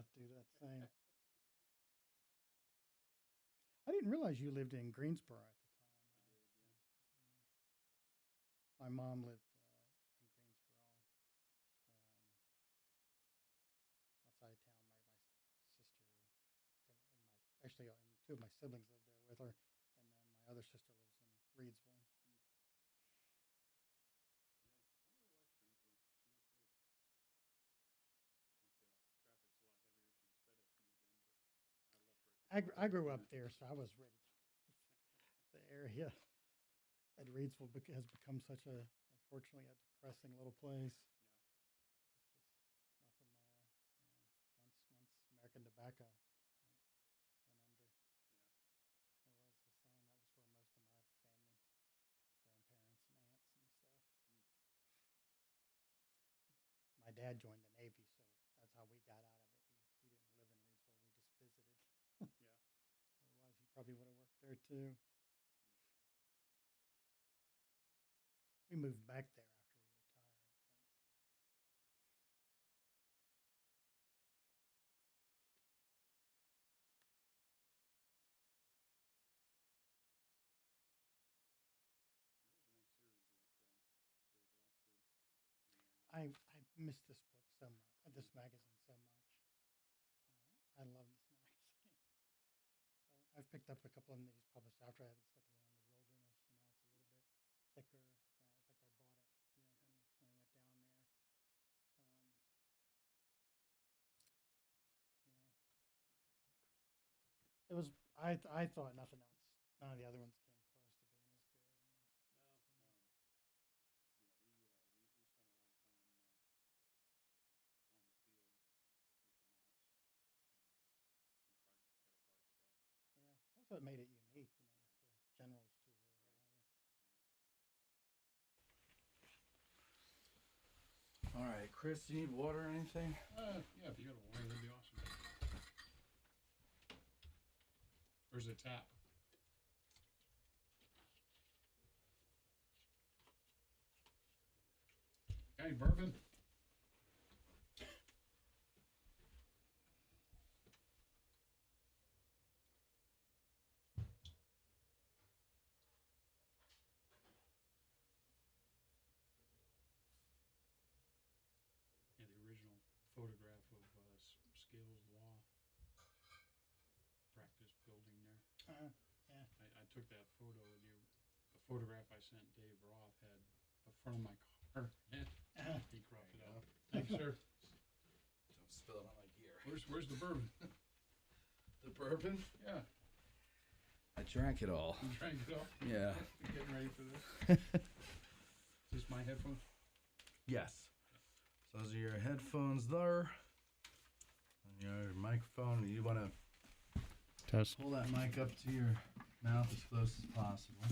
have to do that same. I didn't realize you lived in Greensboro at the time. I did, yeah. My mom lived in Greensboro, outside of town. My sister and my actually two of my siblings lived there with her, and then my other sister lives in Reedsville. Yeah, I really liked Greensboro. It's a nice place. I think traffic's a lot heavier since FedEx moved in, but I left right before. I grew up there, so I was ready to leave the area. And Reedsville has become such a, unfortunately, a depressing little place. Yeah. It's just nothing there. Once American Tobacco went under, Yeah. it was the same. That was where most of my family, grandparents and aunts and stuff. Mm. My dad joined the Navy, so that's how we got out of it. We didn't live in Reedsville. We just visited. Yeah. Otherwise, he probably would have worked there too. We moved back there after he retired, but It was a nice series that Dave Roth did. I missed this book so much, this magazine so much. I love this magazine. I've picked up a couple of them that he's published after. I think he's got the one on the wilderness. It's a little bit thicker. In fact, I bought it. When we went down there. Yeah. It was. I thought nothing else. None of the other ones came close to being as good. No, we spent a lot of time on the field with the maps. Probably the better part of a day. Yeah, that's what made it unique. Yeah. Was the general's tour or Right. what have you. Right. All right, Chris, do you need water or anything? Yeah, if you got a water, that'd be awesome. Where's the tap? Got any bourbon? Yeah, the original photograph of Scales Law practice building there. Yeah. I took that photo, and the photograph I sent Dave Roth had the front of my car. He cropped it out. Thanks, sir. Don't spill it on my gear. Where's the bourbon? The bourbon? Yeah, I drank it all. you trying to go? Yeah. You getting ready for this? Is this my headphones? Yes. So those are your headphones there. And your microphone. You want to Test. pull that mic up to your mouth as close as possible.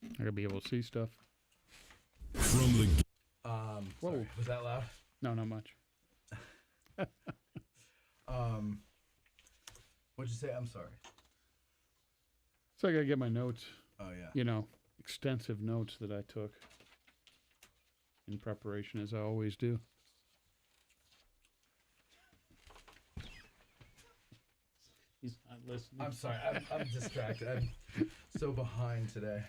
I gotta be able to see stuff. From the Sorry, was that loud? No, not much. What'd you say? I'm sorry. So I gotta get my notes. Oh, yeah. Extensive notes that I took in preparation, as I always do. He's not listening. I'm sorry. I'm distracted. I'm so behind today.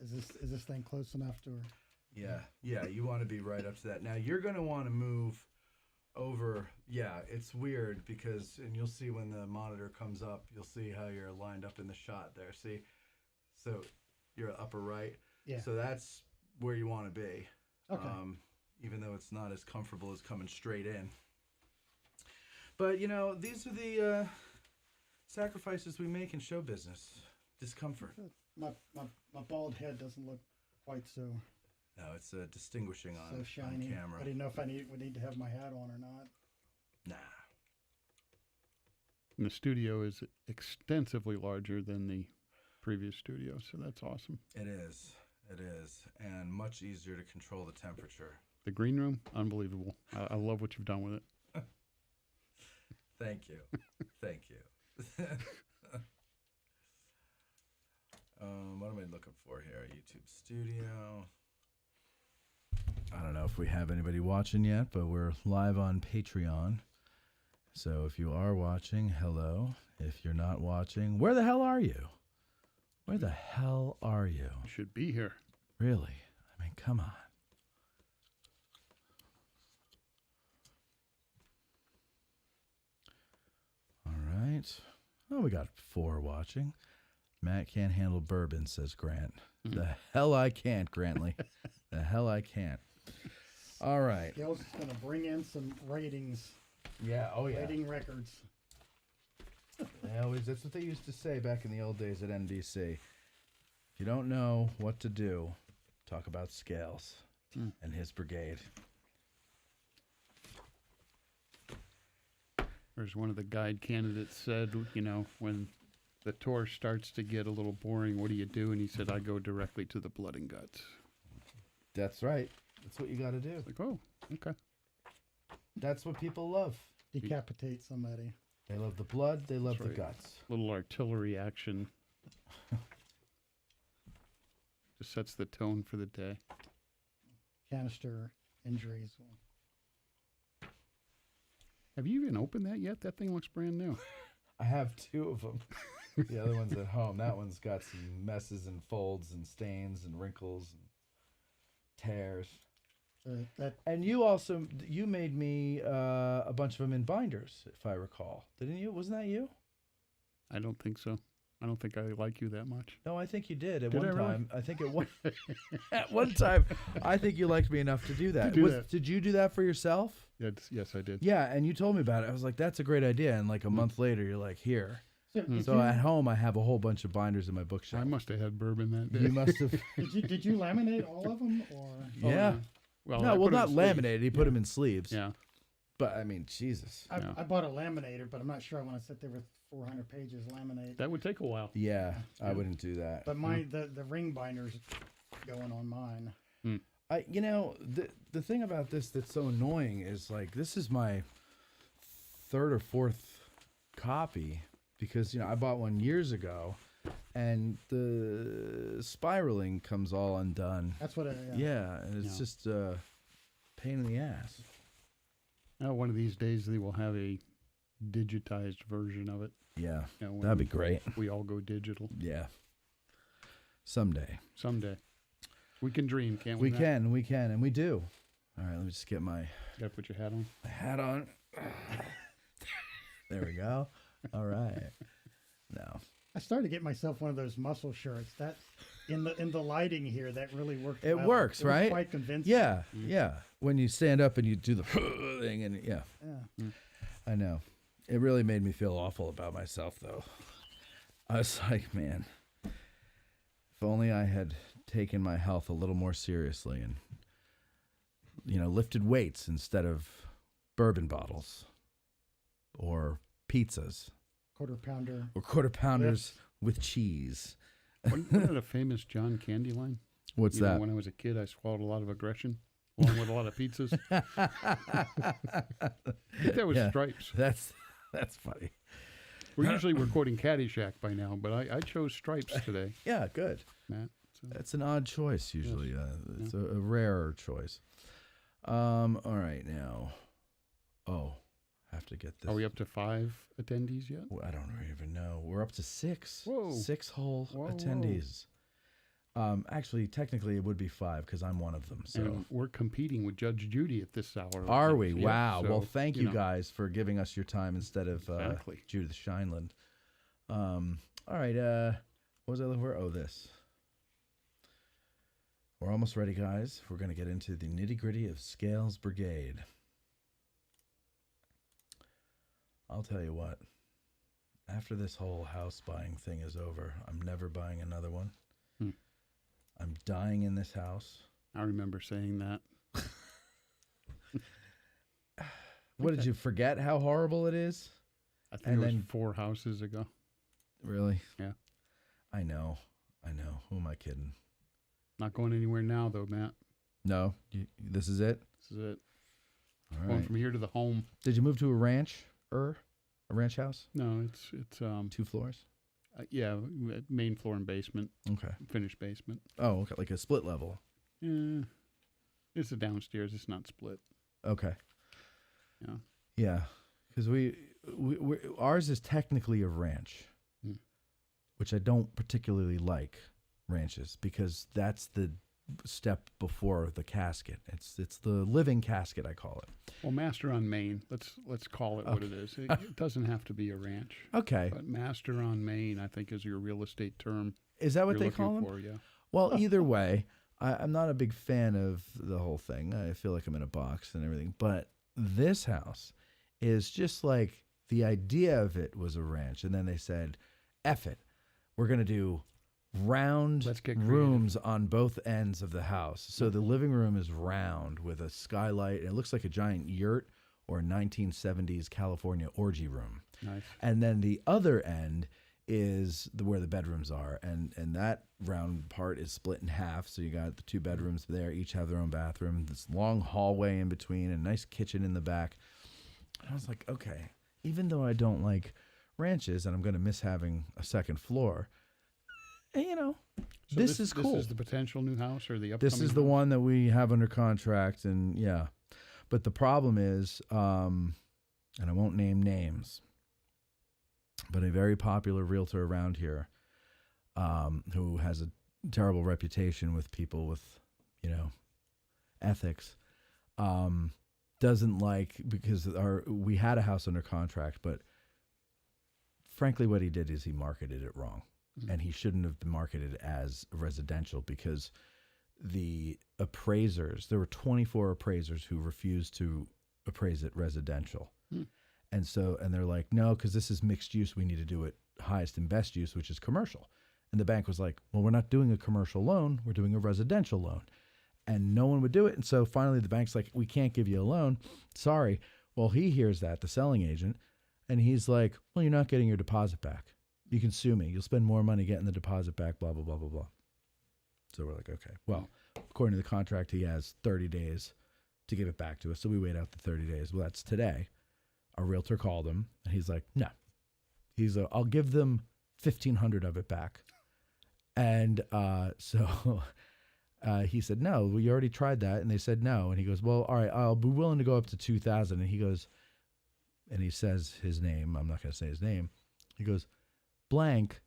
Is this thing close enough to her? Yeah. You want to be right up to that. Now you're going to want to move over. Yeah, it's weird because, and you'll see when the monitor comes up, you'll see how you're lined up in the shot there. See, so you're upper right. Yeah. So that's where you want to be. Okay. Even though it's not as comfortable as coming straight in. But these are the sacrifices we make in show business. Discomfort. My bald head doesn't look quite so No, it's distinguishing on shiny. camera. I didn't know if would need to have my hat on or not. Nah. And the studio is extensively larger than the previous studio, so that's awesome. It is, and much easier to control the temperature. The green room, unbelievable. I love what you've done with it. Thank you. What am I looking for here? YouTube Studio. I don't know if we have anybody watching yet, but we're live on Patreon. So if you are watching, hello. If you're not watching, where the hell are you? Where the hell are you? You should be here. Really? I mean, come on. All right. Oh, we got 4 watching. Matt can't handle bourbon, says Grant. The hell I can't, Grantley. The hell I can't. All right. Scales is going to bring in some ratings, Yeah, oh yeah. rating records. That's what they used to say back in the old days at NBC. If you don't know what to do, talk about Scales and his brigade. There's one of the guide candidates said, you know, when the tour starts to get a little boring, what do you do? And he said, I go directly to the blood and guts. That's right. That's what you got to do. Like, oh, okay. That's what people love. Decapitate somebody. They love the blood. They love That's the right. guts. Little artillery action. Just sets the tone for the day. Canister injuries. Have you even opened that yet? That thing looks brand new. I have 2 of them. The other one's at home. That one's got some messes and folds and stains and wrinkles and tears. And you made me a bunch of them in binders, if I recall. Didn't you? Wasn't that you? I don't think so. I don't think I like you that much. No, I think you did at Did one I really? time. I think at one time, I think you liked me enough to do that. Did you do that for yourself? Yes, I did. Yeah, and you told me about it. I was like, that's a great idea. And like a month later, you're like, here. So at home, I have a whole bunch of binders in my bookshelf. I must have had bourbon that day. You must have. Did you laminate all of them, or? Yeah. Well, No, I well, put 'em not in sleeves. laminated. He put them in sleeves. Yeah. But I mean, Jesus. I bought a laminator, but I'm not sure I want to sit there with 400 pages laminate. That would take a while. Yeah, I wouldn't do that. But mine, the ring binder's going on mine. The thing about this that's so annoying is like this is my 3rd or 4th copy because I bought one years ago, and the spiraling comes all undone. That's what. And it's just a pain in the ass. Now, one of these days they will have a digitized version of it. Yeah, when that'd be great. We all go digital. Yeah, someday. We can dream, can't we? We can, and we do. All right, let me just get my You gotta put your hat on. hat on. There we go. All right. No. I started to get myself one of those muscle shirts. That in the lighting here, that really worked. It well. works, It was right? quite convincing. Yeah, yeah. When you stand up and you do the thing, and yeah, I know. It really made me feel awful about myself, though. I was like, man, if only I had taken my health a little more seriously and, lifted weights instead of bourbon bottles or pizzas Quarter pounder. or quarter pounders with cheese. Wasn't that a famous John Candy line? What's You know, that? when I was a kid, I swallowed a lot of aggression along with a lot of pizzas. I think that was Yeah. Stripes. That's funny. We're quoting Caddyshack by now, but I chose Stripes today, Yeah, good. Matt. So. That's an odd choice usually. It's a rarer choice. All right, now. Oh, have to get this. Are we up to 5 attendees yet? I don't even know. We're up to 6. Whoa. 6 whole Whoa. attendees. Actually, technically, it would be 5 because I'm one of them. So And we're competing with Judge Judy at this hour. are we? Yeah, Wow. so, Well, thank you know. guys for giving us your time instead of Exactly. Judith Shineland. All right. What was I looking for? Oh, this. We're almost ready, guys. We're going to get into the nitty-gritty of Scales Brigade. I'll tell you what. After this whole house buying thing is over, I'm never buying another one. I'm dying in this house. I remember saying that. What, did you forget how horrible it is? I think And it was then- 4 houses ago. Really? Yeah. I know. Who am I kidding? Not going anywhere now, though, Matt. No? This is it? This is it. All Going right. from here to the home. Did you move to a ranch? A ranch house? No, it's 2 floors? yeah, main floor and basement, Okay. finished basement. Oh, okay. Like a split level. Yeah, It's a downstairs. It's not split. Okay. Yeah. Yeah, because we ours is technically a ranch, which I don't particularly like ranches because that's the step before the casket. It's the living casket, I call it. Well, master on main. Let's call it what it is. It doesn't have to be a ranch. Okay. But master on main, I think, is your real estate term. Is that what you're they call them? for, yeah. Well, either way, I'm not a big fan of the whole thing. I feel like I'm in a box and everything. But this house is just like the idea of it was a ranch. And then they said, F it. We're going to do round rooms on both ends of the house. So the living room is round with a skylight. And it looks like a giant yurt or a 1970s California orgy room. Nice. And then the other end is where the bedrooms are. And that round part is split in half. So you got the 2 bedrooms there, each have their own bathroom, this long hallway in between, and a nice kitchen in the back. And I was like, okay, even though I don't like ranches and I'm going to miss having a second floor, you know, so this is cool. This is the potential new house or the upcoming This is the one that we have under contract, and yeah. But the problem is, and I won't name names, but a very popular realtor around here who has a terrible reputation with people with, ethics, doesn't like, because we had a house under contract, but frankly what he did is he marketed it wrong. And he shouldn't have been marketed as residential because the appraisers, there were 24 appraisers who refused to appraise it residential. And they're like, no, because this is mixed use. We need to do it highest and best use, which is commercial. And the bank was like, well, we're not doing a commercial loan. We're doing a residential loan. And no one would do it. And so finally the bank's like, we can't give you a loan. Sorry. Well, he hears that, the selling agent, and he's like, well, you're not getting your deposit back. You can sue me. You'll spend more money getting the deposit back, blah, blah, blah, blah, blah. So we're like, okay. Well, according to the contract, he has 30 days to give it back to us. So we wait out the 30 days. Well, that's today. Our realtor called him, and he's like, no. He's like, I'll give them 1,500 of it back. And so he said, no, we already tried that. And they said no. And he goes, well, all right, I'll be willing to go up to 2,000. And he goes, and he says his name. I'm not going to say his name. He goes, blank,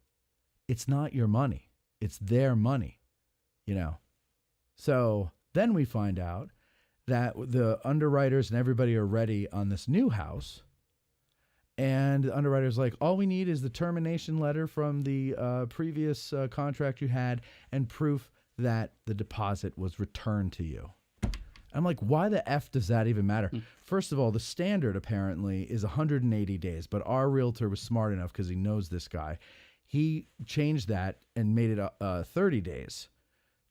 it's not your money. It's their money, So then we find out that the underwriters and everybody are ready on this new house. And the underwriter's like, all we need is the termination letter from the previous contract you had and proof that the deposit was returned to you. I'm like, why the F does that even matter? First of all, the standard apparently is 180 days, but our realtor was smart enough because he knows this guy. He changed that and made it 30 days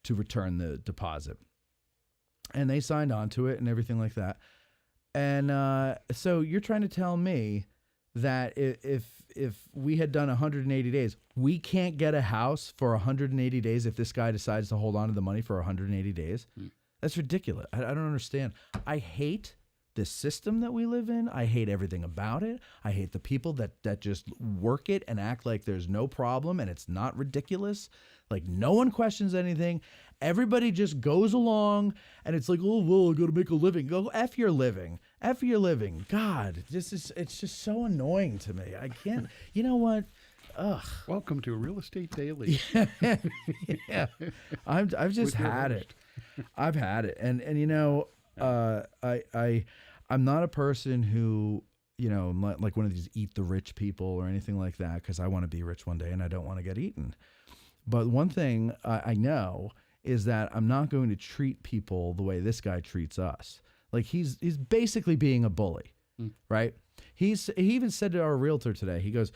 to return the deposit. And they signed on to it and everything like that. And so you're trying to tell me that if we had done 180 days, we can't get a house for 180 days if this guy decides to hold on to the money for 180 days? That's ridiculous. I don't understand. I hate this system that we live in. I hate everything about it. I hate the people that just work it and act like there's no problem and it's not ridiculous. Like no one questions anything. Everybody just goes along and it's like, oh, well, I got to make a living. Go F your living. F your living. God, it's just so annoying to me. I can't, you know what? Ugh. Welcome to Real Estate Daily. Yeah. I've just had it. I've had it. And I'm not a person who, like one of these eat the rich people or anything like that, because I want to be rich one day and I don't want to get eaten. But one thing I know is that I'm not going to treat people the way this guy treats us. Like he's basically being a bully, right? He even said to our realtor today, he goes,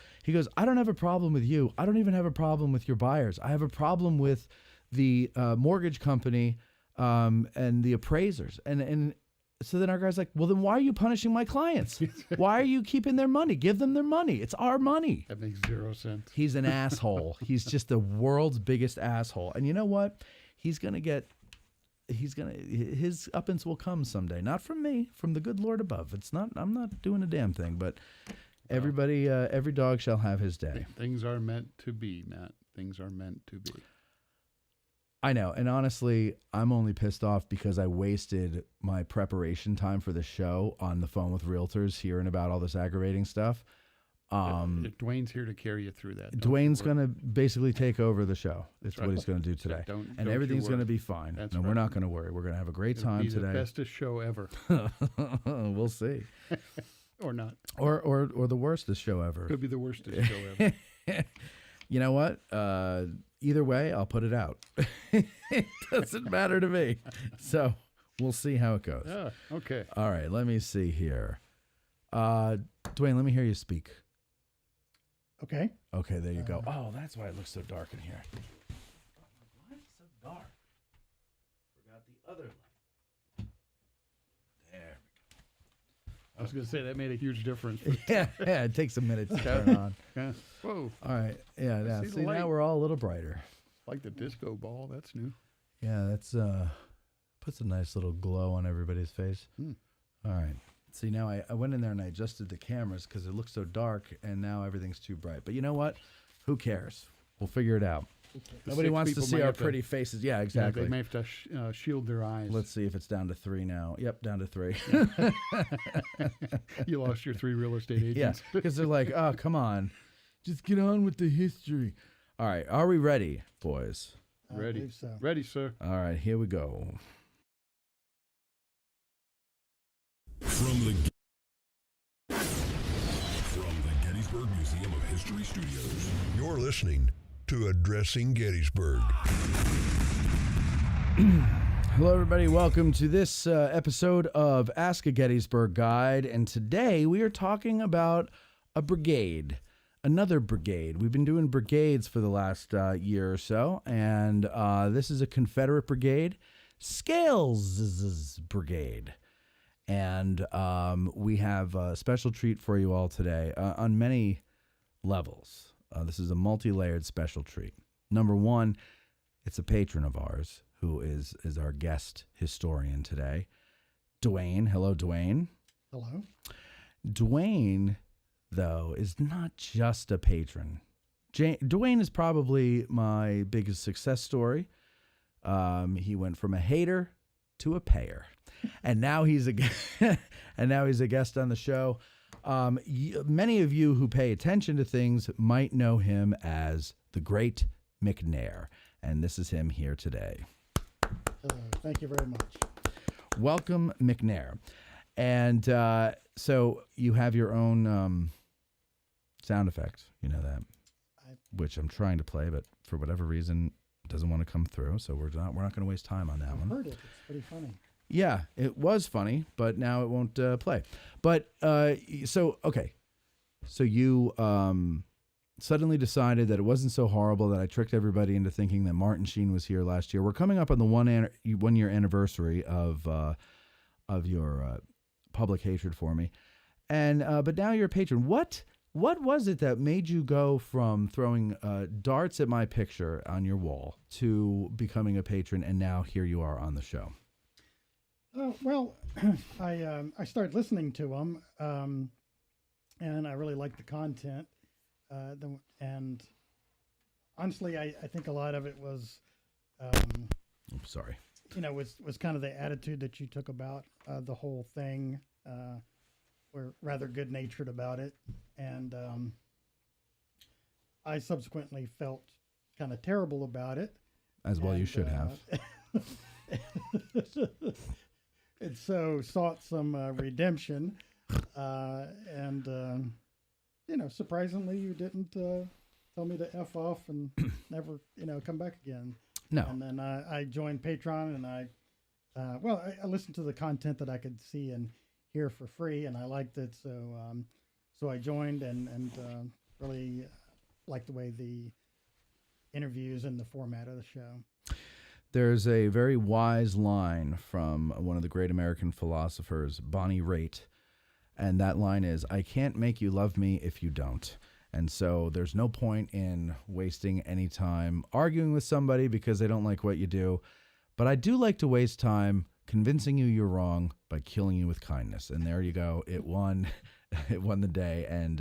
I don't have a problem with you. I don't even have a problem with your buyers. I have a problem with the mortgage company and the appraisers. And so then our guy's like, well, then why are you punishing my clients? Why are you keeping their money? Give them their money. It's our money. That makes 0 sense. He's an asshole. He's just the world's biggest asshole. And you know what? His uppance will come someday. Not from me, from the good Lord above. I'm not doing a damn thing, but everybody, every dog shall have his day. Things are meant to be, Matt. Things are meant to be. I know. And honestly, I'm only pissed off because I wasted my preparation time for the show on the phone with realtors hearing about all this aggravating stuff. Dwayne's here to carry you through that. Dwayne's going to basically take over the the That's right. what he's going to do today. Don't and you everything's going to worry. be fine. That's No, right. we're not going to worry. We're going to have a great It'll time be today. the bestest show ever. We'll see. Or not. Or the worstest show ever. Could be the worstest show ever. You know what? Either way, I'll put it out. It doesn't matter to me. So we'll see how it goes. Yeah, okay. All right, let me see here. Dwayne, let me hear you speak. Okay. Okay, there you go. Oh, that's why it looks so dark in here. Why is it so dark? Forgot the other light. There I was going to say that made a huge difference. we go. Yeah, it takes a minute to turn on. Yeah. Whoa. All right, yeah, now, see the see, light. now we're all a little brighter. Like the disco ball. That's new. Yeah, that's puts a nice little glow on everybody's face. All right. See, now I went in there and I adjusted the cameras because it looks so dark, and now everything's too bright. But you know what? Who cares? We'll figure it out. Nobody 6 wants to people see might our have to- pretty faces. Yeah, Yeah, exactly. they may have to shield their eyes. Let's see if it's down to 3 now. Yep, down to 3. You lost your 3 real estate Yeah, agents. because they're like, oh, come on. Just get on with the history. All right, are we ready, boys? I Ready. believe so. Ready, sir. All right, here we go. From the Gettysburg Museum of History Studios. You're listening to Addressing Gettysburg. Hello, everybody. Welcome to this episode of Ask a Gettysburg Guide. And today we are talking about a brigade, another brigade. We've been doing brigades for the last year or so. And this is a Confederate brigade, Scales Brigade. And we have a special treat for you all today on many levels. This is a multi-layered special treat. Number one, it's a patron of ours who is our guest historian today, Dwayne. Hello, Dwayne. Hello. Dwayne, though, is not just a patron. Dwayne is probably my biggest success story. He went from a hater to a payer, and now he's a guest on the show. Many of you who pay attention to things might know him as the Great McNair, and this is him here today. Hello. Thank you very much. Welcome, McNair. And so you have your own sound effect, you know that, which I'm trying to play, but for whatever reason, it doesn't want to come through. So we're not going to waste time on that I've one. heard it. It's pretty funny. Yeah, it was funny, but now it won't play. But so you suddenly decided that it wasn't so horrible that I tricked everybody into thinking that Martin Sheen was here last year. We're coming up on the 1 year anniversary of your public hatred for me, and but now you're a patron. What was it that made you go from throwing darts at my picture on your wall to becoming a patron, and now here you are on the show? Well, I started listening to them, and I really liked the content. And honestly, I think a lot of it was, Sorry. was kind of the attitude that you took about the whole thing. Were rather good natured about it, and I subsequently felt kind of terrible about it. As well, you should have. And so sought some redemption, and surprisingly, you didn't tell me to F off and never, come back again. No. And then I joined Patron, and I listened to the content that I could see and hear for free, and I liked it. So I joined and really liked the way the interviews and the format of the show. There's a very wise line from one of the great American philosophers, Bonnie Raitt, and that line is, "I can't make you love me if you don't." And so there's no point in wasting any time arguing with somebody because they don't like what you do. But I do like to waste time convincing you you're wrong by killing you with kindness. And there you go. It won. It won the day. And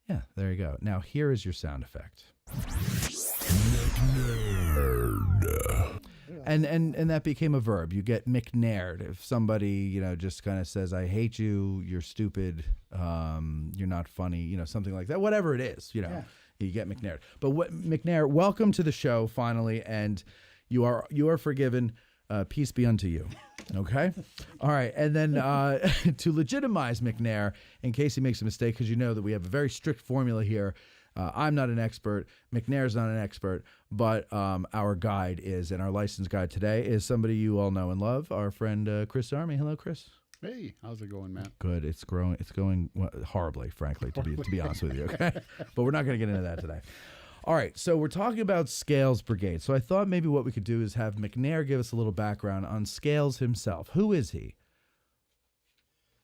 yeah, there you go. Now here is your sound effect. Nerd. And that became a verb. You get McNaird if somebody just kind of says, "I hate you. You're stupid. You're not funny." Something like that. Whatever it is, you get McNaird. but McNair, welcome to the show finally, and you are forgiven. Peace be unto you. Okay? All right. And then to legitimize McNair, in case he makes a mistake, because that we have a very strict formula here. I'm not an expert. McNair's not an expert, but our guide is, and our license guide today is somebody you all know and love, our friend Chris Army. Hello, Chris. Hey, how's it going, Matt? Good. It's going horribly, frankly, to be honest with you. Okay? But we're not going to get into that today. All right, so we're talking about Scales Brigade. So I thought maybe what we could do is have McNair give us a little background on Scales himself. Who is he?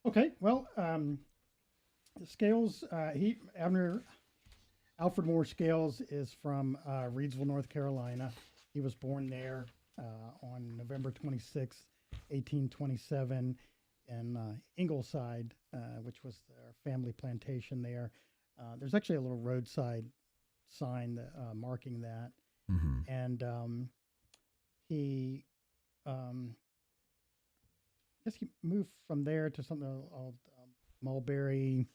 Okay, well, Scales, Alfred Moore Scales is from Reidsville, North Carolina. He was born there on November 26, 1827 in Ingleside, which was their family plantation there. There's actually a little roadside sign that, marking that. Mm-hmm. And he, I guess he moved from there to something called Mulberry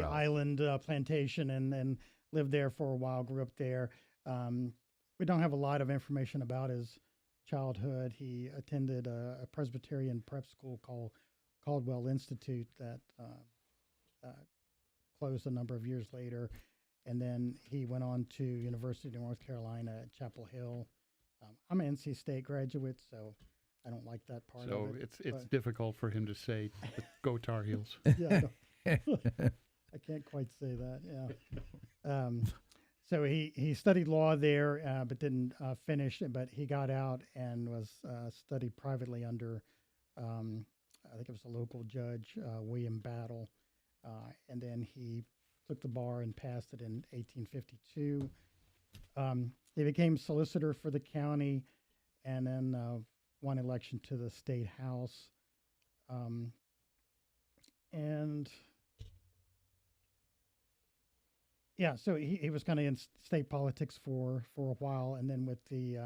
Island plantation, and lived there for a while, grew up there. We don't have a lot of information about his childhood. He attended a Presbyterian prep school called Caldwell Institute that closed a number of years later, and then he went on to University of North Carolina at Chapel Hill. I'm an NC State graduate, so I don't like that part So of it. it's difficult for him to say, "Go Tar Heels." Yeah, I can't quite say that. Yeah. So he studied law there, but didn't finish. But he got out and was studied privately under, I think it was a local judge, William Battle. And then he took the bar and passed it in 1852. He became solicitor for the county, and then won election to the state house. And yeah, so he was kind of in state politics for a while, and then with the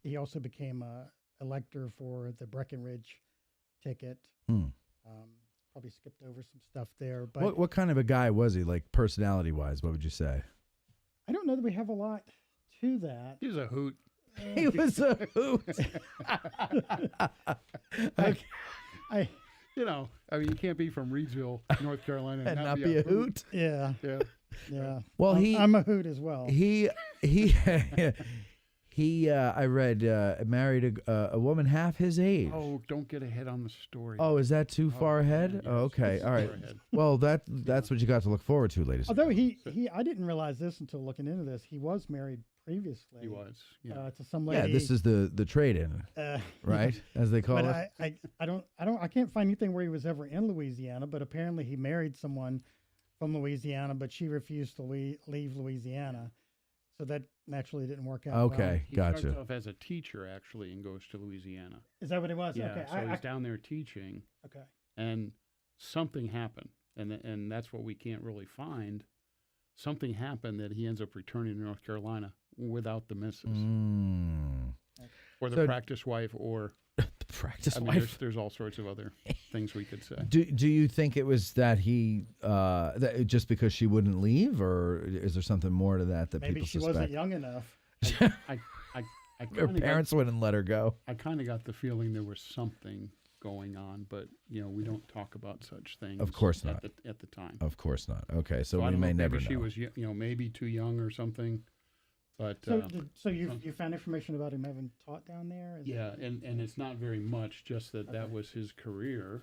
he also became a elector for the Breckenridge ticket. Probably skipped over some stuff there, but What kind of a guy was he, like personality wise? What would you say? I don't know that we have a lot to that. He's a hoot. He was a hoot. I you can't be from Reidsville, North Carolina, and not be a hoot. yeah. Yeah. Well, I'm a hoot as well. He I read married a woman half his age. Oh, don't get ahead on the story. Oh, is that too far ahead? yes, Oh, okay. it's All right. far ahead. Well, that's what you got to look forward to, ladies. Although I didn't realize this until looking into this. He was married previously. He was. Yeah. To some lady. Yeah, this is the trade-in, right? As they call But it. I can't find anything where he was ever in Louisiana. But apparently he married someone from Louisiana, but she refused to leave Louisiana, so that naturally didn't work out. Okay, He gotcha. starts off as a teacher, actually, and goes to Louisiana. Is that what it was? Yeah, Okay. so he's down there teaching, Okay. and something happened, and that's what we can't really find. Something happened that he ends up returning to North Carolina without the missus, or the So- practice wife, or The practice I mean, wife. there's all sorts of other things we could say. Do you think it was that he that just because she wouldn't leave, or is there something more to that Maybe people she suspect? wasn't young enough. I Her parents wouldn't let her go. I kind of got the feeling there was something going on, but we don't talk about such things. Of course not. At the time. Of course not. Okay, so I we don't may know, never maybe she know. was maybe too young or something, but So you found information about him having taught down there? and it's not very much. Just that was his career.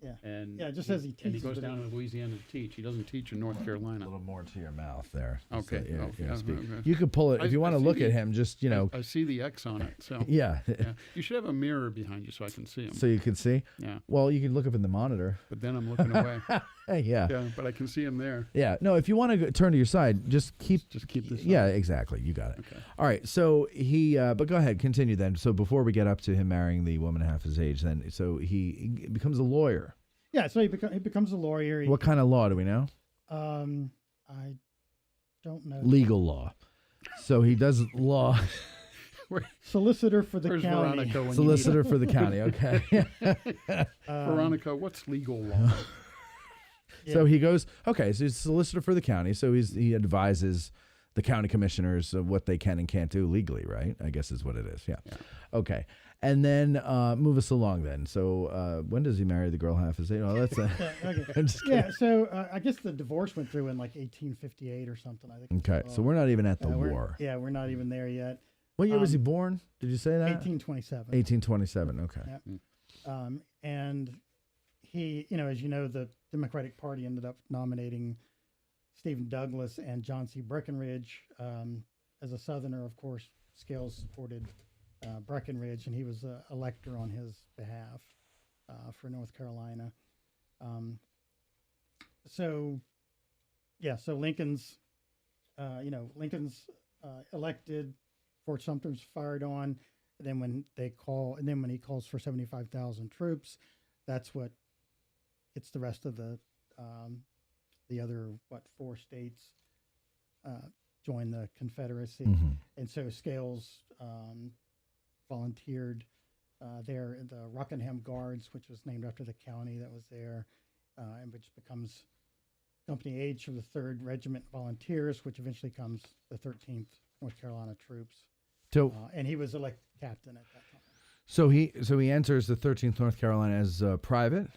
Yeah. And Yeah, it just says he and he teaches, goes but down to Louisiana to teach. He doesn't teach in North A Carolina. little more to your mouth there. Okay. So, Oh, yeah, yeah, speak. okay. You could pull it if you want to I see look the- at him. Just I see the X on it. So yeah, yeah. You should have a mirror behind you so I can see him. so you can see. Yeah. Well, you can look up in the monitor. But then I'm looking away. Hey, yeah. Yeah, but I can see him there. Yeah. No, if you want to turn to your side, just keep this Yeah, on. exactly. You got it. Okay. All right. So he but go ahead, continue then. So before we get up to him marrying the woman half his age, then so he becomes a lawyer. Yeah, so he becomes a lawyer. What kind of law do we know? I don't know. Legal law. So he does law. Solicitor for the Where's county. Veronica when Solicitor for the county. Okay. you need her? Veronica, what's legal law? So he goes, okay, so he's solicitor for the county. So he advises the county commissioners of what they can and can't do legally, right? I guess is what it is. Yeah. Okay. And then move us along then. So when does he marry the girl half his age? Oh, that's Yeah, so I guess the divorce went through in like 1858 or something. I think. Okay. So we're not even at the we're- war. Yeah, we're not even there yet. What year was he born? Did you say that? 1827. 1827. Okay. Yep. And he, as you know, the Democratic Party ended up nominating Stephen Douglas and John C. Breckinridge. As a Southerner, of course, Scales supported Breckinridge, and he was an elector on his behalf for North Carolina. So Lincoln's, Lincoln's elected. Fort Sumter's fired on. And then when he calls for 75,000 troops, that's what gets the rest of the other 4 states join the Confederacy. Mm-hmm. And so Scales volunteered there in the Rockingham Guards, which was named after the county that was there, and which becomes Company H of the 3rd Regiment Volunteers, which eventually becomes the 13th North Carolina Troops. So And he was elected captain at that time. so he enters the 13th North Carolina as private,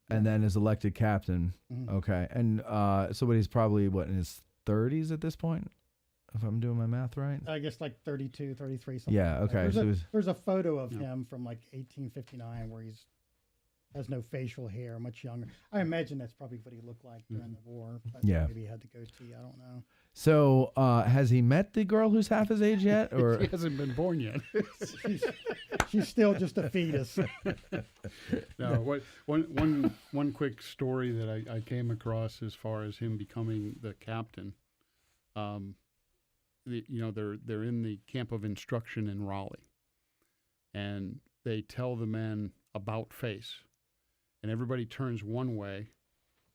and then is elected captain. Mm-hmm. Okay. And so what, he's probably in his 30s at this point, if I'm doing my math right? I guess like 32, 33, something. Yeah. like that. Okay. There's a photo of him from like 1859 where has no facial hair, much younger. I imagine that's probably what he looked like during the war. But Yeah. maybe he had the goatee. I don't know. So has he met the girl who's half his age yet, or He hasn't been born yet. She's still just a fetus. No, one quick story that I came across as far as him becoming the captain. They're in the camp of instruction in Raleigh, and they tell the men about face, and everybody turns one way,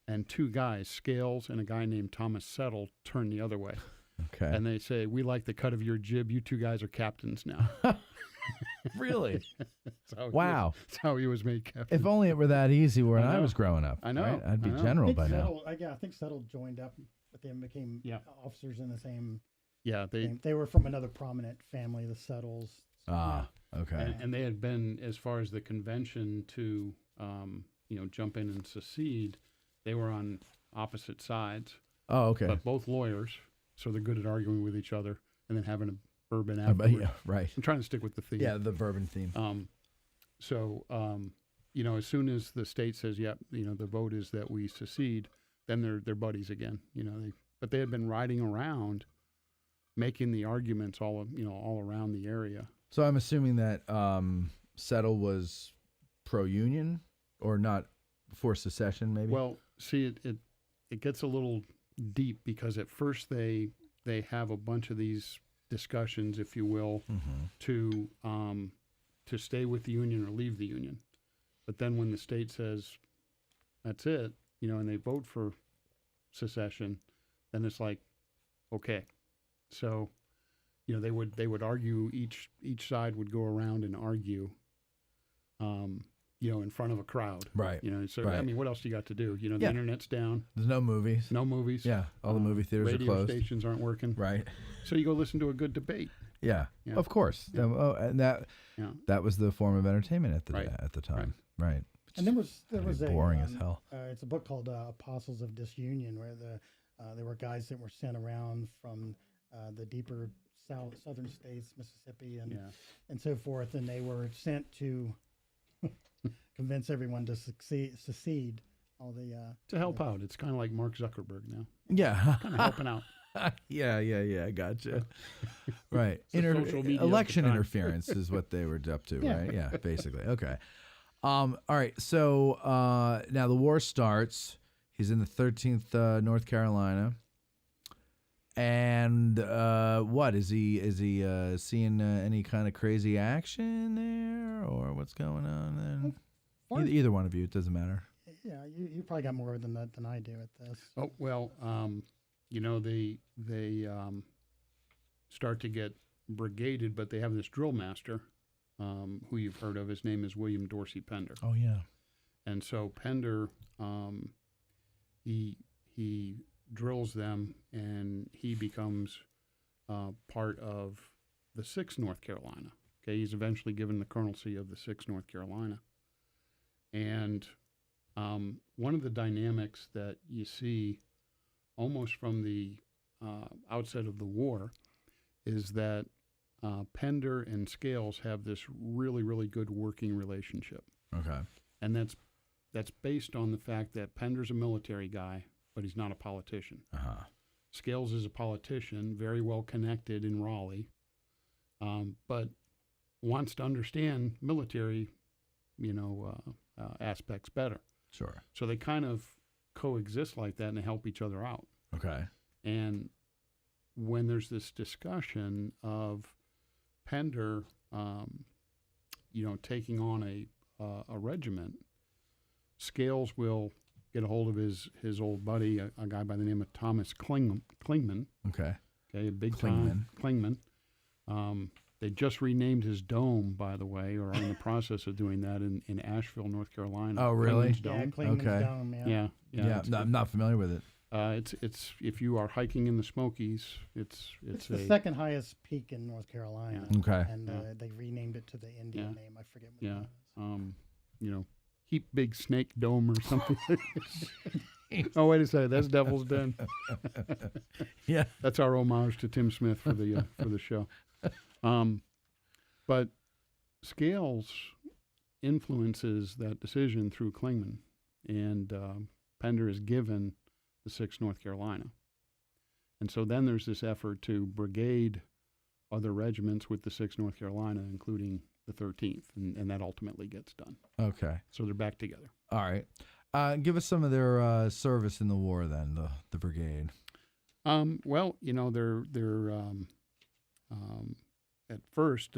and 2 guys, Scales and a guy named Thomas Settle, turn the other way. okay? And they say, "We like the cut of your jib. You 2 guys are captains now." Really? That's how he was made captain. If only it were that easy when I I know. was growing up. I know. right? I'd be I know. general by now. I think Settle joined up with them, became officers in the same. Yeah, They were from another prominent family, the Settles. Ah, okay. and they had been, as far as the convention to jump in and secede, they were on opposite sides. Oh, okay. But both lawyers, so they're good at arguing with each other and then having a bourbon afterwards. Yeah, right. I'm trying to stick with the theme. Yeah, the bourbon theme. As soon as the state says, "Yep," the vote is that we secede, then they're buddies again. But they had been riding around, making the arguments all around the area. So I'm assuming that Settle was pro-union or not, for secession, maybe. Well, see, it gets a little deep because at first they have a bunch of these discussions, if you will, to stay with the union or leave the union. But then when the state says that's it, and they vote for secession, then it's like, okay. So, they would argue, each side would go around and argue, in front of a crowd. Right. So right. I mean, what else do you got to do? The Yeah. internet's down. There's no movies. No movies. Yeah, all the movie theaters are radio closed. stations aren't working. Right. So you go listen to a good debate. Yeah. Yeah. Of course. Yeah. And that was the form of entertainment at the time. Right. And there was boring as hell. It's a book called Apostles of Disunion, where there were guys that were sent around from the deeper southern states, Mississippi and so forth, and they were sent to convince everyone to secede. To help out. It's kind of like Mark Zuckerberg now. Yeah. Kind of helping out. Yeah. Gotcha. Right. Social media Election at the time. interference is what they were up to, Yeah. right? Yeah, basically. Okay. All right. So now the war starts. He's in the 13th North Carolina. And what is he seeing any kind of crazy action there, or what's going on then? Either one of you, it doesn't matter. Yeah, you probably got more than I do at this. Oh well, they start to get brigaded, but they have this drill master who you've heard of. His name is William Dorsey Pender. Oh yeah. And so Pender, he drills them, and he becomes part of the 6th North Carolina. Okay, he's eventually given the colonelcy of the 6th North Carolina. And one of the dynamics that you see almost from the outset of the war is that Pender and Scales have this really, really good working relationship. Okay. And that's based on the fact that Pender's a military guy, but he's not a politician. Uh-huh. Scales is a politician, very well connected in Raleigh, but wants to understand military, aspects better. Sure. So they kind of coexist like that, and they help each other out. Okay. And when there's this discussion of Pender, taking on a regiment, Scales will get a hold of his old buddy, a guy by the name of Thomas Klingman. Okay. Okay, a big time Klingman. They just renamed his dome, by the way, or are in the process of doing that in Asheville, North Carolina. Oh, really? Klingman's Dome. Klingman's Okay. Dome, Yeah. Yeah. No, I'm not familiar with it. It's if you are hiking in the Smokies, it's the second highest peak in North Carolina. Okay. And they renamed it to the Indian name. I forget what it is. Heap Big Snake Dome or something. Oh, wait a second, that's Devil's Den. Yeah. That's our homage to Tim Smith for the show. But Scales influences that decision through Klingman, and Pender is given the 6th North Carolina. And so then there's this effort to brigade other regiments with the 6th North Carolina, including the 13th, and that ultimately gets done. Okay. So they're back together. All right. Give us some of their service in the war then, the brigade. Well, they're at first,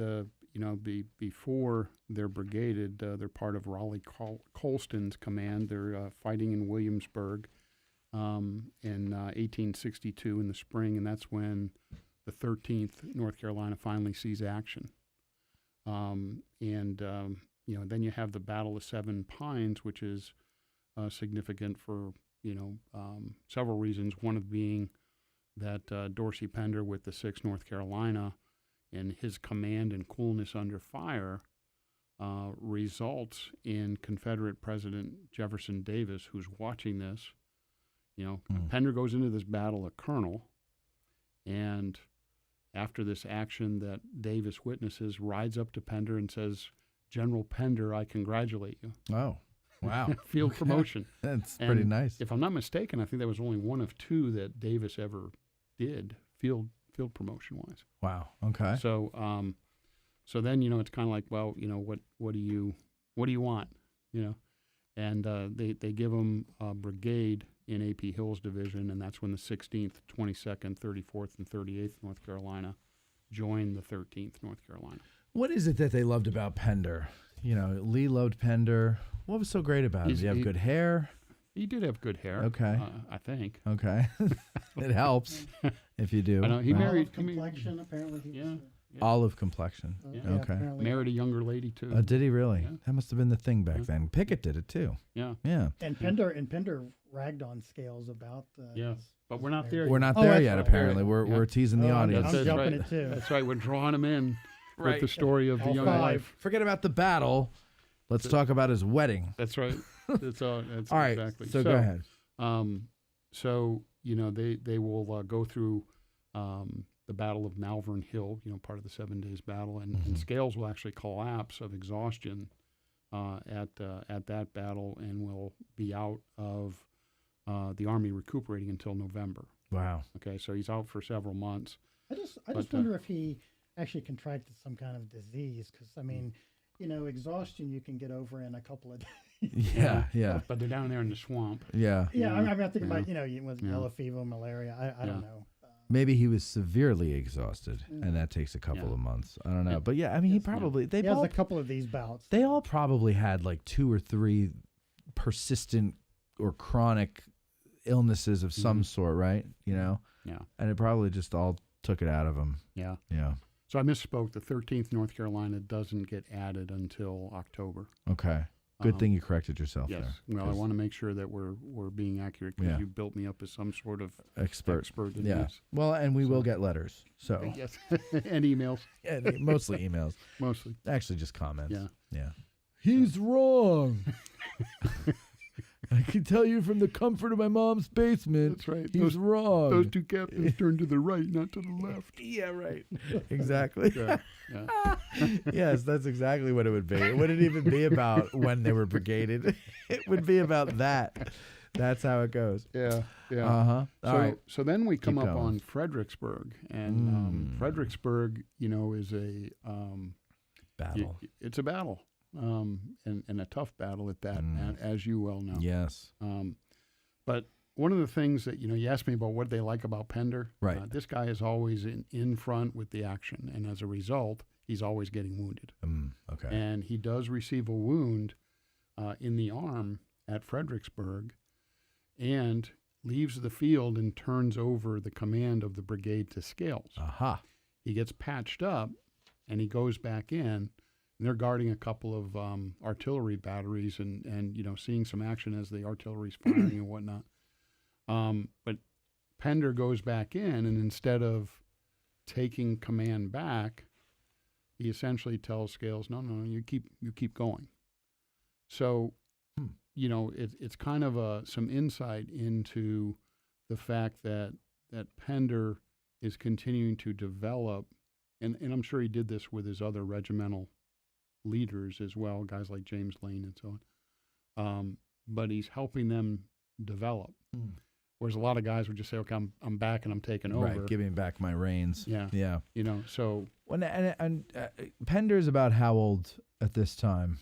before they're brigaded, they're part of Raleigh Colston's command. They're fighting in Williamsburg in 1862 in the spring, and that's when the 13th North Carolina finally sees action. Then you have the Battle of Seven Pines, which is significant for several reasons. One of being that Dorsey Pender with the 6th North Carolina and his command and coolness under fire results in Confederate President Jefferson Davis, who's watching this. Pender goes into this battle a colonel, and after this action that Davis witnesses, rides up to Pender and says, "General Pender, I congratulate you." Oh, wow. Field promotion. That's pretty nice. If I'm not mistaken, I think that was only one of two that Davis ever did field promotion wise. Wow. Okay. So then it's kind of like, well, what do you want, and they give them a brigade in A.P. Hill's division, and that's when the 16th, 22nd, 34th, and 38th North Carolina joined the 13th North Carolina. What is it that they loved about Pender? Lee loved Pender. What was so great about him? Did he have good hair? He did have good hair. Okay. I think. Okay. It helps if you do. I know, he right? married. Olive complexion, apparently. He was, Olive complexion. Okay. apparently. Married a younger lady too. Did he really? Yeah. That must have been the thing back then. Pickett did it too. Yeah. Yeah. And Pender ragged on Scales about Yeah. But we're not there. We're not Oh, there that's yet. right. Apparently, Yeah. we're teasing the audience. I'm That's jumping right. it too. That's right. We're drawing him in Right. with the story of the All young five. life. Forget about the battle. Let's talk about his wedding. That's right. That's all right. exactly. So go ahead. They will go through the Battle of Malvern Hill, part of the 7 Days Battle, and Scales will actually collapse of exhaustion at that battle and will be out of the Army recuperating until November. Wow. Okay, so he's out for several months. I just wonder if he actually contracted some kind of disease, because exhaustion you can get over in a couple of days. Yeah. But they're down there in the swamp. Yeah. Yeah, I'm thinking about was Yeah. yellow fever, malaria. I don't know. Maybe he was severely exhausted, and that takes a couple of months. I don't know, but yeah, I mean, he probably He has a couple of these bouts. they all probably had like 2 or 3 persistent or chronic illnesses of some sort, right? Yeah. And it probably just all took it out of him. Yeah. Yeah. So I misspoke. The 13th North Carolina doesn't get added until October. Okay. Good thing you corrected yourself Yes. there. Well, I want to make sure that we're being accurate because Yeah. you built me up as some sort of Expert. in Yeah. this. Well, and we will get letters. So Yes. And emails. and mostly emails. Mostly. Actually, just comments. Yeah. Yeah. He's wrong. I can tell you from the comfort of my mom's basement. That's right. He's wrong. Those two captains turn to the right, not to the left. Yeah, right. Exactly. Yeah. Yeah. Yes, that's exactly what it would be. It wouldn't even be about when they were brigaded. It would be about that. That's how it goes. Yeah. Yeah. Uh-huh. So, All right. so then we come Keep up going. on Fredericksburg, and Fredericksburg, is a Battle. it's a battle, and a tough battle at that, as you well know. Yes. But one of the things that you asked me about what they like about Pender, Right. This guy is always in front with the action, and as a result, he's always getting wounded. Okay. And he does receive a wound in the arm at Fredericksburg, and leaves the field and turns over the command of the brigade to Scales. Aha. He gets patched up, and he goes back in, and they're guarding a couple of artillery batteries and seeing some action as the artillery's firing and whatnot. But Pender goes back in, and instead of taking command back, he essentially tells Scales, no, you keep going. So, it's kind of some insight into the fact that Pender is continuing to develop, and I'm sure he did this with his other regimental leaders as well, guys like James Lane and so on. But he's helping them develop. Whereas a lot of guys would just say, okay, I'm back and I'm taking over. Right. Giving back my reins. Yeah. Yeah. So. And Pender is about how old at this time?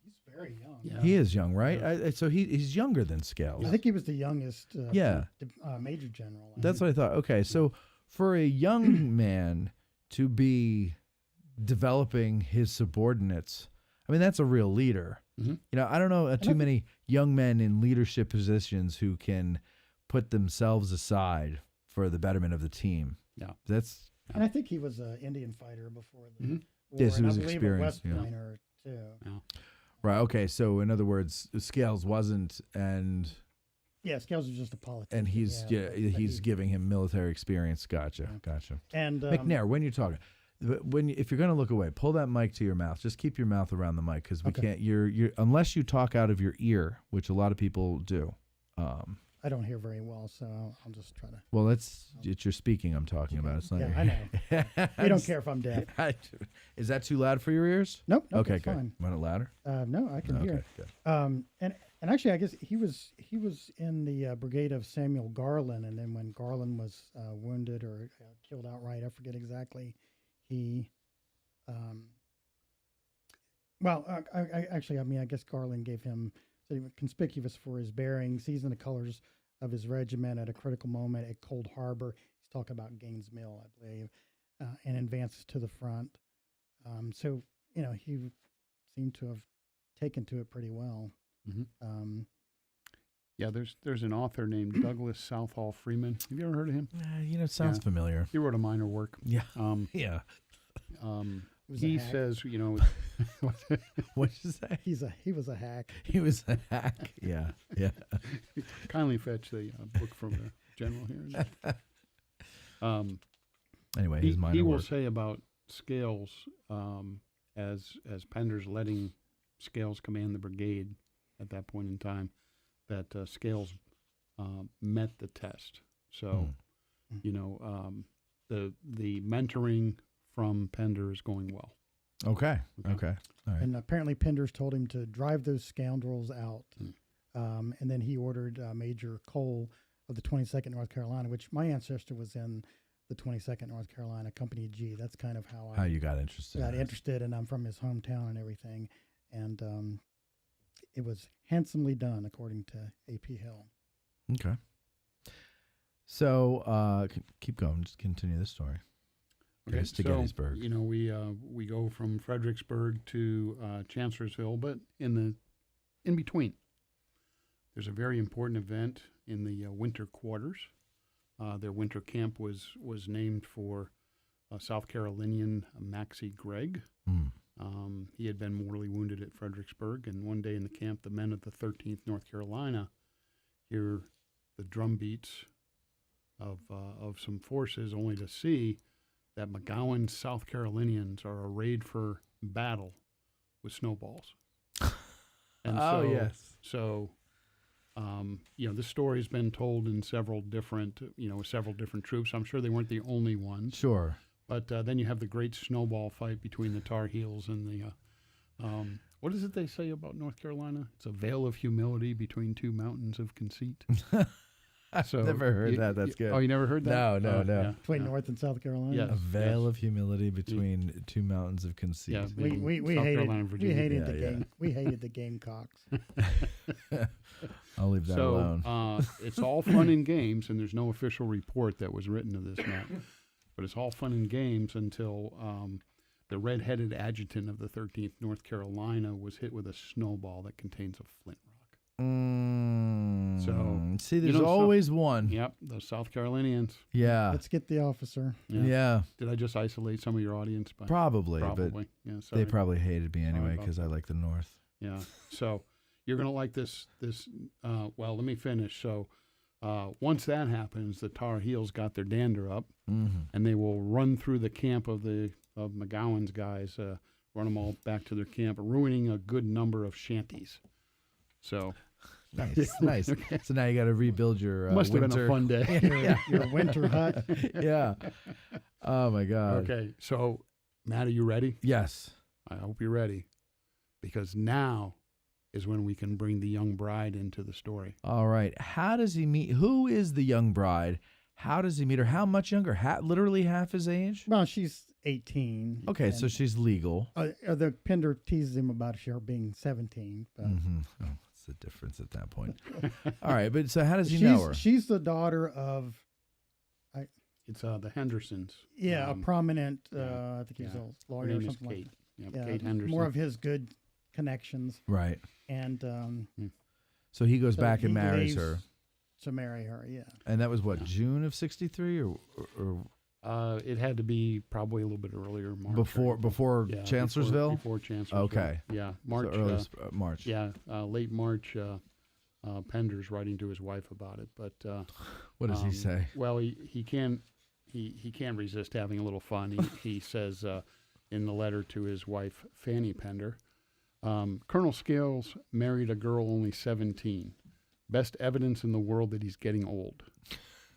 He's very young. Yeah. He is young, right? So he's younger than Scales. I think he was the youngest major general. That's what I thought. Okay, so for a young man to be developing his subordinates, I mean, that's a real leader. Mm-hmm. I don't know too many young men in leadership positions who can put themselves aside for the betterment of the team. Yeah. And I think he was an Indian fighter before the war. Yes, he and was I believe experienced, a West yeah. Pointer too. Yeah. Right, okay, so in other words, Scales wasn't, and Yeah, Scales was just a politician. and he's but he's giving him military experience. Gotcha. And McNair, when you're talking, if you're going to look away, pull that mic to your mouth. Just keep your mouth around the mic because we can't. You're unless you talk out of your ear, which a lot of people do. I don't hear very well, so I'll just try to. Well, it's your speaking I'm talking about. It's not. Yeah, your, I know. We don't care if I'm deaf. Is that too loud for your ears? Nope. Okay, it's good. fine. Want it louder? No, I can hear. Good. And actually, I guess he was in the brigade of Samuel Garland, and then when Garland was wounded or killed outright, I forget exactly. He, I guess Garland gave him so he was conspicuous for his bearing, seizing the colors of his regiment at a critical moment at Cold Harbor. He's talking about Gaines Mill, I believe, and advances to the front. So he seemed to have taken to it pretty well. Mm-hmm. Yeah, there's an author named Douglas Southall Freeman. Have you ever heard of him? It sounds familiar. He wrote a minor work. Yeah. Yeah. He says, What'd you say? He was a hack. He was a hack. Yeah. kindly fetch the book from the general here. Anyway, his minor he will work. say about Scales, as Pender's letting Scales command the brigade at that point in time, that Scales met the test. So, the mentoring from Pender is going well. Okay. All right. And apparently Pender's told him to drive those scoundrels out. And then he ordered Major Cole of the 22nd North Carolina, which my ancestor was in the 22nd North Carolina, Company G. That's kind of how you got interested. And I'm from his hometown and everything. And it was handsomely done, according to A.P. Hill. Okay. So keep going. Just continue the story. Okay, to Gettysburg. We go from Fredericksburg to Chancellorsville, but in between, there's a very important event in the winter quarters. Their winter camp was named for South Carolinian Maxie Gregg. He had been mortally wounded at Fredericksburg, and one day in the camp, the men of the 13th North Carolina hear the drum beats of some forces, only to see that McGowan's South Carolinians are arrayed for battle with snowballs. And So, this story's been told in several different troops. I'm sure they weren't the only ones. Sure. But then you have the great snowball fight between the Tar Heels and the, what is it they say about North Carolina? It's a veil of humility between two mountains of conceit. I've never heard that. That's good. Oh, you never heard that? No. Yeah. Between North and South Carolina. Yes. A veil of humility between two mountains of conceit. Yeah, We South hated Carolina and Virginia. we hated Yeah, the yeah. game. We hated the Gamecocks. I'll leave that alone. So it's all fun and games, and there's no official report that was written to this map. But it's all fun and games until the red-headed adjutant of the 13th North Carolina was hit with a snowball that contains a flint rock. So see, there's always one. Yep, those South Carolinians. Yeah. Let's get the officer. Yeah. Did I just isolate some of your audience? Probably. But yeah, sorry. They probably hated me anyway about because I like the North. Yeah. So you're going to like this. Well, let me finish. So once that happens, the Tar Heels got their dander up, and they will run through the camp of McGowan's guys, run them all back to their camp, ruining a good number of shanties. So nice. Okay. So now you got to rebuild your must have winter. been a fun day. Your winter hut. Yeah. Oh my God. Okay. So Matt, are you ready? Yes. I hope you're ready, because now is when we can bring the young bride into the story. All right. How does he meet? Who is the young bride? How does he meet her? How much younger? Literally half his age? Well, she's 18. Okay, so she's legal. The Pender teases him about her being 17. But Oh, what's the difference at that point? All right, but so how does he know her? She's the daughter of, It's the Hendersons. a prominent, I think he's a Her lawyer name or is something Kate. like Yeah, that. Kate Henderson. More of his good connections. Right. And So he goes so back and he marries leaves her. to marry her, yeah. And that was what, June of 63 or It had to be probably a little bit earlier, March. before Yeah, Chancellorsville? Before Chancellorsville. Okay. Yeah, March. So early March. Yeah, late March. Pender's writing to his wife about it, but What does he say? Well, he can't resist having a little fun. He says in the letter to his wife Fanny Pender, Colonel Scales married a girl only 17. Best evidence in the world that he's getting old.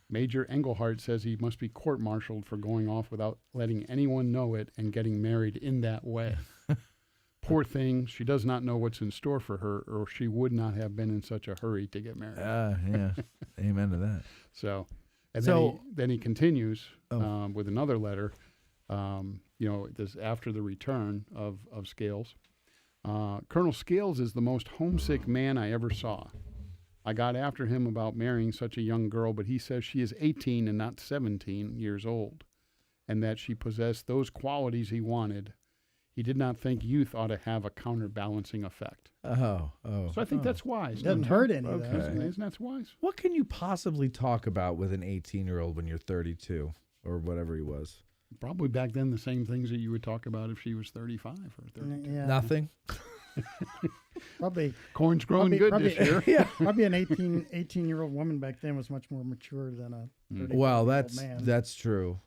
Major Engelhardt says he must be court-martialed for going off without letting anyone know it and getting married in that way. Poor thing, she does not know what's in store for her, or she would not have been in such a hurry to get married. Yeah. Amen to that. So, then he continues with another letter. This after the return of Scales. Colonel Scales is the most homesick man I ever saw. I got after him about marrying such a young girl, but he says she is 18 and not 17 years old, and that she possessed those qualities he wanted. He did not think youth ought to have a counterbalancing effect. Oh. So I think that's wise. Doesn't hurt any, Okay. though. Isn't that wise? What can you possibly talk about with an 18-year-old when you're 32 or whatever he was? Probably back then the same things that you would talk about if she was 35 or 32. Yeah. Nothing? Probably. Corn's growing good this year. Yeah. Probably an 18-year-old woman back then was much more mature than a 35-year-old Well, man. that's true.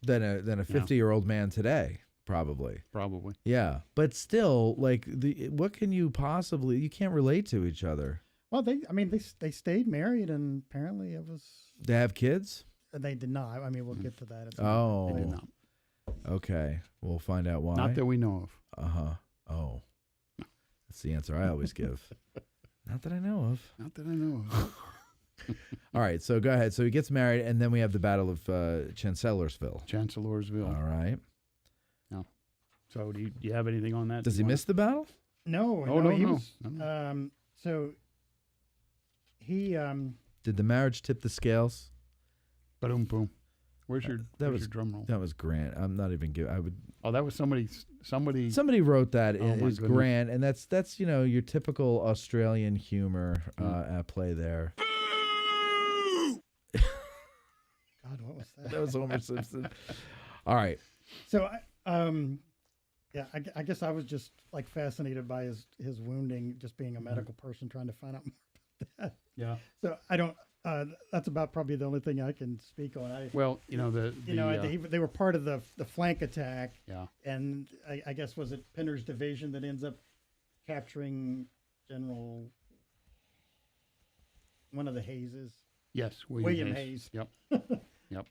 Than a 50-year-old man today, probably. Probably. Yeah, but still, like what can you possibly? You can't relate to each other. Well, they stayed married, and apparently it was. They have kids? They did not. I mean, we'll get to that. Oh, They did not. okay. We'll find out why. Not that we know of. Oh, that's the answer I always give. Not that I know of. Not that I know of. All right, so go ahead. So he gets married, and then we have the Battle of Chancellorsville. Chancellorsville. All right. So do you have anything on that? Does he miss the battle? No. Oh, he no. was. So he. Did the marriage tip the scales? Boom, boom. Where's your was drum roll? That was Grant. I'm not even giving. I would. Oh, that was somebody. Somebody wrote that. Oh, my It was goodness. Grant, and that's your typical Australian humor at play there. That was Homer Simpson. All right. So, I guess I was just like fascinated by his wounding, just being a medical person trying to find out more about that. Yeah. So I don't. That's about probably the only thing I can speak on. Well, They were part of the flank attack. Yeah. And I guess was it Pender's division that ends up capturing General one of the Hayeses? Yes, William Hayes. Yep. Yep.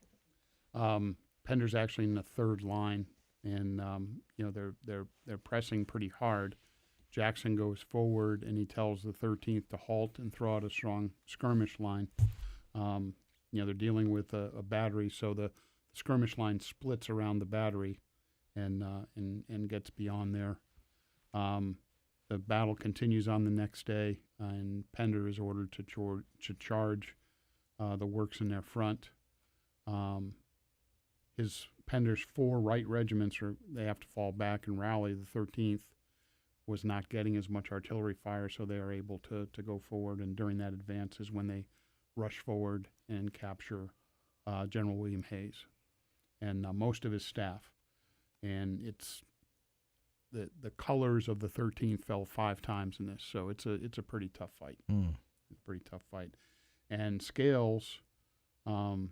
Pender's actually in the third line, and they're pressing pretty hard. Jackson goes forward, and he tells the 13th to halt and throw out a strong skirmish line. They're dealing with a battery, so the skirmish line splits around the battery, and gets beyond there. The battle continues on the next day, and Pender is ordered to charge the works in their front. Pender's 4 right regiments they have to fall back and rally. The 13th was not getting as much artillery fire, so they are able to go forward. And during that advance is when they rush forward and capture General William Hayes and most of his staff. And it's the colors of the 13th fell 5 times in this, so it's a pretty tough fight. Pretty tough fight. And Scales, will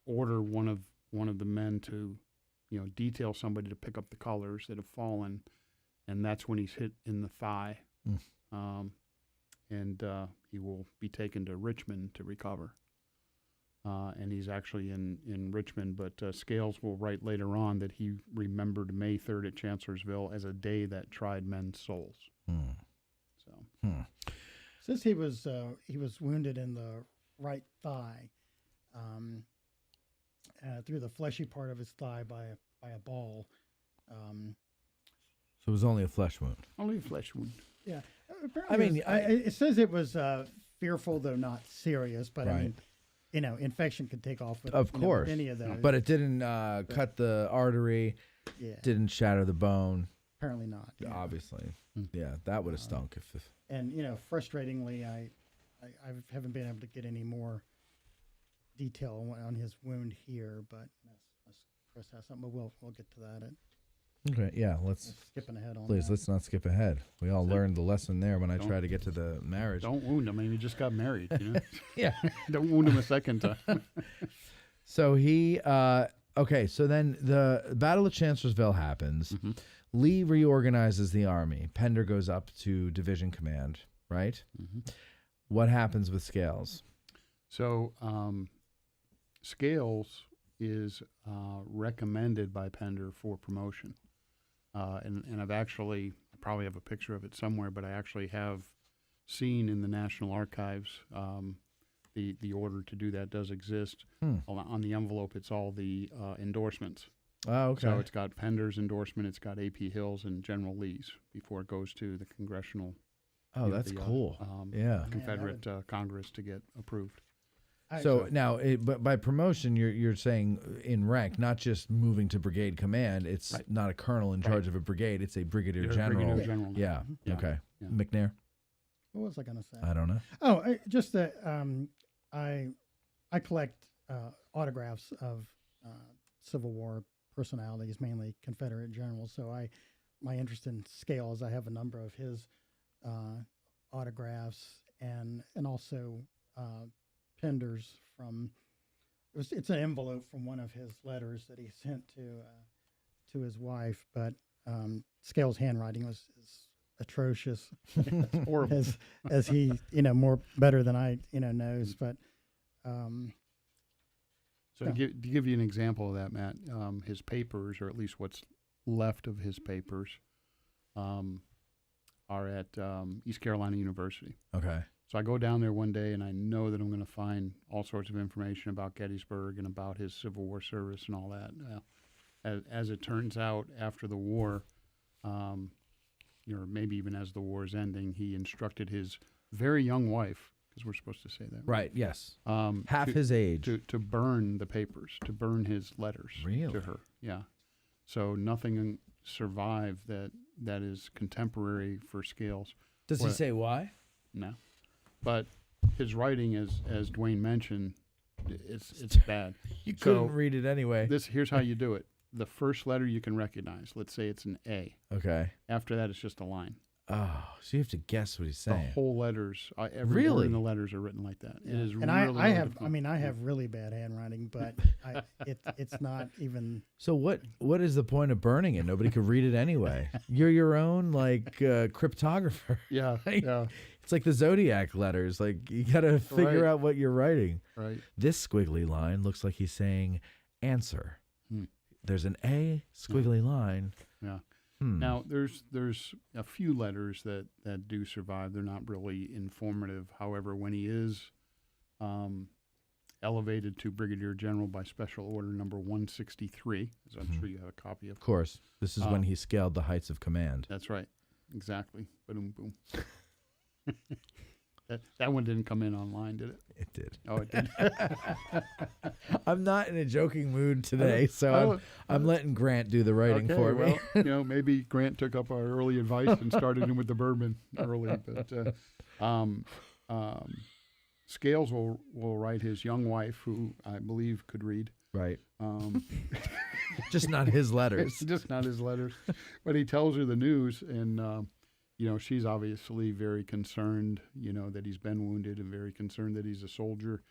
order one of the men to, detail somebody to pick up the colors that have fallen, and that's when he's hit in the thigh, and he will be taken to Richmond to recover. And he's actually in Richmond, but Scales will write later on that he remembered May 3rd at Chancellorsville as a day that tried men's souls. So. Since he was wounded in the right thigh, through the fleshy part of his thigh by a ball. So it was only a flesh wound. Only a flesh wound. Yeah, it says it was fearful though not serious, but right. Infection could take off with, of course, with any of those. But it didn't cut the artery. Yeah, didn't shatter the bone. Apparently not. Yeah. Obviously, yeah, that would have stunk if. And frustratingly, I haven't been able to get any more detail on his wound here, but unless Chris has something, but we'll get to that. Okay, yeah, let's skipping ahead on. Please, that. let's not skip ahead. We all learned the lesson there when I tried to get to the marriage. Don't wound him. I mean, he just got married. Yeah. Don't wound him a second time. So he, okay, so then the Battle of Chancellorsville happens. Mm-hmm. Lee reorganizes the army. Pender goes up to division command, right? Mm-hmm. What happens with Scales? So Scales is recommended by Pender for promotion. And I've actually, I probably have a picture of it somewhere, but I actually have seen in the National Archives the order to do that does exist. On the envelope, it's all the endorsements. Oh, okay. So it's got Pender's endorsement, it's got A.P. Hill's and General Lee's before it goes to the congressional. Oh, that's cool. Yeah. Confederate Congress to get approved. So now, but by promotion, you're saying in rank, not just moving to brigade command. It's right. Not a colonel in charge of a brigade. It's a brigadier general. Brigadier general. Yeah. Okay. Yeah. McNair. What was I going to say? I don't know. Oh, just that I collect autographs of Civil War personalities, mainly Confederate generals. So my interest in Scales, I have a number of his autographs and also Pender's from. It's an envelope from one of his letters that he sent to his wife, but Scales' handwriting is atrocious. Horrible. as he more better than I knows, but. So to give you an example of that, Matt, his papers, or at least what's left of his papers, are at East Carolina University. Okay. So I go down there one day, and I know that I'm going to find all sorts of information about Gettysburg and about his Civil War service and all that. As it turns out, after the war, or maybe even as the war is ending, he instructed his very young wife, because we're supposed to say that. Right, yes. Half to, his age. To burn the papers, to burn his letters to her. Yeah. So nothing survived that is contemporary for Scales. Does he say why? No. But his writing, as Dwayne mentioned, it's bad. You So couldn't read it anyway. here's how you do it. The first letter you can recognize. Let's say it's an A. Okay. After that, it's just a line. Oh, so you have to guess what he's The saying. whole letters, every word Really? in the letters are written like that. It is And really, I really have, difficult. I mean, I have really bad handwriting, but it's not even. So what is the point of burning it? Nobody could read it anyway. You're your own cryptographer. Yeah, yeah, It's like the zodiac letters. Like you got to figure Right. out what you're writing. right. This squiggly line looks like he's saying answer. There's an A squiggly line. Yeah. Hmm. Now, there's a few letters that do survive. They're not really informative. However, when he is elevated to Brigadier General by Special Order Number 163, as I'm sure you have a copy Of course, this is when Um, he scaled the heights of command. That's right. Exactly. Boom, boom. That one didn't come in online, did it? It did. Oh, it did. I'm not in a joking mood today, so I'm letting Grant do the writing for me. Well, maybe Grant took up our early advice and started him with the bourbon early. But Scales will write his young wife, who I believe could read. Right. Just not his letters. Just not his letters. But he tells her the news, and she's obviously very concerned, that he's been wounded, and very concerned that he's a soldier.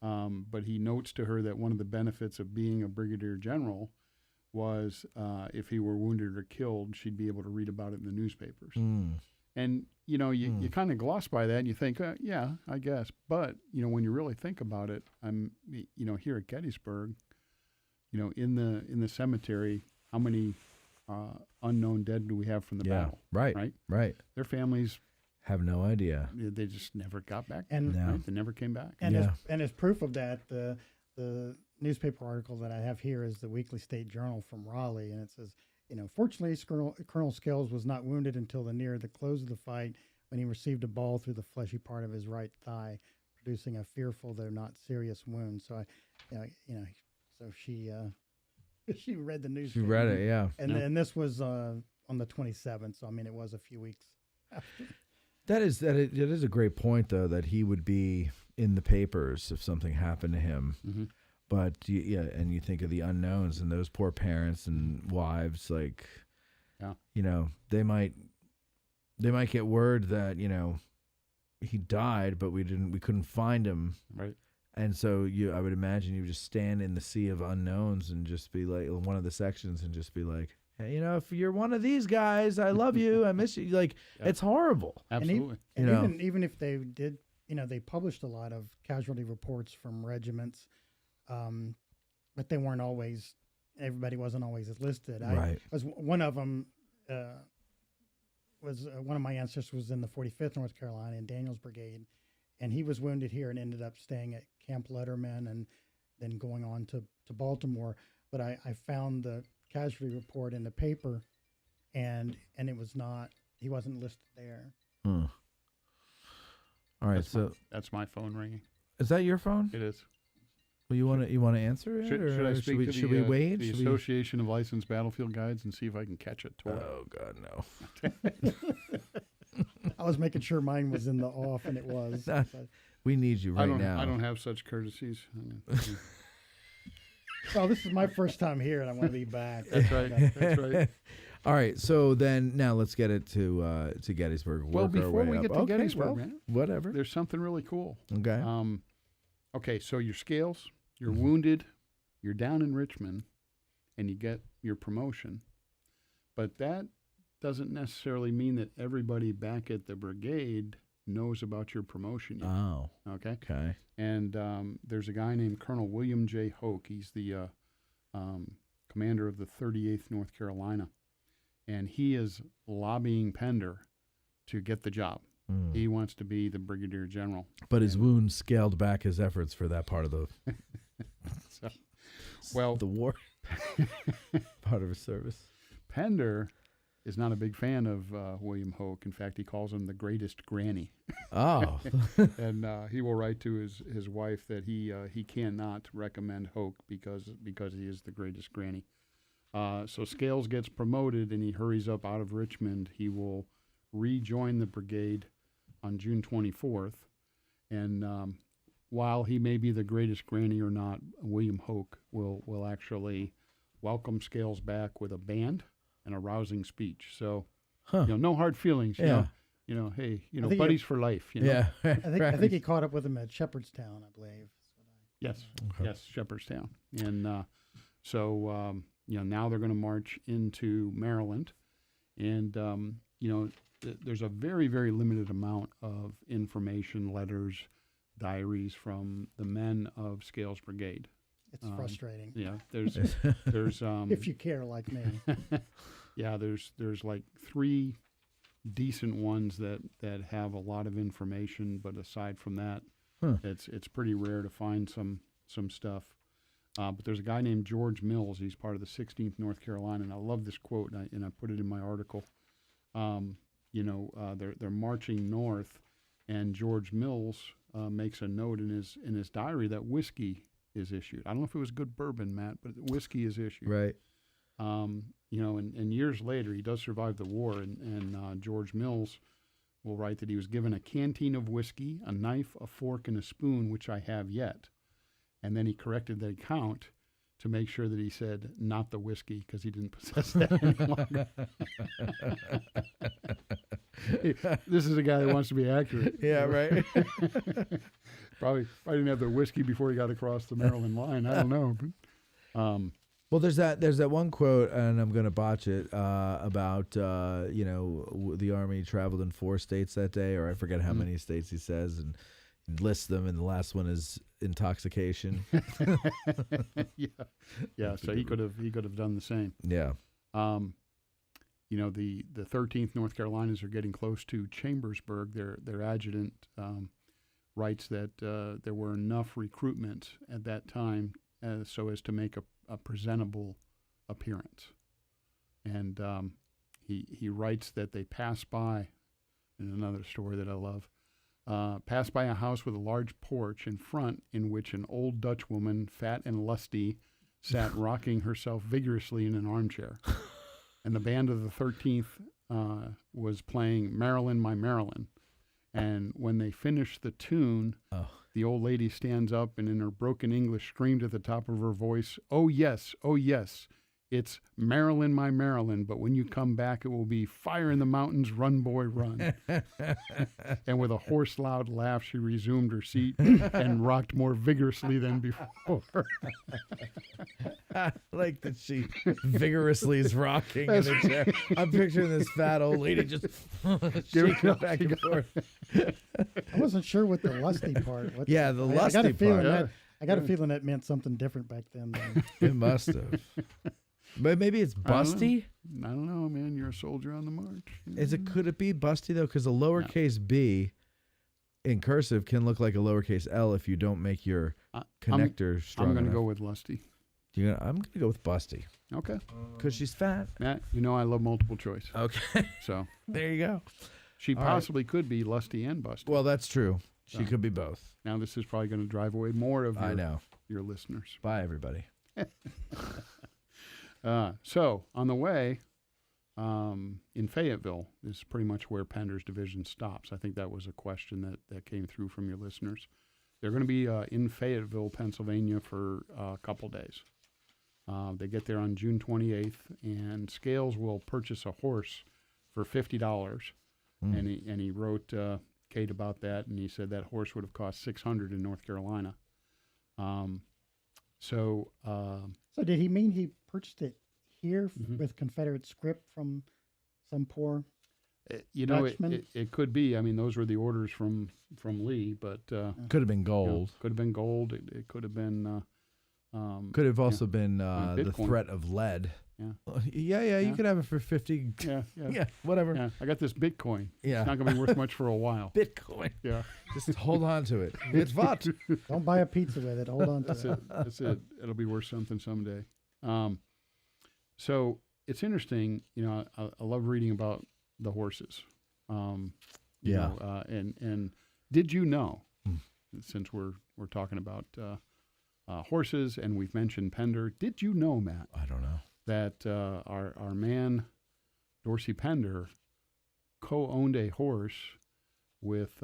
But he notes to her that one of the benefits of being a brigadier general was if he were wounded or killed, she'd be able to read about it in the newspapers. And, you kind of gloss by that and you think, yeah, I guess. But, when you really think about it, I'm, here at Gettysburg, in the cemetery, how many unknown dead do we have from the battle? Right. Their families Have no idea. they just never got back. And No. Right? They never came back. And as proof of that, the newspaper article that I have here is the Weekly State Journal from Raleigh, and it says, fortunately, Colonel Scales was not wounded until near the close of the fight when he received a ball through the fleshy part of his right thigh, producing a fearful though not serious wound. So so she she read the news. She read it, yeah. And this was on the 27th, so I mean it was a few weeks. It is a great point though that he would be in the papers if something happened to him. Mm-hmm. But and you think of the unknowns and those poor parents and wives, they might get word that he died, but we couldn't find him. Right. And so I would imagine you just stand in the sea of unknowns and just be like one of the sections and just be like, hey, if you're one of these guys, I love you, I miss you. It's horrible. Absolutely. And even if they did, they published a lot of casualty reports from regiments, but they weren't always. Everybody wasn't always listed. Right. One of them. Was one of my ancestors was in the 45th North Carolina in Daniels Brigade, and he was wounded here and ended up staying at Camp Letterman and then going on to Baltimore. But I found the casualty report in the paper, and it was not. He wasn't listed there. All right, That's my phone ringing. Is that your phone? It is. Well, you want to answer it, Should I speak to should we wait? the Association of Licensed Battlefield Guides and see if I can catch it? Oh God, no! I was making sure mine was in the off, and it was. But We need you right now. I don't have such courtesies. well, this is my first time here, and I want to be back. That's right. That's right. All right, so then now let's get it to Gettysburg. Well, Work our before way we up. get to Okay, Gettysburg, well, man, whatever. there's something really cool. Okay. Okay, so your Scales, you're wounded, you're down in Richmond, and you get your promotion. But that doesn't necessarily mean that everybody back at the brigade knows about your promotion yet. Oh. Okay. Okay. And there's a guy named Colonel William J. Hoke. He's the commander of the 38th North Carolina. And he is lobbying Pender to get the job. He wants to be the brigadier general. But his wound scaled back his efforts for that part of the the war part of his service. Pender is not a big fan of William Hoke. In fact, he calls him the greatest granny. Oh. And he will write to his wife that he cannot recommend Hoke because he is the greatest granny. So Scales gets promoted and he hurries up out of Richmond. He will rejoin the brigade on June 24th, And while he may be the greatest granny or not, William Hoke will actually welcome Scales back with a band and a rousing speech. So, no hard feelings. Yeah. Hey, I think buddies for life. Yeah. I think he caught up with him at Shepherdstown, I believe. Yes, yes, Shepherdstown. And so, now they're going to march into Maryland. And, there's a very, very limited amount of information, letters, diaries from the men of Scales Brigade. It's frustrating. Yeah, there's If you care like me. yeah, there's like 3 decent ones that have a lot of information, but aside from that, it's pretty rare to find some stuff. But there's a guy named George Mills. He's part of the 16th North Carolina, and I love this quote, and I put it in my article. They're marching north, and George Mills makes a note in his diary that whiskey is issued. I don't know if it was good bourbon, Matt, but whiskey is issued. Right. And years later, he does survive the war, and George Mills will write that he was given a canteen of whiskey, a knife, a fork, and a spoon, which I have yet. And then he corrected the account to make sure that he said, not the whiskey, because he didn't possess that any longer. This is a guy that wants to be accurate. Yeah, right. Probably didn't have the whiskey before he got across the Maryland line. I don't know. But, well, there's that one quote, and I'm going to botch it, about, the Army traveled in 4 states that day, or I forget how many states he says, and lists them, and the last one is intoxication. yeah. So he could have done the same. Yeah. The 13th North Carolinas are getting close to Chambersburg. Their adjutant writes that there were enough recruitment at that time so as to make a presentable appearance. And he writes that they passed by, in another story that I love, passed by a house with a large porch in front in which an old Dutch woman, fat and lusty, sat rocking herself vigorously in an armchair. And the band of the 13th was playing Maryland, My Maryland. And when they finished the tune, the old lady stands up and in her broken English screamed at the top of her voice, oh, yes, it's Maryland, My Maryland, but when you come back, it will be fire in the mountains, run, boy, run. And with a hoarse, loud laugh, she resumed her seat and rocked more vigorously than before. I like that she vigorously is rocking in the chair. I'm picturing this fat old lady just shaking back and forth. I wasn't sure what the lusty part. The lusty part. I got a feeling that meant something different back then. It must have. But maybe it's busty. I don't know, man. You're a soldier on the march. Could it be busty though? Because a lowercase b in cursive can look like a lowercase l if you don't make your connector strong. I'm going to enough. go with lusty. I'm going to go with busty. Okay. Because she's fat. Matt, I love multiple choice. Okay. So there you go. She possibly could be lusty and busty. Well, that's true. She could be both. Now this is probably going to drive away more of your listeners. Bye, everybody. So on the way, in Fayetteville is pretty much where Pender's division stops. I think that was a question that came through from your listeners. They're going to be in Fayetteville, Pennsylvania for a couple days. They get there on June 28th, and Scales will purchase a horse for $50. And he wrote Kate about that, and he said that horse would have cost $600 in North Carolina. So did he mean he purchased it here with Confederate script from some poor Dutchman? It could be. I mean, those were the orders from Lee, but could have been gold. Could have been gold. It could have been. Could have also been the Bitcoin. threat of lead. Yeah. You could have it for 50. Yeah, whatever. Yeah, I got this Bitcoin. Yeah. It's not going to be worth much for a while. Bitcoin. Yeah. Just hold on to it. It's what? Don't buy a pizza with it. Hold on to it. That's it. It'll be worth something someday. So it's interesting. I love reading about the horses. And did you know, since we're talking about horses and we've mentioned Pender, did you know, Matt? I don't know. That our man Dorsey Pender co-owned a horse with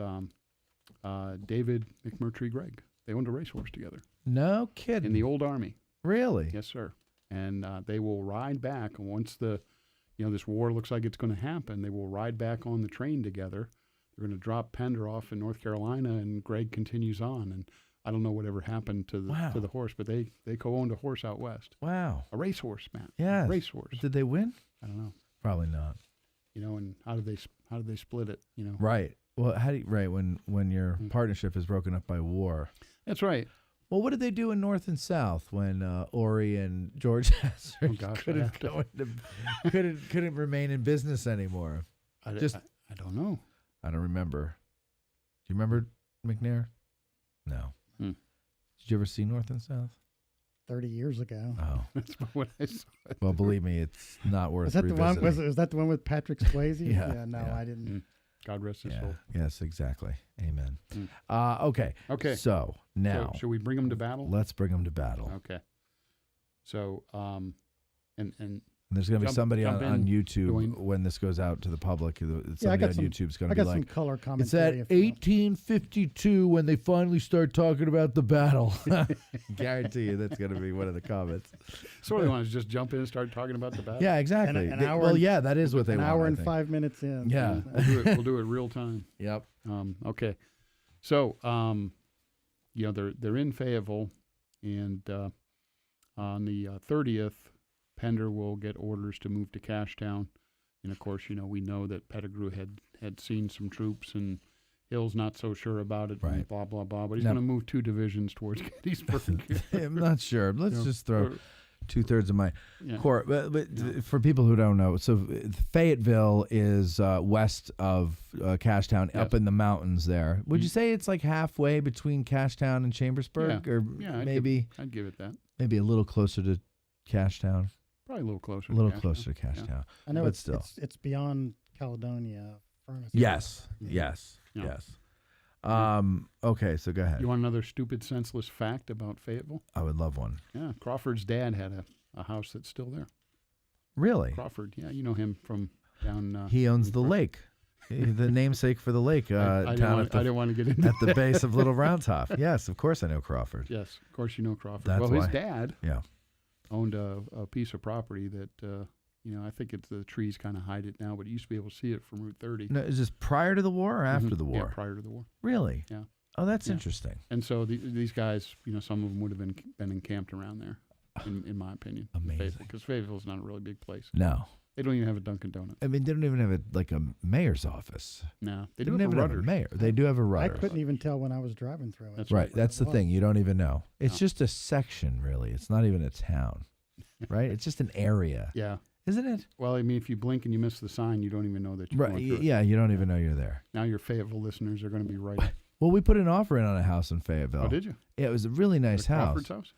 David McMurtry Gregg. They owned a racehorse together No kidding. in the old Army. Really? Yes, sir. And they will ride back once this war looks like it's going to happen. They will ride back on the train together. They're going to drop Pender off in North Carolina, and Greg continues on. And I don't know whatever happened to the horse, but they co-owned a horse out west. Wow. A racehorse, Matt. Yeah. A racehorse. Did they win? I don't know. Probably not. And how did they split it? Right. Well, when your partnership is broken up by war. That's right. Well, what did they do in North and South when Ori and George Hazard couldn't remain in business anymore? I don't know. I don't remember. Do you remember McNair? No. Hmm. Did you ever see North and South? 30 years ago. Oh, That's what I saw. well, believe me, it's not worth Was that the one? revisiting. Was that the one with Patrick Swayze? Yeah, No, yeah. I didn't. God rest his Yeah. soul. Yes, exactly. Amen. Mm. Okay. Okay. So now So, should we bring them to battle? let's bring them to battle. Okay. So, and And there's going to be somebody jump on in, YouTube Dwayne. when this goes out to the public. Somebody Yeah, I got on some. YouTube's going I to be got some like, color it's commentary. at if you want. 1852 when they finally start talking about the battle. Guarantee you that's going to be one of the comments. so they want to just jump in and start talking about the battle. Yeah, exactly. an They- hour well, and- yeah, that is what they An want. hour I and think. 5 minutes in. Yeah. We'll do it real time. Yep. Okay. So, they're in Fayetteville, and on the 30th, Pender will get orders to move to Cashtown. And of course, we know that Pettigrew had seen some troops, and Hill's not so sure about it. Right. And blah blah blah. But he's Now- going to move 2 divisions towards Gettysburg. I'm not sure. Let's Yeah. just throw Or- 2/3 of my yeah. court. But Yeah. for people who don't know, so Fayetteville is west of Cashtown, up Yes. in the mountains there. Would you Mm. say it's like halfway between Cashtown and Chambersburg, or Yeah, I'd give it that. maybe a little closer to Cashtown? Probably a little closer. A little to Cashtown. closer to Cashtown. I know But it's still. it's beyond Caledonia. Furnace. Yes, Yeah. yes, Yeah. yes. Okay, so go ahead. You want another stupid, senseless fact about Fayetteville? I would love one. Yeah, Crawford's dad had a house that's still there. Really? Crawford, yeah, you know him from down. He owns the lake, the namesake for the lake I down didn't want to get into at the base of Little Round Top. Yes, of course I know Crawford. Yes, of course you know Crawford. That's well, why. his dad Yeah. owned a piece of property that I think the trees kind of hide it now, but you used to be able to see it from Route 30. No, is this prior to the war or after Mhm. the war? Yeah, prior to the war. Really? Yeah. Oh, that's Yeah. interesting. And so these guys, some of them would have been encamped around there, in my opinion. Amazing. Because Fayetteville's not a really big place. No. They don't even have a Dunkin' Donuts. I mean, they don't even have a mayor's office. No, They they do don't have even a have a Rudders. mayor. They do have a I rudder. couldn't even tell when I was driving through it. That's Right. That's the What it thing. You don't even know. It's No. just a section, really. It's not even a town, right? It's just an area, Yeah. isn't it? Well, I mean, if you blink and you miss the sign, you don't even know that you're Right. going through it. Yeah. You don't even know you're there. Now your Fayetteville listeners are going to be right. Well, we put an offer in on a house in Fayetteville. Oh, did you? Yeah, it was a really nice The house. Crawford's house?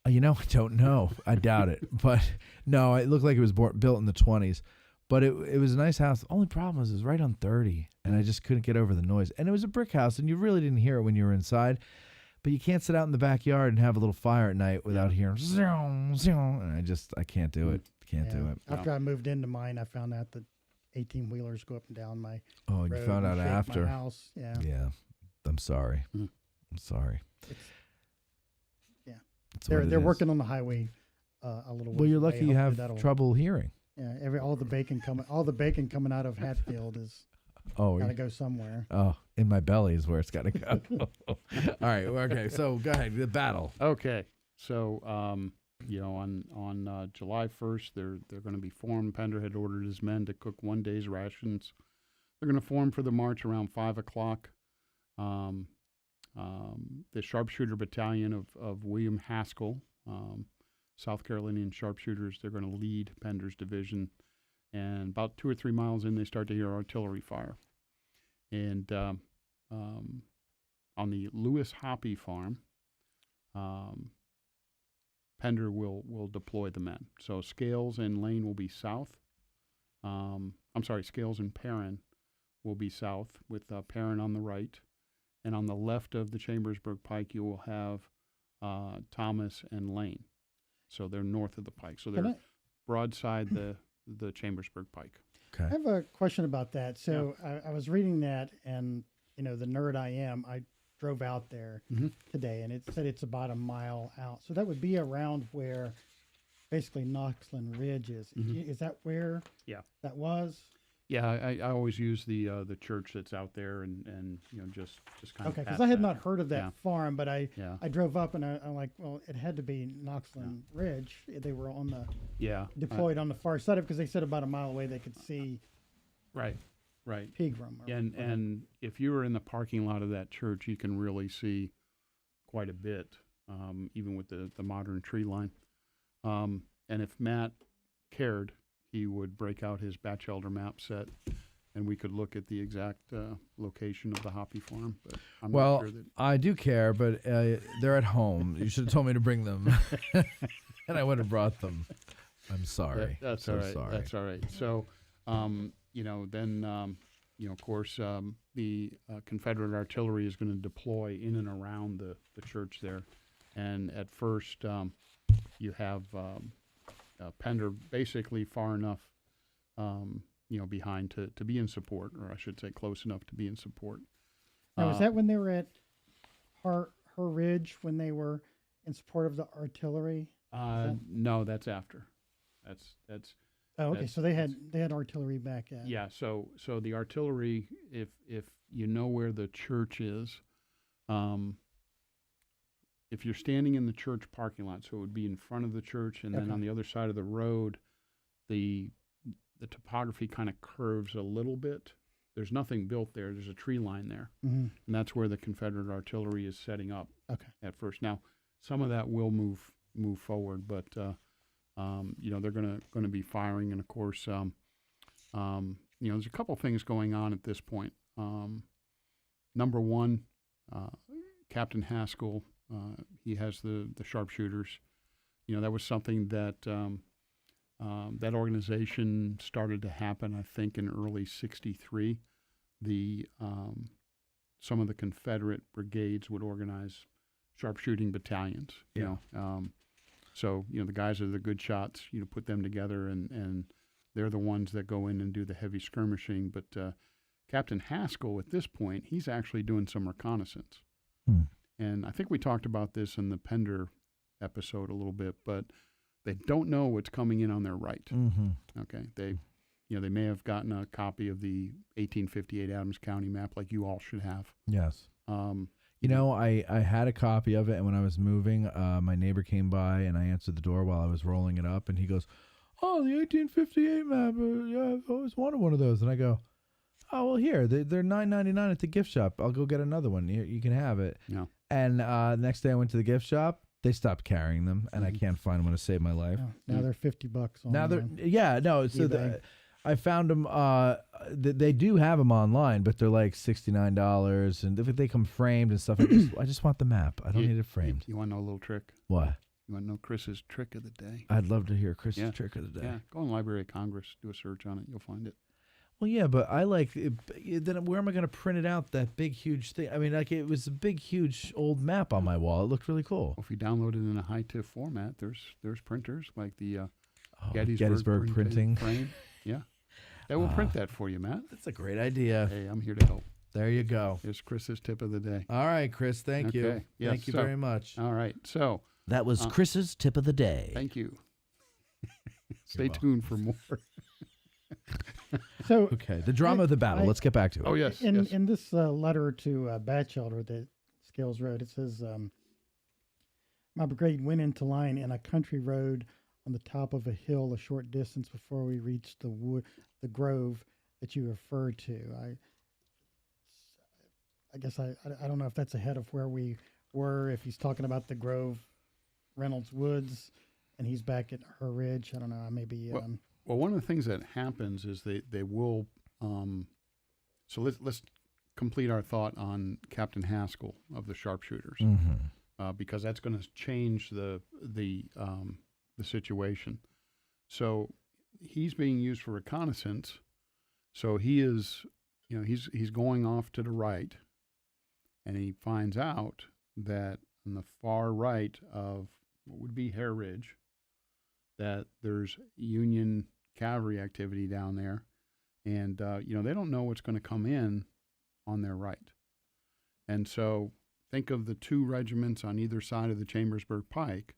I don't know. I doubt it. But no, it looked like it was built in the 20s. But it was a nice house. The only problem was it was right on 30, and I just couldn't get over the noise. And it was a brick house, and you really didn't hear it when you were inside. But you can't sit out in the backyard and have a little fire at night without hearing zoom, zoom. And I can't do it. Can't do it. After I moved into mine, I found out that 18-wheelers go up and down my Oh, you road found and out shake after. my house. Yeah. Yeah. I'm sorry. Mm. I'm sorry. Yeah. It's what it They're is. working on the highway a little. Well, ways you're away. lucky you Hopefully have that'll- trouble hearing. Yeah, all the bacon coming out of Hatfield is Oh, got to go somewhere. oh, in my belly is where it's got to go. All right. Okay. So go ahead. The battle. Okay. So, on July 1st, they're going to be formed. Pender had ordered his men to cook 1 day's rations. They're going to form for the march around 5 o'clock. The sharpshooter battalion of William Haskell, South Carolinian sharpshooters, they're going to lead Pender's division. And about 2 or 3 miles in, they start to hear artillery fire. And on the Lewis Hoppy farm, Pender will deploy the men. So Scales and Lane will be south. Scales and Perrin will be south with Perrin on the right. And on the left of the Chambersburg Pike, you will have Thomas and Lane. So they're north of the pike. So they're broadside the Chambersburg Pike. Okay. I have a question about that. So I was reading that, and the nerd I am, I drove out there today, and it said it's about a mile out. So that would be around where basically Knoxland Ridge is. Is that where that was? Yeah, I always use the church that's out there and just kind of Okay, because I had not heard of that farm, but I Yeah. drove up and I'm like, well, it had to be Knoxland Ridge. They were on the deployed on the far side of, because they said about a mile away they could see Right. Pegram. And if you were in the parking lot of that church, you can really see quite a bit, even with the modern tree line. And if Matt cared, he would break out his Batchelder map set, and we could look at the exact location of the Hoppy Farm. But I'm not sure that. I do care, but they're at home. You should have told me to bring them, and I would have brought them. I'm sorry. That's so all right. sorry. That's all right. So, then, of course, the Confederate artillery is going to deploy in and around the church there. And at first, you have Pender basically far enough, behind to be in support, or I should say close enough to be in support. Now, was that when they were at her Ridge, when they were in support of the artillery? No, that's after. That's. Oh, okay. So they had artillery back at. Yeah. So the artillery, if you know where the church is, if you're standing in the church parking lot, so it would be in front of the church, and then on the other side of the road, the topography kind of curves a little bit. There's nothing built there. There's a tree line there, and that's where the Confederate artillery is setting up. At first. Now, some of that will move forward, but they're going to be firing, and of course, there's a couple things going on at this point. Number one, Captain Haskell, he has the sharpshooters. That was something that that organization started to happen, I think, in early '63. Some of the Confederate brigades would organize sharpshooting battalions. So, the guys are the good shots, put them together, and they're the ones that go in and do the heavy skirmishing. But Captain Haskell, at this point, he's actually doing some reconnaissance. And I think we talked about this in the Pender episode a little bit, but they don't know what's coming in on their right. Okay. They may have gotten a copy of the 1858 Adams County map, like you all should have. Yes. I had a copy of it, and when I was moving, my neighbor came by, and I answered the door while I was rolling it up, and he goes, "Oh, the 1858 map, yeah, I've always wanted one of those." And I go, "Oh, well, here, they're $9.99 at the gift shop. I'll go get another one. You can have it." Yeah. And next day I went to the gift shop. They stopped carrying them, and I can't find one to save my life. Now they're $50 online. Now so I found them. They do have them online, but they're like $69, and they come framed and stuff. I just want the map. I don't need it framed. You want to know a little trick? What? You want to know Chris's trick of the day? I'd love to hear Chris's trick of the day. Yeah, go on Library of Congress, do a search on it, you'll find it. Well, yeah, but I like it. Then where am I going to print it out? That big, huge thing. I mean, it was a big, huge old map on my wall. It looked really cool. Well, if you download it in a high-TIFF format, there's printers like the Gettysburg printing frame. Yeah, that will print that for you, Matt. That's a great idea. Hey, I'm here to help. There you go. Here's Chris's tip of the day. All right, Chris. Thank you. Yes, Thank you very much. All right. So that was Chris's tip of the day. Thank you. Stay tuned for more. So okay, the drama of the battle. Let's get back to it. Oh yes. In this letter to Batchelder that Scales wrote, it says, "My brigade went into line in a country road on the top of a hill a short distance before we reached the grove that you referred to." I guess I don't know if that's ahead of where we were. If he's talking about the Grove, Reynolds Woods, and he's back at her Ridge. I don't know. Maybe. Well, one of the things that happens is they will. So let's complete our thought on Captain Haskell of the sharpshooters, because that's going to change the situation. So he's being used for reconnaissance. So he is, he's going off to the right, and he finds out that on the far right of what would be Hare Ridge, that there's Union cavalry activity down there, and they don't know what's going to come in on their right. And so think of the two regiments on either side of the Chambersburg Pike.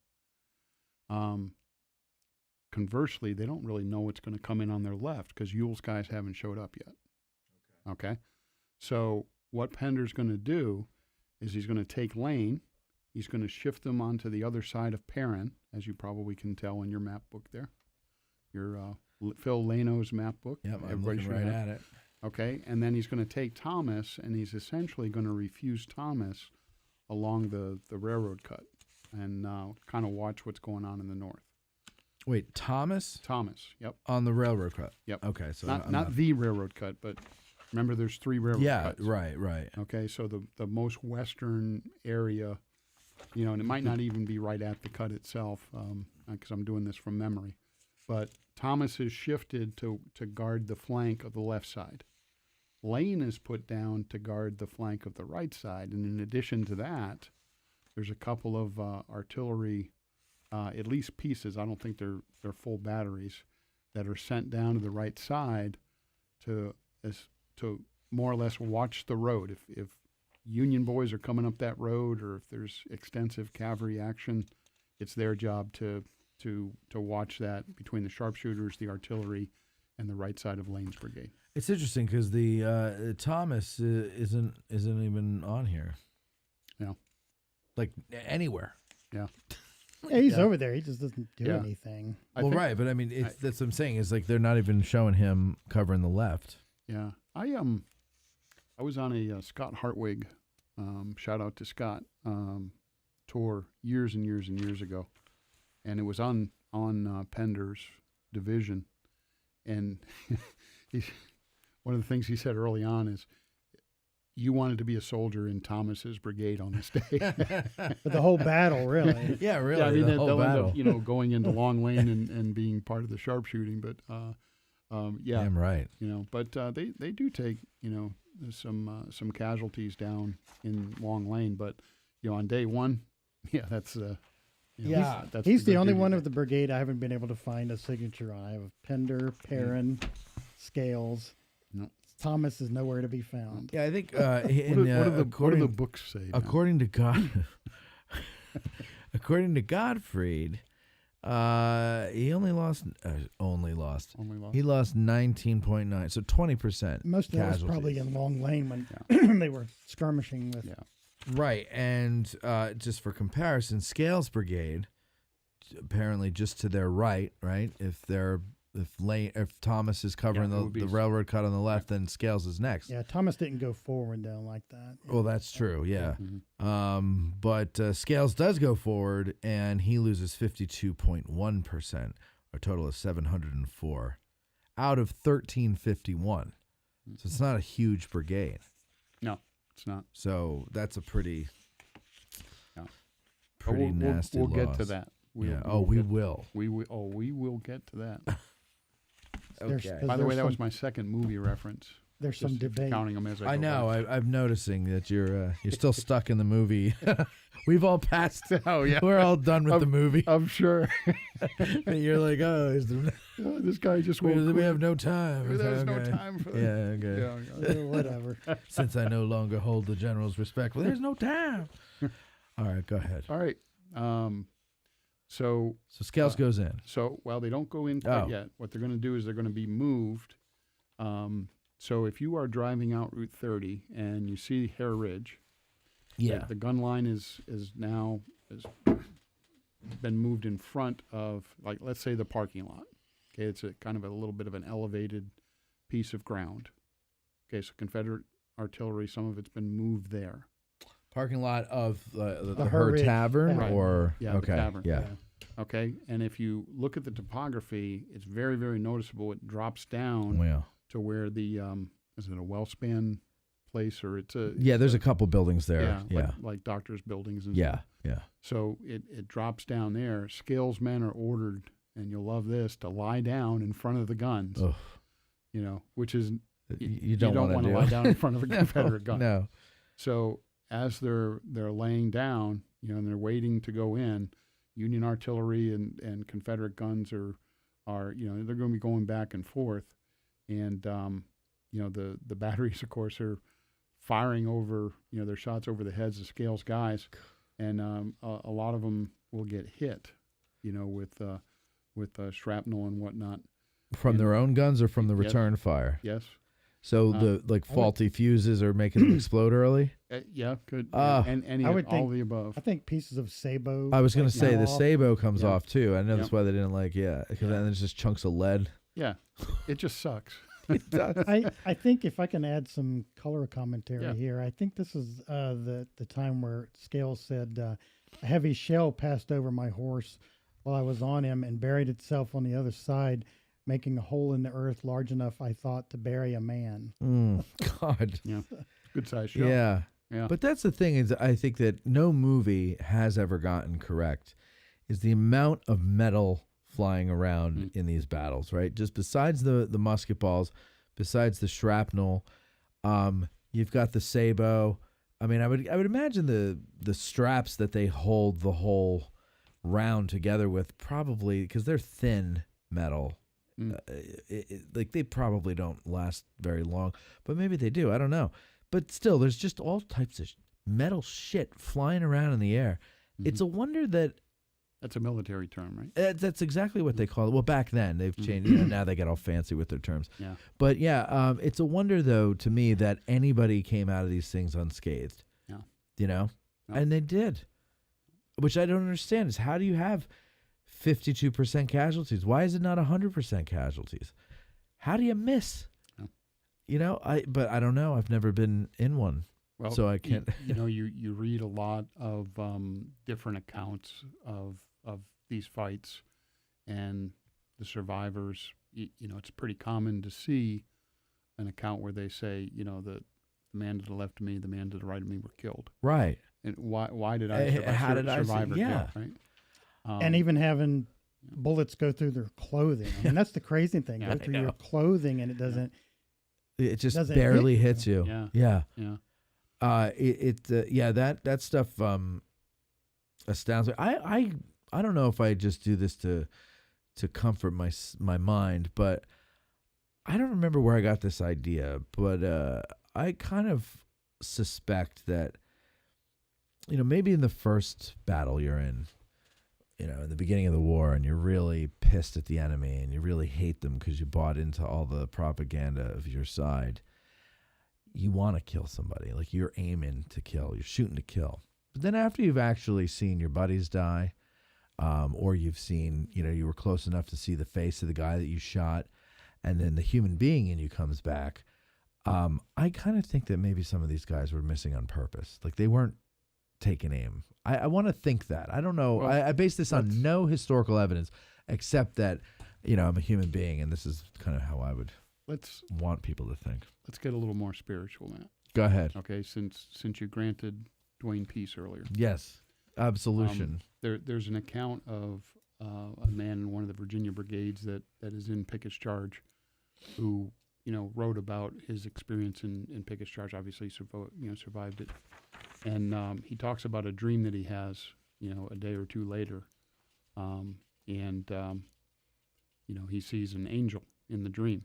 Conversely, they don't really know what's going to come in on their left because Ewell's guys haven't showed up yet. Okay. So what Pender's going to do is he's going to take Lane. He's going to shift them onto the other side of Perrin, as you probably can tell in your map book there. Your Phil Lano's map book. Yep, I'm Everybody looking should right have. at it. Okay, and then he's going to take Thomas, and he's essentially going to refuse Thomas along the railroad cut and kind of watch what's going on in the north. Wait, Thomas Yep. on the railroad cut. Yep. Okay, so not the railroad cut, but remember there's 3 railroad cuts. Right. Okay, so the most western area, and it might not even be right at the cut itself, because I'm doing this from memory, but Thomas is shifted to guard the flank of the left side. Lane is put down to guard the flank of the right side, and in addition to that, there's a couple of artillery, at least pieces. I don't think they're full batteries that are sent down to the right side to more or less watch the road. If Union boys are coming up that road, or if there's extensive cavalry action, it's their job to watch that between the sharpshooters, the artillery, and the right side of Lane's brigade. It's interesting because the Thomas isn't even on here. Yeah. Like anywhere. Yeah. Yeah, he's over there. He just doesn't do Yeah. anything. Right, but I mean, that's what I'm saying. Is like they're not even showing him covering the left. Yeah. I was on a Scott Hartwig, shout out to Scott, tour years and years and years ago, and it was on Pender's division, and one of the things he said early on is, you wanted to be a soldier in Thomas's brigade on this day. But the whole battle, really. Yeah, really. Yeah, I mean, the whole they'll battle. end up, going into Long Lane and being part of the sharpshooting, but yeah, Damn right. But they do take some casualties down in Long Lane, but on day one, yeah, that's that's he's the only duty one there. of the brigade I haven't been able to find a signature on. I have Pender, Perrin, Scales. No. Thomas is nowhere to be found. Yeah, I think What do the books say? now? according to God, according to Gottfried, he only lost. He lost 19.9, so 20%. Most of that was probably in Long Lane when they were skirmishing with. Yeah. Right, and just for comparison, Scales Brigade, apparently just to their right. If Thomas is covering the railroad cut on the left, then Scales is next. Yeah, Thomas didn't go forward though like that. Well, that's true. Yeah, Mm-hmm. but Scales does go forward, and he loses 52.1%, a total of 704 out of 1351. So it's not a huge brigade. No, it's not. So that's a pretty But nasty We'll loss. get to that. We will. We will get to that. There's- Okay. 'cause By the way, there's that was some- my second movie reference. There's some Just debate. counting them as I I go know. by. I'm noticing that you're still stuck in the movie. We've all passed. Oh yeah, We're all done with the movie. I'm sure. And you're like, This guy just we won't. have no time. There's no Okay. time for that. Yeah, okay. Yeah. Whatever. Since I no longer hold the general's respect, well, there's no time. All right, go ahead. All right. So So Scales goes in. they don't go in quite Oh. yet. What they're going to do is they're going to be moved. So if you are driving out Route 30 and you see Hare Ridge, the gun line is been moved in front of, like, let's say the parking lot. Okay, it's a kind of a little bit of an elevated piece of ground. Okay, so Confederate artillery, some of it's been moved there. Parking lot of the Her Her Ridge. Tavern, Right. or Yeah, the okay, tavern. yeah. Okay, and if you look at the topography, it's very, very noticeable. It drops down Well, to where the is it a Wellspan place, or it's a there's a couple buildings there. Yeah, like doctors' buildings and yeah, stuff. yeah. So it drops down there. Scales men are ordered, and you'll love this, to lie down in front of the guns. Ugh. Which is You don't want to do. lie down in front of a Confederate gun. No. So as they're laying down, and they're waiting to go in, Union artillery and Confederate guns are they're going to be going back and forth, and the batteries, of course, are firing over, their shots over the heads of Scales guys, and a lot of them will get hit, with shrapnel and whatnot. From their own guns or from the Yes. return fire? Yes. So the faulty fuses are making them explode early? Yeah, could. Ah. and any I would all think- the above. I think pieces of sabo. I was going to say the off. sabo comes Yeah. off too. I know that's Yeah. why they didn't because then there's just chunks of lead. Yeah, it just sucks. I think if I can add some color commentary Yeah. here, I think this is the time where Scales said a heavy shell passed over my horse while I was on him and buried itself on the other side, making a hole in the earth large enough, I thought, to bury a man. God. Yeah, good size shell. Yeah. Yeah. But that's the thing is I think that no movie has ever gotten correct is the amount of metal flying around in these battles, right? Just besides the musket balls, besides the shrapnel, you've got the sabo. I mean, I would imagine the straps that they hold the whole round together with probably because they're thin metal. Like they probably don't last very long, but maybe they do. I don't know. But still, there's just all types of metal shit flying around in the air. It's a wonder that That's a military term, right? that's exactly what they call it. Well, back then they've changed. Now they get all fancy with their terms. Yeah. But yeah, it's a wonder though to me that anybody came out of these things unscathed. Yeah. Yeah. And they did, which I don't understand. Is how do you have 52% casualties? Why is it not 100% casualties? How do you miss? Yeah. But I don't know. I've never been in one. Well, So I can't. You read a lot of different accounts of these fights, and the survivors. It's pretty common to see an account where they say, the man to the left of me, the man to the right of me were killed. Right. And why did I survive? How did I survive or yeah. kill, right? And even having bullets go through their clothing. I mean, that's the crazy thing. Yeah, Go through your clothing and it doesn't. It just Doesn't barely hit hits you. Yeah. Yeah. Yeah. That stuff astounds me. I don't know if I just do this to comfort my mind, but I don't remember where I got this idea, but I kind of suspect that maybe in the first battle you're in the beginning of the war, and you're really pissed at the enemy and you really hate them because you bought into all the propaganda of your side. You want to kill somebody. Like you're aiming to kill. You're shooting to kill. But then after you've actually seen your buddies die, or you've seen, you were close enough to see the face of the guy that you shot, and then the human being in you comes back, I kind of think that maybe some of these guys were missing on purpose. Like they weren't taking aim. I want to think that. I don't know. Well, I base this on no historical evidence, except that, I'm a human being, and this is kind of how I would want people to think. Let's get a little more spiritual, Matt. Go ahead. Okay, since you granted Dwayne peace earlier. Yes. Absolution. There's an account of a man in one of the Virginia brigades that is in Pickett's Charge, who wrote about his experience in Pickett's Charge. Obviously, survived it, and he talks about a dream that he has, a day or two later, and he sees an angel in the dream.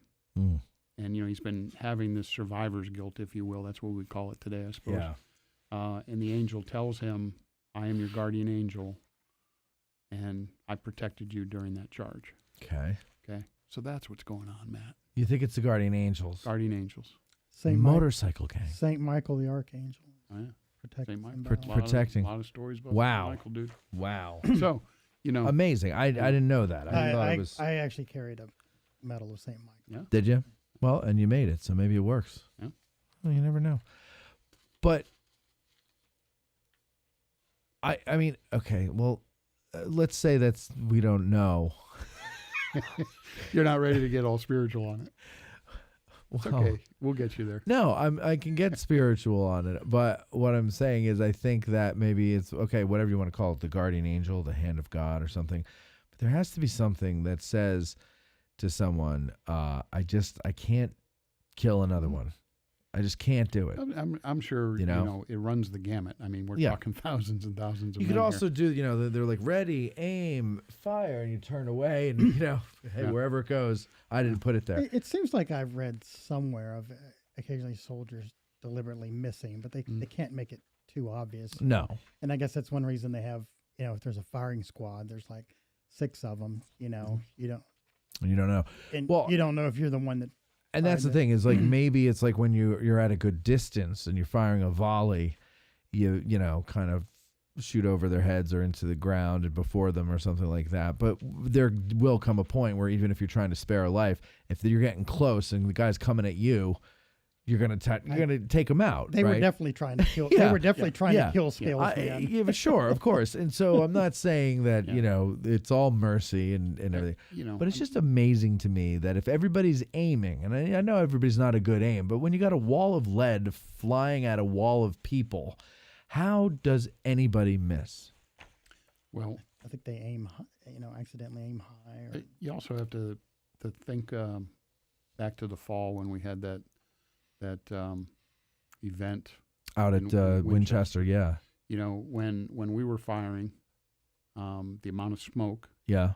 And, he's been having this survivor's guilt, if you will. That's what we call it today, I suppose. Yeah. And the angel tells him, I am your guardian angel, and I protected you during that charge. Okay. Okay? So that's what's going on, Matt. You think it's the guardian angels? Guardian angels. Motorcycle gang. Saint Michael the Archangel. Oh, yeah. Protecting. Saint Michael. from battle. Protecting. A lot of stories about Wow. Saint Michael, dude. Wow. So, Amazing. I didn't know that. I thought it was. I actually carried a medal of Saint Michael. Yeah. Did you? Well, and you made it, so maybe it works. Yeah. Well, you never know. But I mean, okay. Well, let's say we don't know. You're not ready to get all spiritual on it. It's Well, okay. We'll get you there. No, I can get spiritual on it, but what I'm saying is I think that maybe it's okay, whatever you want to call it, the guardian angel, the hand of God or something. But there has to be something that says to someone, I can't kill another one. I just can't do it. I'm sure, it runs the gamut. I mean, we're talking thousands and thousands of You men could also here. do, they're like, ready, aim, fire, and you turn away, and, hey, wherever it goes, I didn't put it there. It seems like I've read somewhere of occasionally soldiers deliberately missing, but they can't make it too obvious. No. And I guess that's one reason they have, if there's a firing squad, there's like 6 of them, you don't know. and Well, you don't know if you're the one that. and that's the thing is like maybe it's like when you're at a good distance and you're firing a volley, you kind of shoot over their heads or into the ground and before them or something like that. But there will come a point where even if you're trying to spare a life, if you're getting close and the guy's coming at you, you're gonna take him out. They right? were definitely trying to kill. Yeah. They were definitely trying Yeah. to kill Scales. Man. Yeah, but sure, of course. And so I'm not saying that it's all mercy and everything. But it's just amazing to me that if everybody's aiming, and I know everybody's not a good aim, but when you got a wall of lead flying at a wall of people, how does anybody miss? Well, I think they aim, accidentally aim high. Or, you also have to think back to the fall when we had that event Out at in Winchester, yeah. When we were firing, the amount of smoke Yeah.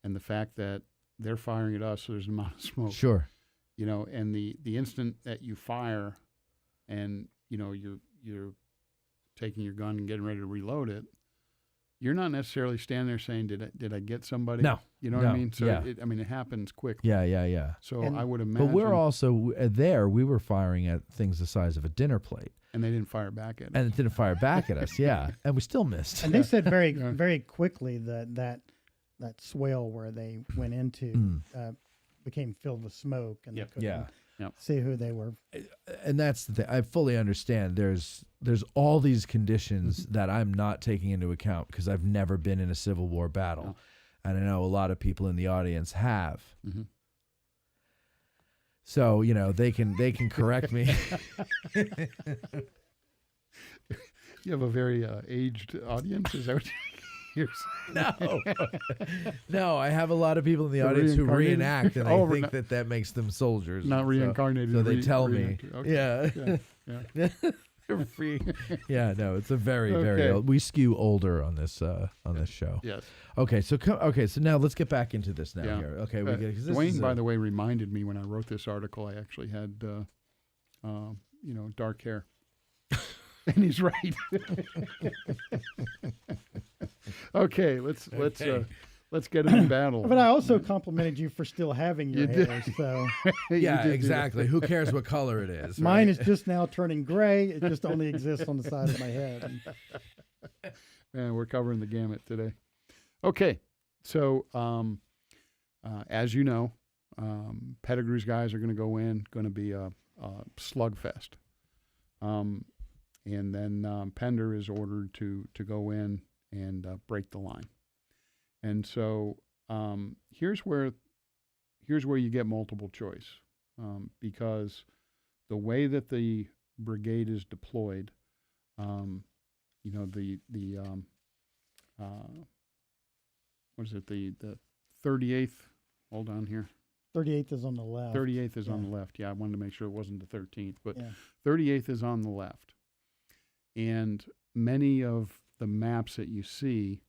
and the fact that they're firing at us, so there's an amount of smoke. Sure. And the instant that you fire and, you're taking your gun and getting ready to reload it, you're not necessarily standing there saying, did I get somebody? No. You know what I No. mean? So, Yeah. it happens quick. Yeah. So And- I would imagine. But we're also we were firing at things the size of a dinner plate. And they didn't fire back at us. And it didn't fire back at us, yeah. And we still missed. and they said very, Yeah. very quickly that swale where they went into became filled with smoke, and Yep. they couldn't Yeah. see who they were. And that's the thing. I fully understand. There's all these conditions that I'm not taking into account because I've never been in a Civil War battle, No. and I know a lot of people in the audience have. Mhm. So they can correct me. You have a very aged audience. Is that what you're saying? No, I have a lot of people in the They're audience who reincarnated? reenact, and Oh, I think not- that makes them soldiers. Not So- reincarnated. So they tell me. reenacted. Okay. Yeah. Yeah. They're free. Yeah, no, it's a very, very Okay. old. We skew older on this show. Yes. Okay, so now let's get back into this now. Yeah. Here, okay, we get Dwayne, by the way, reminded me when I wrote this article, I actually had, dark hair, and he's right. Okay, let's get into battle. But I also complimented you for still having your You did. hair. So You yeah, did do that. exactly. Who cares what color it is? mine right? is just now turning gray. It just only exists on the side of my head. Man, we're covering the gamut today. Okay, so as you know, Pettigrew's guys are going to go in, going to be a slugfest. And then Pender is ordered to go in and break the line. And so here's where you get multiple choice, because the way that the brigade is deployed, what is it? The 38th. Hold on here. 38th is on the left. 38th is on Yeah. the left. Yeah, I wanted to make sure it wasn't the 13th, but Yeah. 38th is on the left. And many of the maps that you see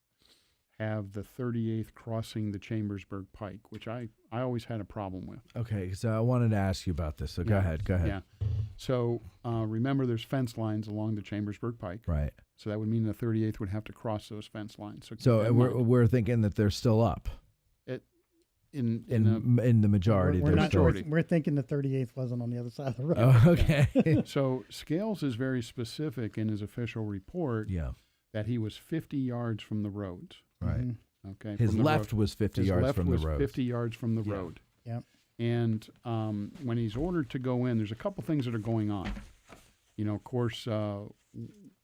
have the 38th crossing the Chambersburg Pike, which I always had a problem with. Okay, so I wanted to ask you about this. So go Yeah. ahead. Yeah. So remember, there's fence lines along the Chambersburg Pike. Right. So that would mean the 38th would have to cross those fence lines. So, keep So that in we're mind. we're thinking that they're still up in in the majority. We're, they're not, still we're, we're thinking the 38th wasn't on the other side of the road. Oh, okay. So Scales is very specific in his official report Yeah. that he was 50 yards from the roads. Right. Mhm. Okay. His from the left road. was 50 His yards left from was the road. 50 yards from the Yeah. road. Yep. And when he's ordered to go in, there's a couple things that are going on. Of course,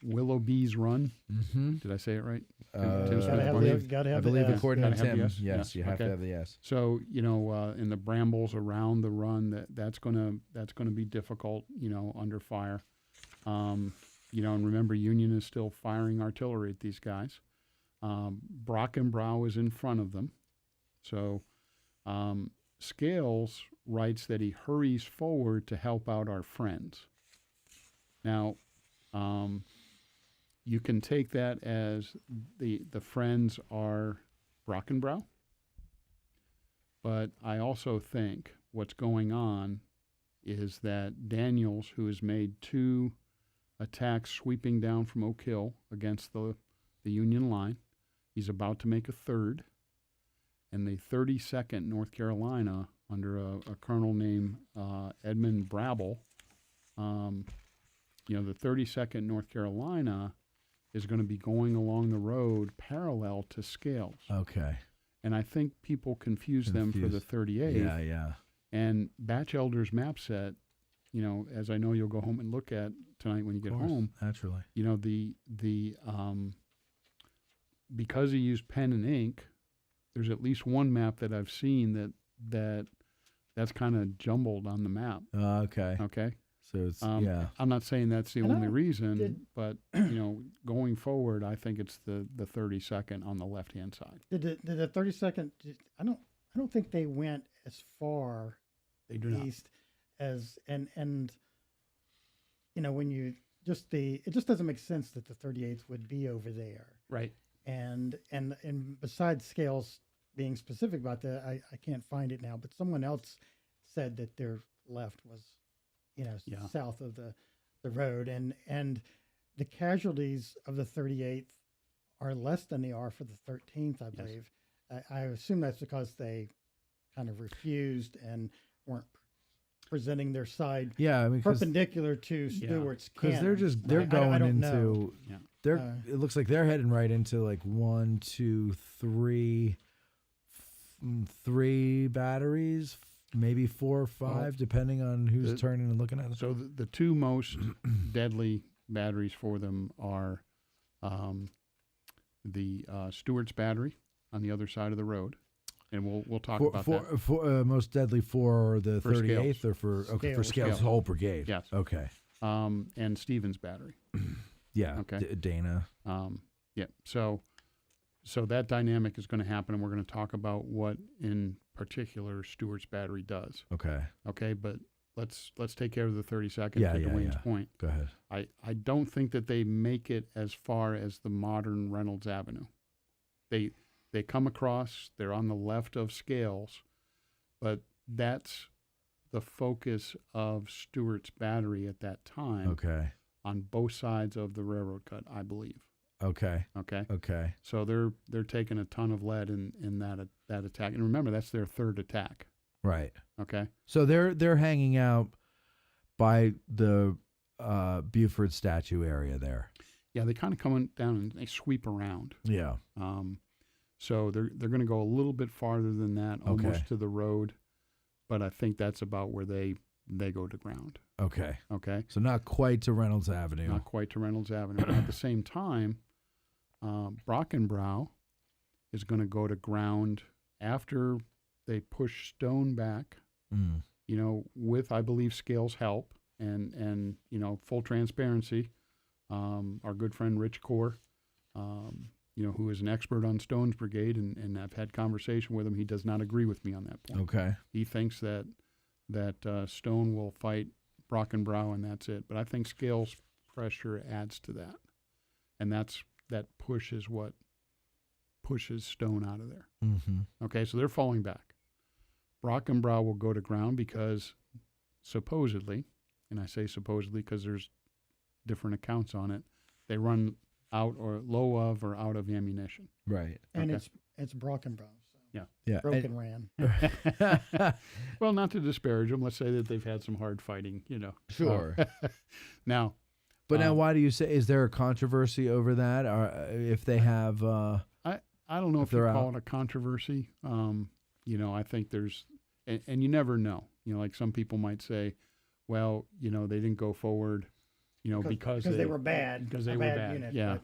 Willoughby's Run. Mm-hmm. Did I say it right? Gotta Smith have believe- the, gotta I have believe the, according to Gotta have Tim, the S? yes, Yeah, you have okay. to have the S. So in the brambles around the run, that's gonna be difficult. Under fire. And remember, Union is still firing artillery at these guys. Brockenbrough is in front of them. So Scales writes that he hurries forward to help out our friends. Now, you can take that as the friends are Brockenbrough, but I also think what's going on is that Daniels, who has made 2 attacks sweeping down from Oak Hill against the Union line, he's about to make a 3rd. And the 32nd North Carolina, under a colonel named Edmund Brabble, the 32nd North Carolina is going to be going along the road parallel to Scales. Okay. And I think people confuse them for the 38th. Yeah, yeah. And Batchelder's map set, as I know you'll go home and look at tonight when you get home. Naturally. Because he used pen and ink, there's at least one map that I've seen that's kind of jumbled on the map. Okay. Okay. So it's I'm not saying that's the only reason, but going forward, I think it's the 32nd on the left hand side. Did the 32nd? I don't think they went as far. They do east as and when you it just doesn't make sense that the 38th would be over there. Right. And besides Scales being specific about that, I can't find it now, but someone else said that their left was, south of the road, and the casualties of the 38th are less than they are for the 13th, I believe. I assume that's because they kind of refused and weren't presenting their side perpendicular to Stewart's because they're going into it looks like they're heading right into like 1, 2, 3 batteries, maybe 4 or 5, depending on who's turning and looking at it. So the 2 most deadly batteries for them are the Stewart's battery on the other side of the road, and we'll talk about that. Most deadly for the 38th Scales. or for Scales whole brigade. Yes. Okay. And Stevens battery. Yeah. Okay. Dana. Yeah. So that dynamic is going to happen, and we're going to talk about what in particular Stewart's battery does. Okay. Okay, but let's take care of the 32nd to Dwayne's point. Go ahead. I don't think that they make it as far as the modern Reynolds Avenue. They come across, they're on the left of Scales, but that's the focus of Stewart's battery at that time. Okay. On both sides of the railroad cut, I believe. Okay. Okay. Okay. So they're taking a ton of lead in that attack, and remember that's their 3rd attack. Right. Okay. So they're hanging out by the Buford statue area there. Yeah, they kind of come down and they sweep around. Yeah. So they're going to go a little bit farther than that, almost to the road, but I think that's about where they go to ground. Okay. Okay. So not quite to Reynolds Avenue. Not quite to Reynolds Avenue. But at the same time, Brockenbrough is going to go to ground after they push Stone back, with, I believe, Scales' help and full transparency. Our good friend Rich Core, who is an expert on Stone's brigade, and I've had conversation with him. He does not agree with me on that point. Okay. He thinks that Stone will fight Brockenbrough and that's it. But I think Scales' pressure adds to that, and that pushes Stone out of there. Mm-hmm. Okay, so they're falling back. Brockenbrough will go to ground because supposedly, and I say supposedly because there's different accounts on it, they run out or low of or out of ammunition. Right. And it's Brockenbrough. So. Yeah. Broken ran. Well, not to disparage them, let's say that they've had some hard fighting, Sure. Now. But now why do you say, is there a controversy over that? Or if they have... I don't know if you call it a controversy. I think there's... And you never know. Like some people might say, well, they didn't go forward, because they were bad. Because they were bad. Unit, yeah.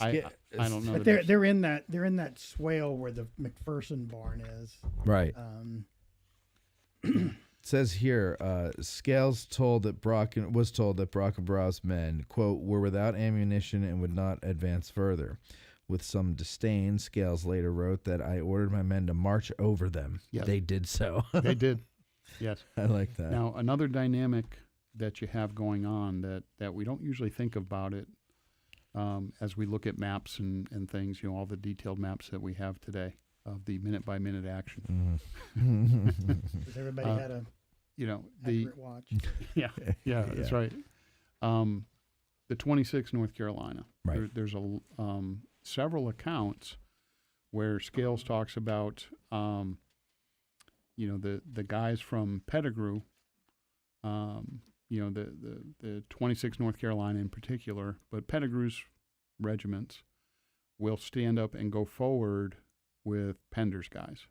I don't know. But they're in that swale where the McPherson barn is. Right. It says here, Scales was told that Brockenbrough's men, quote, were without ammunition and would not advance further. With some disdain, Scales later wrote that I ordered my men to march over them. Yes. They did so. They did. Yes. I like that. Now, another dynamic that you have going on that we don't usually think about it as we look at maps and things, all the detailed maps that we have today of the minute-by-minute action. Everybody had a the Accurate watch. yeah, that's right. The 26 North Carolina. Right. There's several accounts where Scales talks about the guys from Pettigrew. The 26 North Carolina in particular, but Pettigrew's regiments will stand up and go forward with Pender's guys.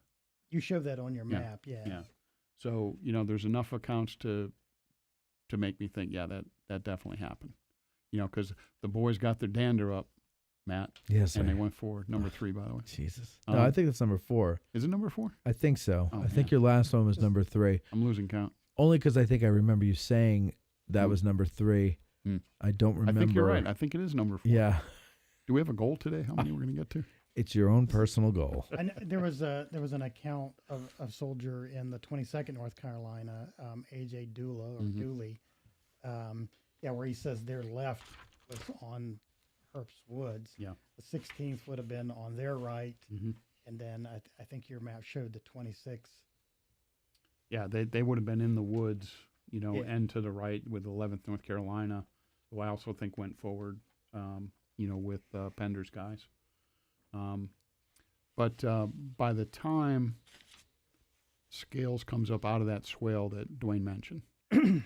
You showed that on your Yeah. map, yeah. Yeah. So, there's enough accounts to make me think, that definitely happened. Because the boys got their dander up, Matt, Yes, and they went forward. Number 3, by the way. Jesus. No, I think that's number 4. Is it number 4? I think so. Oh, I think yeah. your last one was number 3. I'm losing count. Only because I think I remember you saying that was number 3. I don't remember. I think you're right. I think it is number 4. Yeah. Do we have a goal today? How many we're going to get to? It's your own personal goal. I know there was an account of a soldier in the 22nd North Carolina, AJ Dooley, where he says their left was on Herbst Woods. Yeah. The 16th would have been on their right, Mm-hmm. and then I think your map showed the 26th. Yeah, they would have been in the woods, and to the right with 11th North Carolina, who I also think went forward, with Pender's guys. But by the time Scales comes up out of that swale that Dwayne mentioned, the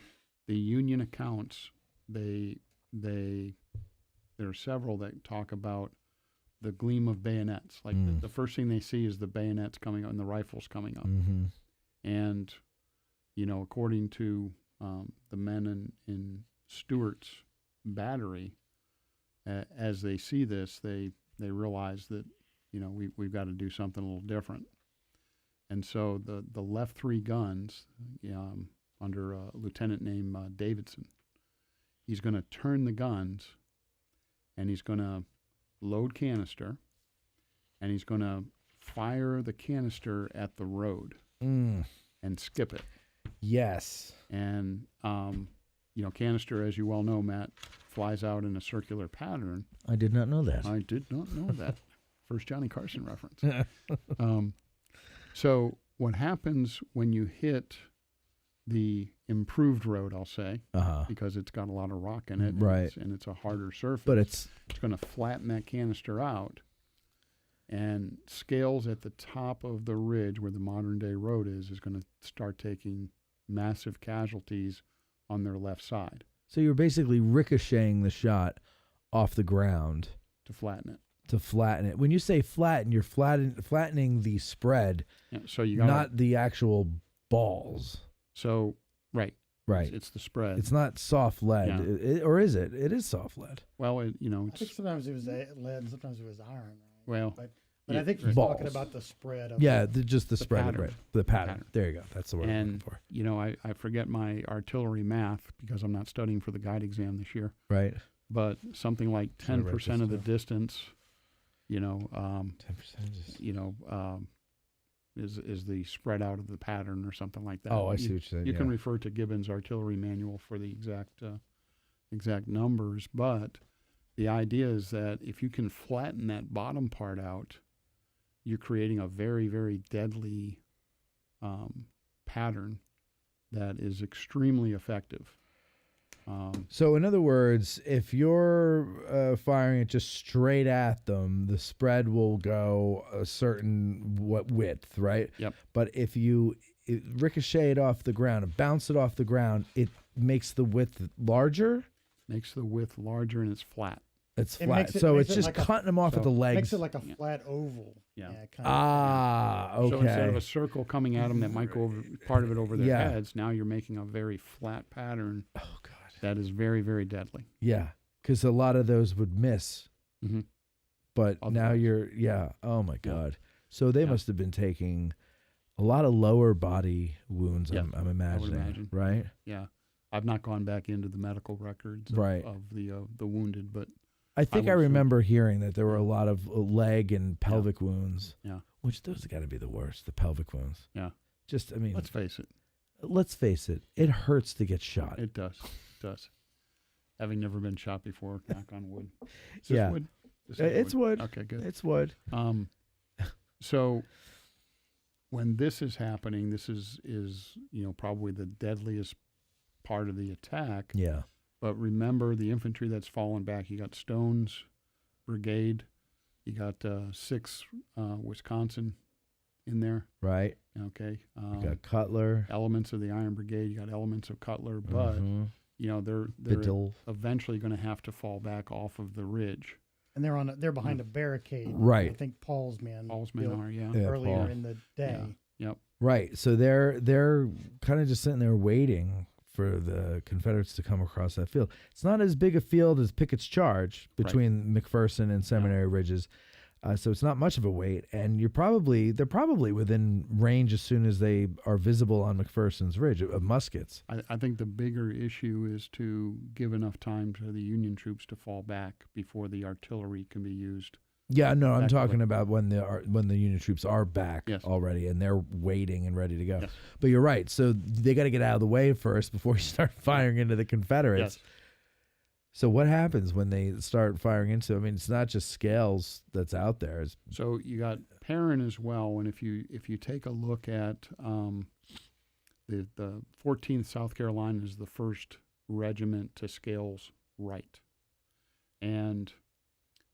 Union accounts, there are several that talk about the gleam of bayonets. Like the first thing they see is the bayonets coming up and the rifles coming up. Mm-hmm. And, according to the men in Stewart's battery, as they see this, they realize that, we've got to do something a little different. And so the left 3 guns, under a lieutenant named Davidson, he's going to turn the guns, and he's going to load canister, and he's going to fire the canister at the road and skip it. Yes. And, canister, as you well know, Matt, flies out in a circular pattern. I did not know that. I did not know that. First Johnny Carson reference. So what happens when you hit the improved road, I'll say, because it's got a lot of rock in it, right? And it's a harder surface. But it's going to flatten that canister out, and Scales at the top of the ridge where the modern day road is going to start taking massive casualties on their left side. So you're basically ricocheting the shot off the ground to flatten it. When you say flatten, you're flattening the spread, so you got not the actual balls. So right. It's the spread. It's not soft lead, or is it? It is soft lead. Well, I think sometimes it was lead, and sometimes it was iron. Right? Well, but I think he's balls. talking about the spread of just the spread, pattern. right? The pattern. There you go. That's the word I'm looking for. I forget my artillery math because I'm not studying for the guide exam this year. Right. But something like 10% of the distance, 10%. Is the spread out of the pattern or something like that. Oh, I see what you're saying. You can refer to Gibbon's artillery manual for the exact numbers, but the idea is that if you can flatten that bottom part out, you're creating a very, very deadly pattern that is extremely effective. So in other words, if you're firing it just straight at them, the spread will go a certain width, right? Yep. But if you ricochet it off the ground and bounce it off the ground, it makes the width larger? Makes the width larger and it's flat. It's flat. So it's just cutting them off at the legs. Makes it like a flat oval. Yeah. Okay. So instead of a circle coming at them that might go over part of it over their heads, now you're making a very flat pattern. Oh, God. That is very, very deadly. Yeah, because a lot of those would miss. Mm-hmm. But now you're, oh my God. So they must have been taking a lot of lower body wounds, I'm imagining, I would imagine. Right? Yeah. I've not gone back into the medical records of the wounded, but I think I remember hearing that there were a lot of leg and pelvic wounds. Yeah. Which those have got to be the worst, the pelvic wounds. Yeah. Just, I mean. Let's face it. It hurts to get shot. It does. Having never been shot before, knock on wood. Is yeah. This wood? This is it's wood. Okay, good. It's wood. So when this is happening, this is probably the deadliest part of the attack. Yeah. But remember the infantry that's fallen back. You got Stone's brigade. You got 6 Wisconsin in there. Right. Okay. You got Cutler. Elements of the Iron Brigade. You got elements of Cutler, but they're Biddle. eventually going to have to fall back off of the ridge. And they're behind a barricade. Right. I think Paul's men Paul's built men are, yeah. earlier Paul. in the day. Yeah. Yep. Right. So they're kind of just sitting there waiting for the Confederates to come across that field. It's not as big a field as Pickett's Charge between McPherson and Seminary Ridges. So it's not much of a wait, and they're probably within range as soon as they are visible on McPherson's Ridge of muskets. I think the bigger issue is to give enough time to the Union troops to fall back before the artillery can be used. Yeah, no, I'm Exactly. talking about when the Union troops are back already and they're waiting and ready to go. Yes. But you're right. So they got to get out of the way first before you start firing into the Confederates. Yes. So what happens when they start firing into? I mean, it's not just Scales that's out there. So you got Perrin as well, and if you take a look at the 14th South Carolina is the first regiment to Scales' right, and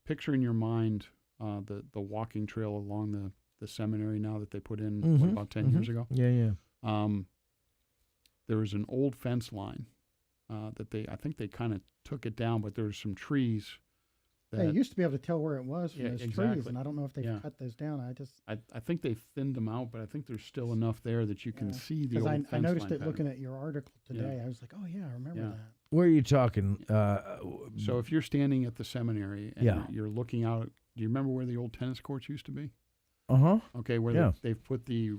picture in your mind the walking trail along the seminary now that they put in about 10 years ago. Yeah. There was an old fence line that I think they kind of took it down, but there's some trees. They used to be able to tell where it was from those trees, exactly. and I don't know if they've cut those down. I think they thinned them out, but I think there's still enough there that you can see the old fence I noticed line it pattern. looking at your article today. I was like, oh yeah, I remember that. Where are you talking? So if you're standing at the seminary and you're looking out, do you remember where the old tennis courts used to be? Okay, where they've put the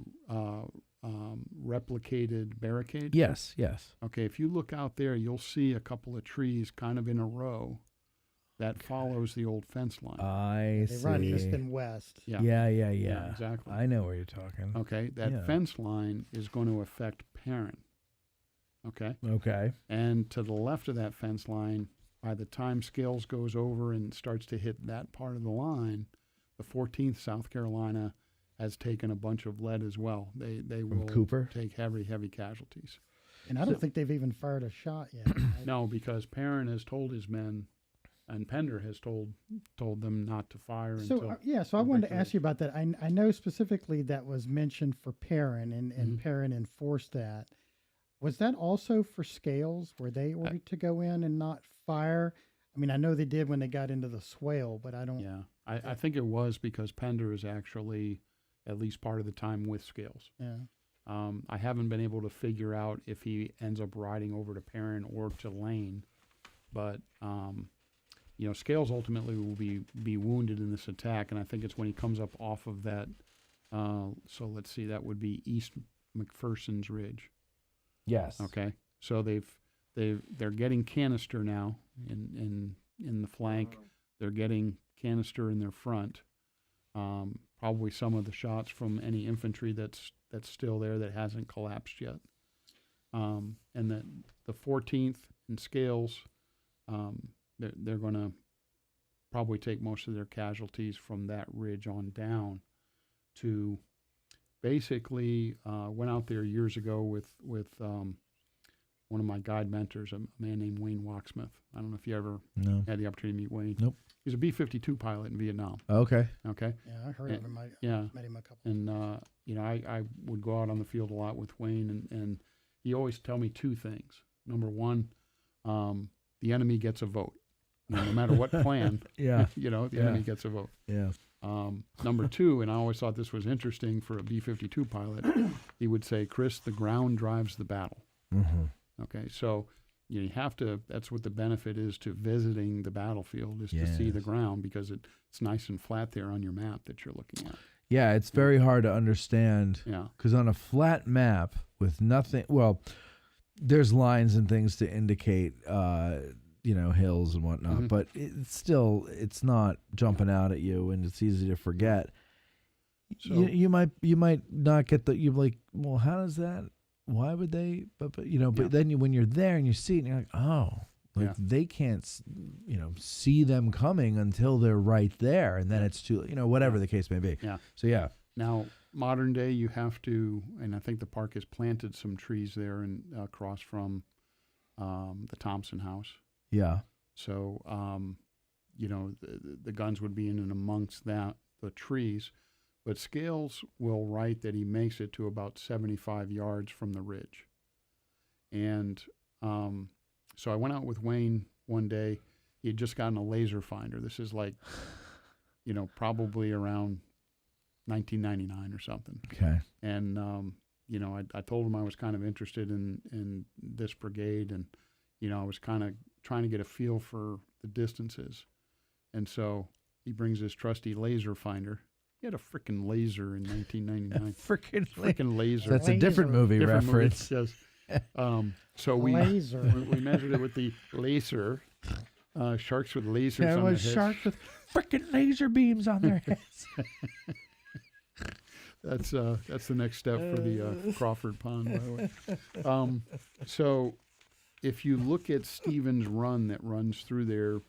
replicated barricade? Yes. Okay, if you look out there, you'll see a couple of trees kind of in a row that follows the old fence line. I They see. run east and west. Yeah. Exactly. I know where you're talking. Okay, that fence line is going to affect Perrin. Okay? And to the left of that fence line, by the time Scales goes over and starts to hit that part of the line, the 14th South Carolina has taken a bunch of lead as well. They will Cooper? take heavy casualties. And I don't think they've even fired a shot yet. Right? No, because Perrin has told his men, and Pender has told them not to fire until... So I wanted to ask you about that. I know specifically that was mentioned for Perrin, and Perrin enforced that. Was that also for Scales? Were they ordered to go in and not fire? I mean, I know they did when they got into the swale, but I don't... Yeah, I think it was because Pender is actually at least part of the time with Scales. Yeah. I haven't been able to figure out if he ends up riding over to Perrin or to Lane, but Scales ultimately will be wounded in this attack, and I think it's when he comes up off of that. So let's see, that would be East McPherson's Ridge. Yes. Okay, so they're getting canister now in the flank. They're getting canister in their front. Probably some of the shots from any infantry that's still there that hasn't collapsed yet. And the 14th and Scales, they're going to probably take most of their casualties from that ridge on down to basically went out there years ago with one of my guide mentors, a man named Wayne Walksmith. I don't know if you ever had the opportunity to meet Wayne. Nope. He's a B-52 pilot in Vietnam. Okay. Okay. Yeah, I heard of him. I met him a couple and I would go out on the field a lot with Wayne, and he always tell me two things. Number one, the enemy gets a vote. No matter what plan, the enemy gets a vote. Yeah. Number two, and I always thought this was interesting for a B-52 pilot, he would say, Chris, the ground drives the battle. Mm-hmm. Okay, so you have to, that's what the benefit is to visiting the battlefield, is to see the ground, because it's nice and flat there on your map that you're looking at. Yeah, it's very hard to understand. Yeah. Because on a flat map with nothing, well, there's lines and things to indicate, hills and whatnot, but it's not jumping out at you, and it's easy to forget. So, you might not get you're like, well, how does that? Why would they? But then when you're there and you see it, and you're like, oh, they can't, see them coming until they're right there, and then it's too, whatever the case may be. Yeah. So Now, modern day, you have to, and I think the park has planted some trees there and across from the Thompson House. Yeah. So, the guns would be in and amongst the trees. But Scales will write that he makes it to about 75 yards from the ridge. And so I went out with Wayne one day. He had just gotten a laser finder. This is like, probably around 1999 or something. Okay. And, I told him I was kind of interested in this brigade, and, I was kind of trying to get a feel for the distances. And so he brings his trusty laser finder. He had a freaking laser in 1999. Freaking laser. That's a different movie reference. Movie, yes. So we measured it with the laser. Sharks with lasers on their heads. Sharks with freaking laser beams on their heads. That's the next step for the Crawford Pond, by the way. So if you look at Stevens Run that runs through there,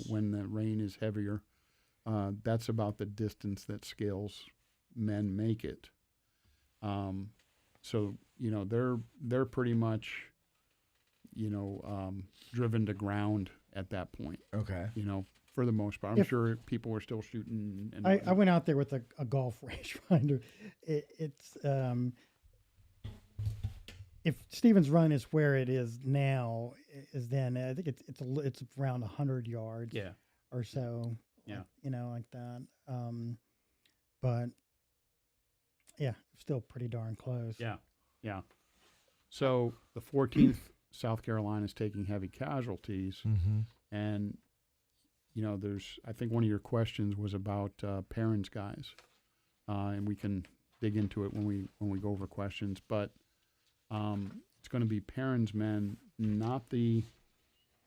when the rain is heavier, that's about the distance that Scales men make it. So they're pretty much driven to ground at that point. Okay. For the most part, I'm sure people were still shooting. And I went out there with a golf rangefinder. It's if Stevens Run is where it is now, is then I think it's around 100 yards. Or so. Yeah. Like that. But yeah, still pretty darn close. Yeah. So the 14th South Carolina is taking heavy casualties, and I think one of your questions was about Perrin's guys, and we can dig into it when we go over questions. But it's going to be Perrin's men, not the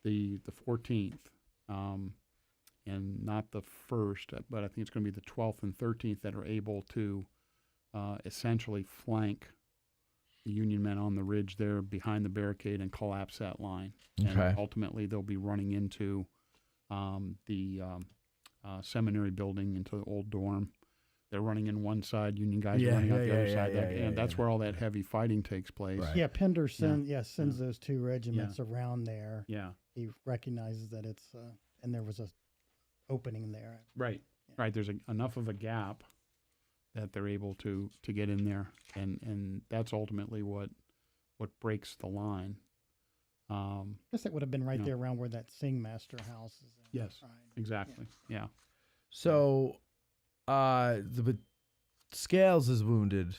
14th, and not the 1st, but I think it's going to be the 12th and 13th that are able to essentially flank the Union men on the ridge there behind the barricade and collapse that line. Okay. And ultimately, they'll be running into the seminary building, into the old dorm. They're running in one side, Union guys are running out the other side. And that's where all that heavy fighting takes place. Right. Yeah, Pender sends those two regiments around there. Yeah. He recognizes that it's, and there was a opening there. Right. Right. There's enough of a gap that they're able to get in there, and that's ultimately what breaks the line. I guess it would have been right there around where that Singmaster house is. Yes, right. exactly. Yeah. So, the Scales is wounded.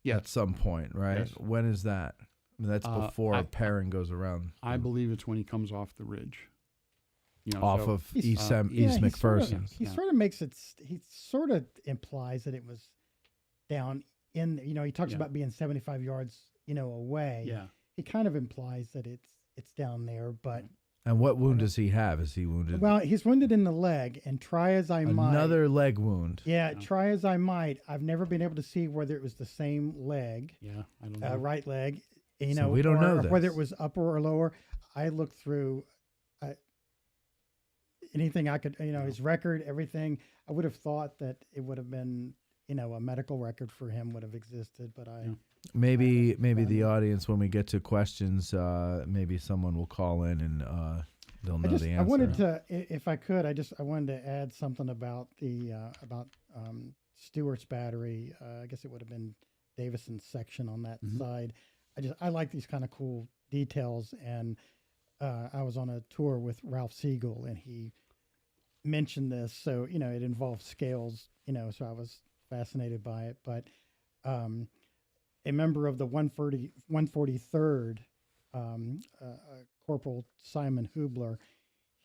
At some point, right? Yes. When is that? I mean, that's before Perrin goes around. I believe it's when he comes off the ridge. Off of East McPherson's. He sort of makes it. He sort of implies that it was down in. He talks about being 75 yards, away. Yeah. He kind of implies that it's down there, but. And what wound does he have? Is he wounded? Well, he's wounded in the leg, and try as I might. Another leg wound. Yeah, try as I might. I've never been able to see whether it was the same leg. Yeah, I don't know. Right leg. So we don't know this. Whether it was upper or lower. I looked through anything I could, his record, everything. I would have thought that it would have been, a medical record for him would have existed, but Maybe the audience, when we get to questions, maybe someone will call in and they'll know the answer. I wanted to, if I could, I wanted to add something about the Stewart's battery. I guess it would have been Davison's section on that side. I like these kind of cool details, and I was on a tour with Ralph Siegel, and he mentioned this. So, it involves Scales, so I was fascinated by it. But a member of the 143rd, Corporal Simon Hubler,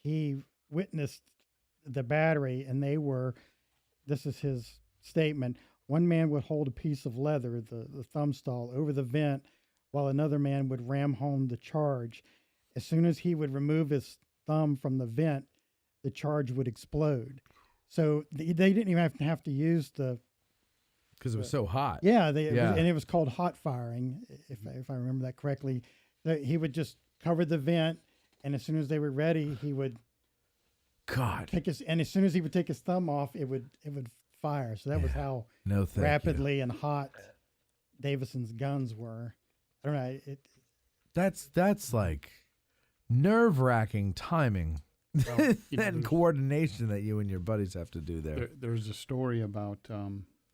he witnessed the battery, and this is his statement, one man would hold a piece of leather, the thumb stall, over the vent, while another man would ram home the charge. As soon as he would remove his thumb from the vent, the charge would explode. So they didn't even have to use because it was so hot. Yeah, and it was called hot firing, if I remember that correctly. He would just cover the vent, and as soon as they were ready, he would and as soon as he would take his thumb off, it would fire. So that was how No, thank you. rapidly and hot Davidson's guns were. I don't know. That's like nerve-wracking timing Well, you know, and there's- coordination that you and your buddies have to do there. There's a story about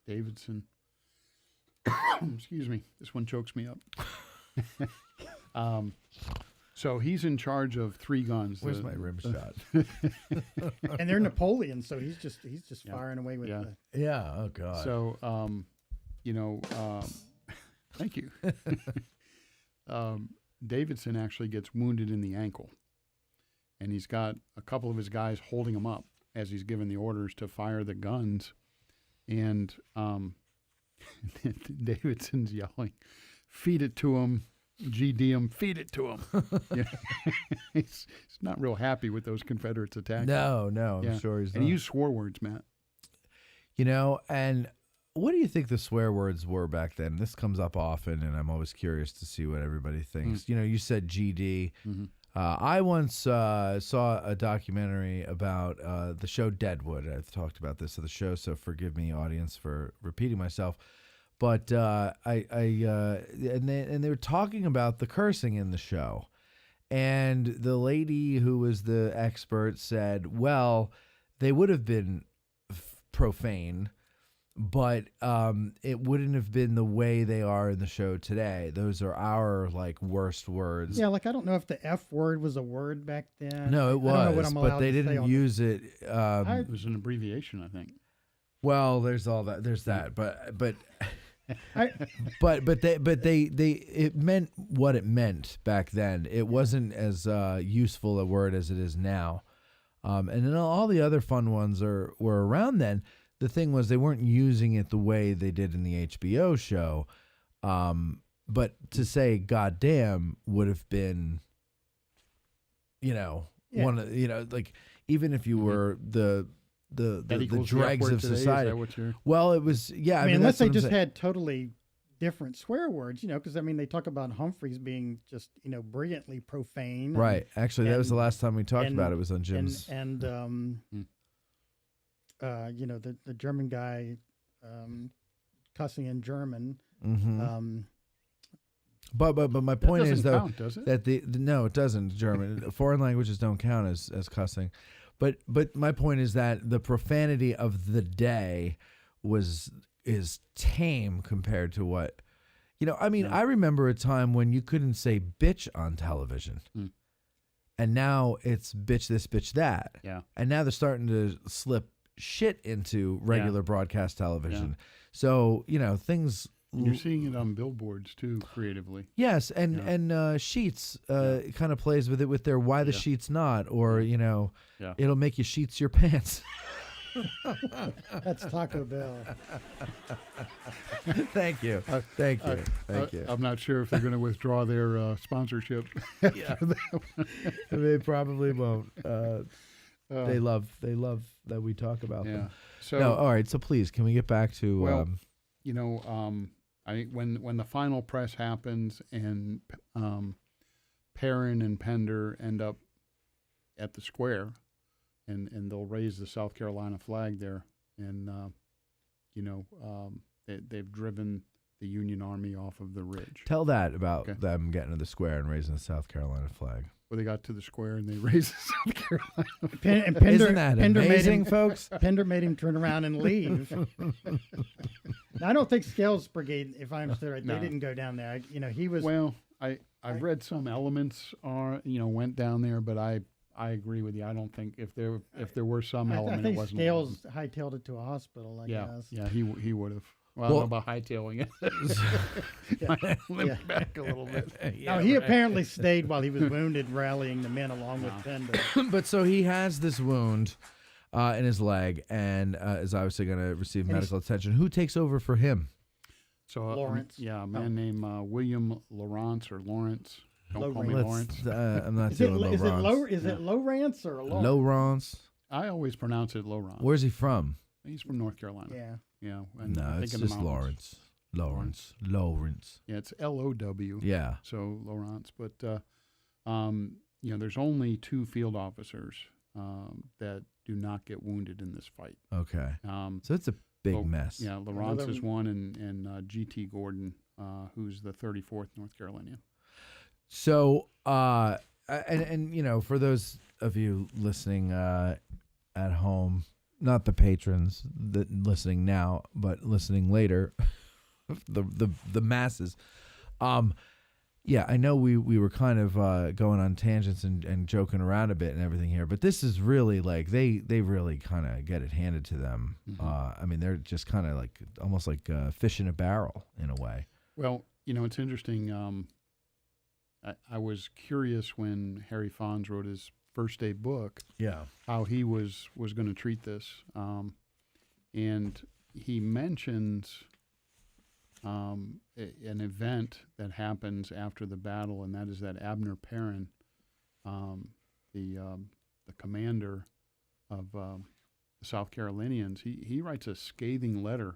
Davidson. Excuse me. This one chokes me up. So he's in charge of 3 guns. Where's my rim shot? and they're Napoleon, so he's just Yeah. firing away with Yeah. the. Yeah. Oh God. So, thank you. Davidson actually gets wounded in the ankle, and he's got a couple of his guys holding him up as he's given the orders to fire the guns, and Davidson's yelling, "Feed it to him, GD him, feed it to him." He's not real happy with those Confederates attacking. no, I'm Yeah. sure he's And not. he used swear words, Matt. And what do you think the swear words were back then? This comes up often, and I'm always curious to see what everybody thinks. You said GD. Mm-hmm. I once saw a documentary about the show Deadwood. I've talked about this on the show, so forgive me, audience, for repeating myself. But and they were talking about the cursing in the show, and the lady who was the expert said, "Well, they would have been profane, but it wouldn't have been the way they are in the show today. Those are our worst words." Yeah, I don't know if the F word was a word back then. No, it I don't know what was, I'm but allowed they to say didn't on use it. It was an abbreviation, I think. Well, there's all that. There's that, but I, it meant what it meant back then. It wasn't as useful a word as it is now. And then all the other fun ones were around then. The thing was, they weren't using it the way they did in the HBO show. But to say "goddamn" would have been, one of even if you were the That equals the F dregs word of today? Is society. that what you're... Well, it was I mean unless that's they what I'm just saying. had totally different swear words, because they talk about Humphreys being just brilliantly profane, Right. Actually, that was the and- last time we talked and- about it. Was on Jim's. and the German guy cussing in German. Mhm. But my That point doesn't is though count, does it? that no, it doesn't. German foreign languages don't count as cussing. But my point is that the profanity of the day is tame compared to what I remember a time when you couldn't say bitch on television. And now it's bitch this, bitch that. Yeah. And now they're starting to slip shit into regular broadcast television. So, things. You're seeing it on billboards too, creatively. Yes, and Sheets kind of plays with it with their "Why the Sheets Not?" or it'll make you sheets your pants. That's Taco Bell. Thank you. Thank you. I'm not sure if they're going to withdraw their sponsorship. They probably won't. They love that we talk about them. So No, all right. So please, can we get back to? Well, when the final press happens and Perrin and Pender end up at the square, and they'll raise the South Carolina flag there, and they've driven the Union Army off of the ridge. Tell that about them getting to the square and raising the South Carolina flag. Well, they got to the square and they raised the South Carolina. Pender, Isn't that amazing, made him, folks? Pender made him turn around and leave. Now, I don't think Scales Brigade, if I understood right, No. they didn't go down there. He was. Well, I've read some elements went down there, but I agree with you. I don't think if there were some I element, think it wasn't. Scales hightailed it to a hospital. I guess. Yeah, he would have. Well, I don't know about hightailing it. Limped back a little bit. No, he apparently stayed while he was wounded, rallying the men along with Pender. But so he has this wound in his leg and is obviously going to receive medical attention. Who takes over for him? So Lawrence. A man named William Lawrence or Lawrence. Don't call me Lawrence. Lawrence. I'm not Is it doing Lawrence. Lowrance or Lawrence? Lawrence? I always pronounce it Lawrence. Where's he from? He's from North Carolina. Yeah. Yeah. And I No, think it's in the just mountains. Lawrence. Yeah, it's L-O-W. Yeah. So Lawrence, but there's only 2 field officers that do not get wounded in this fight. Okay. So So it's a big mess. Yeah, Lawrence is one, and G.T. Gordon, who's the 34th North Carolinian. So, and you know, for those of you listening at home, not the patrons that listening now, but listening later, the masses. Yeah, I know we were kind of going on tangents and joking around a bit and everything here, but this is really like they really kind of get it handed to them. I mean, they're just kind of like almost like fish in a barrel in a way. Well, you know, it's interesting. I was curious when Harry Fonz wrote his first day book. Yeah, how he was going to treat this, and he mentions an event that happens after the battle, and that is that Abner Perrin, the commander of the South Carolinians, he writes a scathing letter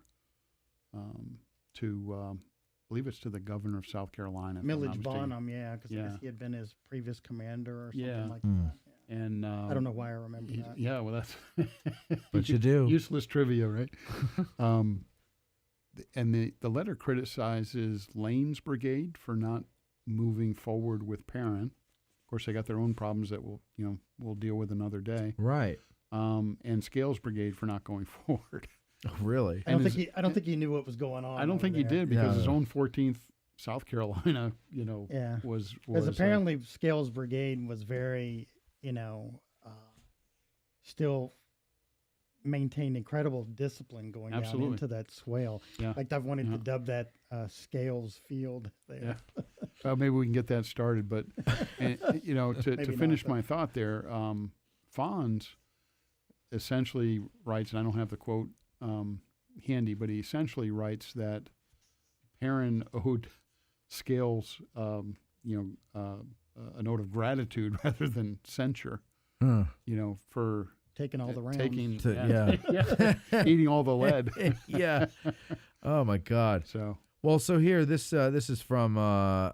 to, I believe it's to the governor of South Carolina. Millage Bonham, because I guess he had been his previous commander or something like that. Yeah. And I don't know why I remember that. Yeah, well, that's but you do. Useless trivia, right? And the letter criticizes Lane's brigade for not moving forward with Perrin. Of course, they got their own problems that we'll deal with another day. Right. And Scales Brigade for not going forward. Oh, really? I don't think he knew what was going on. I don't think he did because his own 14th South Carolina, was because apparently Scales Brigade was very, still maintained incredible discipline going down into that swale. Yeah. Like I've wanted to dub that Scales Field there. Yeah. Well, maybe we can get that started, but to finish my thought there, Fonz essentially writes, and I don't have the quote handy, but he essentially writes that Perrin owed Scales, a note of gratitude rather than censure, for taking all the rounds. Eating all the lead. Yeah. Oh my God. So here, this is from I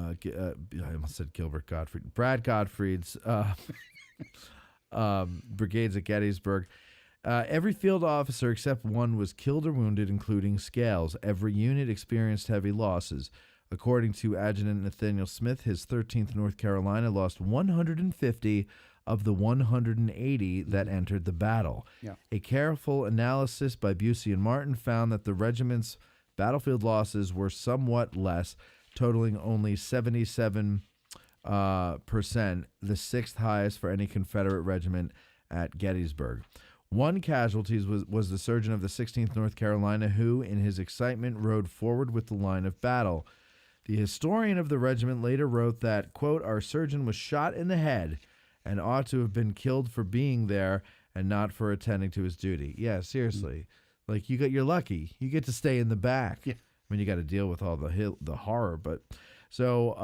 almost said Gilbert Gottfried, Brad Gottfried's brigades at Gettysburg. Every field officer except one was killed or wounded, including Scales. Every unit experienced heavy losses. According to Adjutant Nathaniel Smith, his 13th North Carolina lost 150 of the 180 that entered the battle. Yeah. A careful analysis by Busey and Martin found that the regiment's battlefield losses were somewhat less, totaling only 77%, the sixth highest for any Confederate regiment at Gettysburg. One casualty was the surgeon of the 16th North Carolina who, in his excitement, rode forward with the line of battle. The historian of the regiment later wrote that, quote, "Our surgeon was shot in the head and ought to have been killed for being there and not for attending to his duty." Yeah, seriously. Like, you're lucky. You get to stay in the back. Yeah. I mean, you got to deal with all the horror, but... So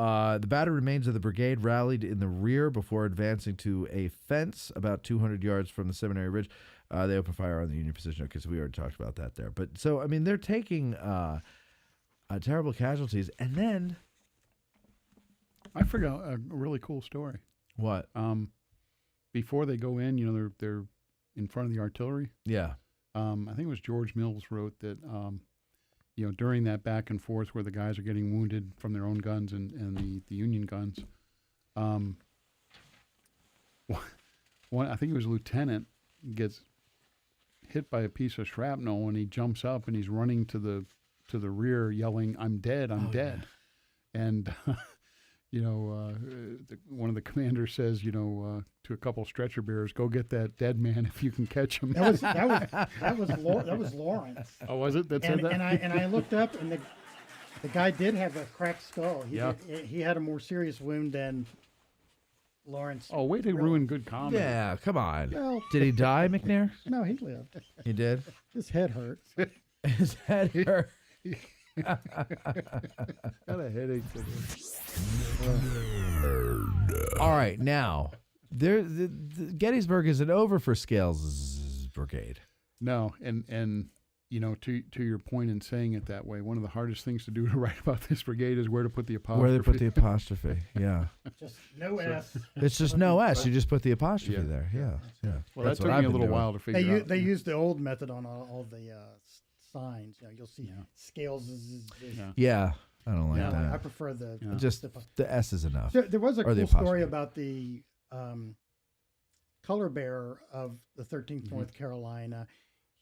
the battered remains of the brigade rallied in the rear before advancing to a fence about 200 yards from the Seminary Ridge. They opened fire on the Union position. Okay, so we already talked about that there. But so, I mean, they're taking terrible casualties. And then... I forgot a really cool story. What? Before they go in, they're in front of the artillery. Yeah. I think it was George Mills wrote that... during that back and forth where the guys are getting wounded from their own guns and the Union guns, one, I think it was a lieutenant, gets hit by a piece of shrapnel and he jumps up and he's running to the rear yelling, "I'm dead, I'm dead." Yeah. And, one of the commanders says, to a couple stretcher bearers, "Go get that dead man if you can catch him." That was Lawrence. Oh, was it? That said that? And I looked up, and the guy did have a cracked skull. He had a more serious wound than Lawrence. Oh, wait, they ruined good comedy. Yeah, come on. Well, did he die, McNair? No, he lived. He did? His head hurt. His head hurt. Got a headache today. All right, now the Gettysburg isn't over for Scales' brigade. No, and to your point in saying it that way, one of the hardest things to do to write about this brigade is where to put the apostrophe. Where they put the apostrophe, yeah. Just no S. It's just no S. You just put the apostrophe there. Yeah. Well, That's that what took I've me a been little doing. while to figure out. They used the old method on all the signs. You'll see Scales. Yeah, I don't like that. I prefer the Just the S is enough. There was a Or the cool story apostrophe. about the color bearer of the 13th North Carolina.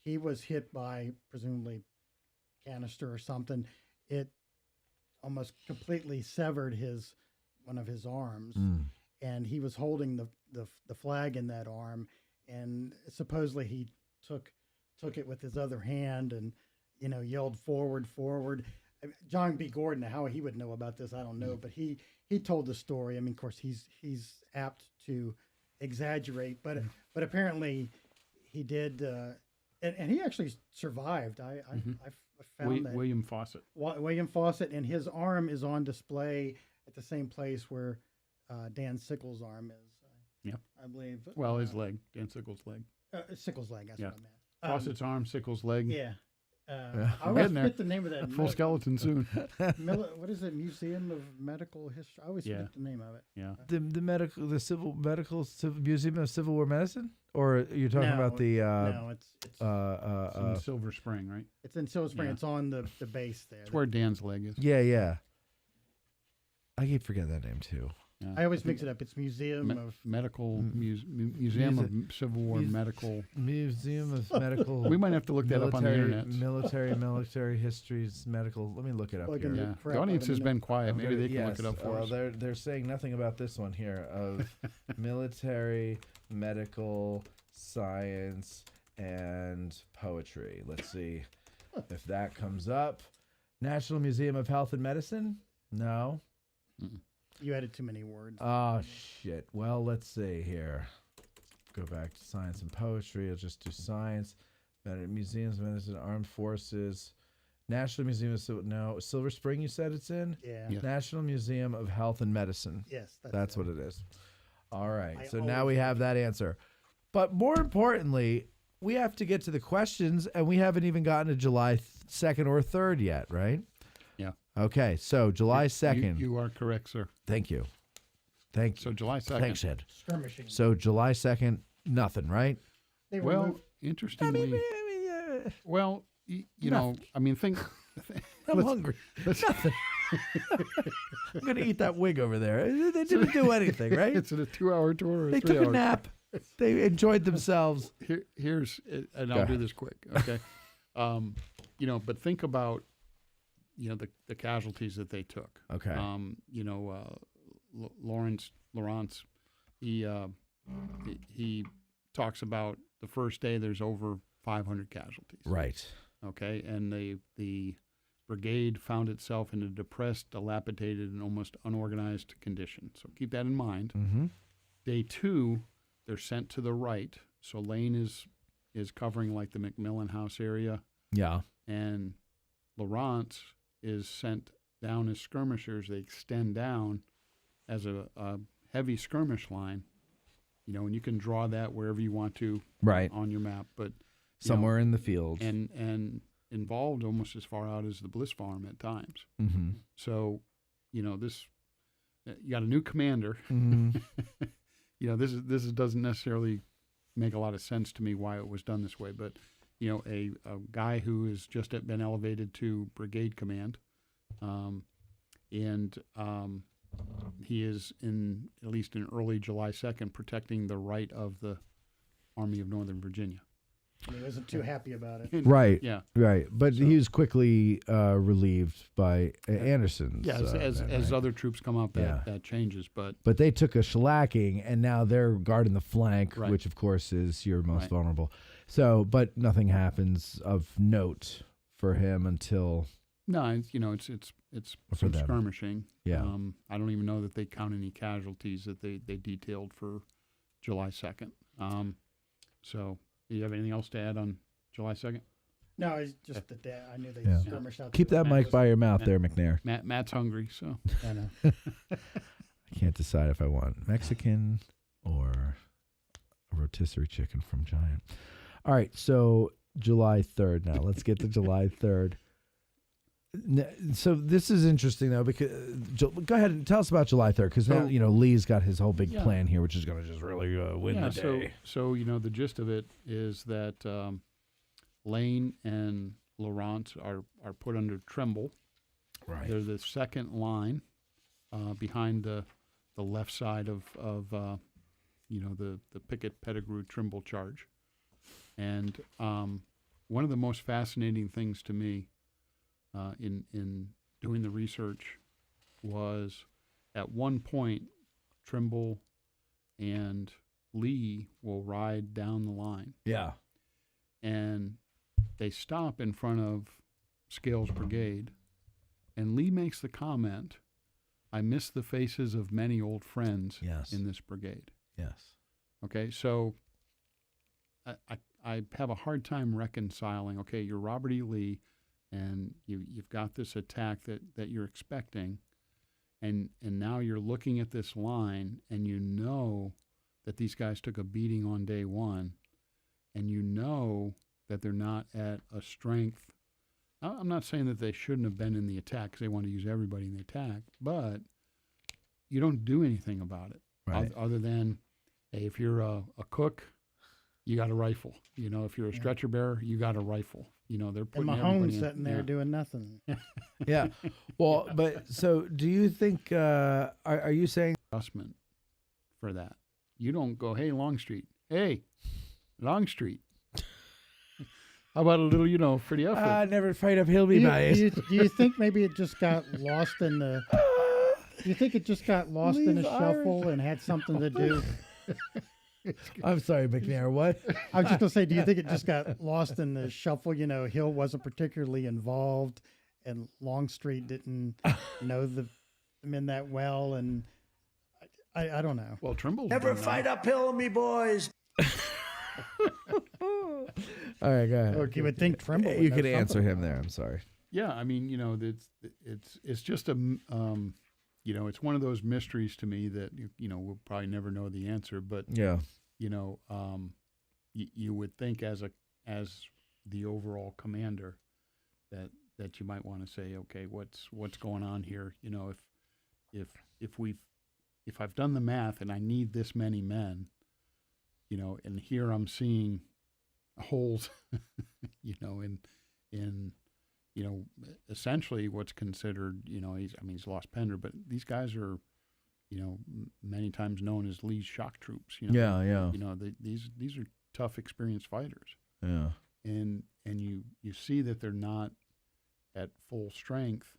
He was hit by presumably canister or something. It almost completely severed one of his arms, and he was holding the flag in that arm, and supposedly he took it with his other hand and yelled forward. John B. Gordon, how he would know about this, I don't know, but he told the story. I mean, of course, he's apt to exaggerate, but apparently he did, and he actually survived. I found that William Fawcett. William Fawcett, and his arm is on display at the same place where Dan Sickles' arm is. I believe. Well, his leg, Dan Sickles' leg. Sickles' leg. That's what I meant. Fawcett's arm, Sickles' leg. Yeah. I We're always getting there. forget the name of that. Full skeleton soon. What is it? Museum of Medical History. I always forget the name of it. Yeah. The Museum of Civil War Medicine, or you're talking about the no, it's in Silver Spring, right? it's in Silver Spring. yeah. It's on the base there. It's where Dan's leg is. yeah. I keep forgetting that name too. Yeah. I always mix it up. It's Museum of Medical Museum of Civil War Medical. Museum of Medical. We might have to look that up on the internet. Military histories, medical. Let me look it up Like here. a- Yeah. crap, The audience I has don't been quiet. I'm Maybe gonna- they can look it up for us. They're saying nothing about this one here of military, medical, science, and poetry. Let's see if that comes up. National Museum of Health and Medicine? No. You added too many words. Oh, shit. Well, let's see here. Go back to science and poetry. I'll just do science. Museums of Medicine, Armed Forces. National Museum of Silver Spring, you said it's in? Yeah. Yeah. National Museum of Health and Medicine. Yes. That's what it is. All right. I So now always we have that answer. But more importantly, we have to get to the questions, and we haven't even gotten to July 2nd or 3rd yet, right? Yeah. Okay. So July 2nd. You are correct, sir. Thank you. Thank you. So July 2nd. Thanks, Ed. skirmishing. So July 2nd, nothing, right? They Well, removed- interestingly, well, you know, I mean, think. I'm hungry. Nothing. I'm going to eat that wig over there. They didn't do anything, right? It's a 2-hour tour. Or They took a 3 hour. nap. They enjoyed themselves. Here's, and Go I'll do ahead. this quick, okay? But think about, the casualties that they took. Okay. Lawrence, he talks about the first day there's over 500 casualties. Right. Okay, and the brigade found itself in a depressed, dilapidated, and almost unorganized condition. So keep that in mind. Mm-hmm. Day 2, they're sent to the right. So Lane is covering like the McMillan House area, Yeah. and Lawrence is sent down as skirmishers. They extend down as a heavy skirmish line, and you can draw that wherever you want to Right. on your map, but Somewhere in the fields. and involved almost as far out as the Bliss Farm at times. Mm-hmm. So, this you got a new commander. Mm-hmm. This doesn't necessarily make a lot of sense to me why it was done this way, but a guy who has just been elevated to brigade command, and he is at least in early July 2nd protecting the right of the Army of Northern Virginia. He wasn't too happy about it. Right. Yeah. Right. But So- he was quickly relieved by Anderson's. Yeah, as right. other troops come up, Yeah. that changes. But But they took a shellacking, and now they're guarding the flank, Right. which, of course, is your most Right. vulnerable. So, but nothing happens of note for him until no, it's For some them. skirmishing. Yeah. I don't even know that they count any casualties that they detailed for July 2nd. So, do you have anything else to add on July 2nd? No, it's just that I knew they Yeah. skirmished out. keep there. that mic by your mouth there, McNair. Matt's hungry, so I know. I can't decide if I want Mexican or a rotisserie chicken from Giant. All right, so July 3rd now. Let's get to July 3rd. So this is interesting, though, because go ahead and tell us about July 3rd, because now, Lee's got his whole big plan here, which is going to just really win the day. So, the gist of it is that Lane and Laurent are put under Trimble. Right. They're the second line behind the left side of the Pickett Pettigrew Trimble charge. And one of the most fascinating things to me in doing the research was at one point Trimble and Lee will ride down the line. Yeah. And they stop in front of Scales Brigade, and Lee makes the comment, "I miss the faces of many old friends in this brigade." Yes. Okay, so I have a hard time reconciling, okay, you're Robert E. Lee, and you've got this attack that you're expecting, and now you're looking at this line, and you know that these guys took a beating on day one, and you know that they're not at a strength. I'm not saying that they shouldn't have been in the attack because they want to use everybody in the attack, but you don't do anything about it other than, hey, if you're a cook, you got a rifle. If you're a stretcher bearer, you got a rifle. They're putting Mahomes sitting there doing nothing. Yeah. Well, but so do you think, are you saying adjustment for that? You don't go, hey, Longstreet. Hey, Longstreet. How about a little, for the effort? Never afraid of he'll be biased. Do you think maybe it just got lost in the? Do you think it just got lost in the shuffle and had something to do? I'm sorry, McNair. What? I was just gonna say, do you think it just got lost in the shuffle? Hill wasn't particularly involved, and Longstreet didn't know the men that well, and I don't know. Well, Trimble never fight uphill, me boys. All right, go ahead. You would think Trimble. You could answer him there. I'm sorry. Yeah, I mean, it's just a it's one of those mysteries to me that we'll probably never know the answer. But yeah, you would think as the overall commander that you might want to say, okay, what's going on here? If I've done the math and I need this many men, and here I'm seeing holes, in essentially what's considered, he's lost Pender, but these guys are, many times known as Lee's shock troops. Yeah. These are tough, experienced fighters. Yeah. And you see that they're not at full strength,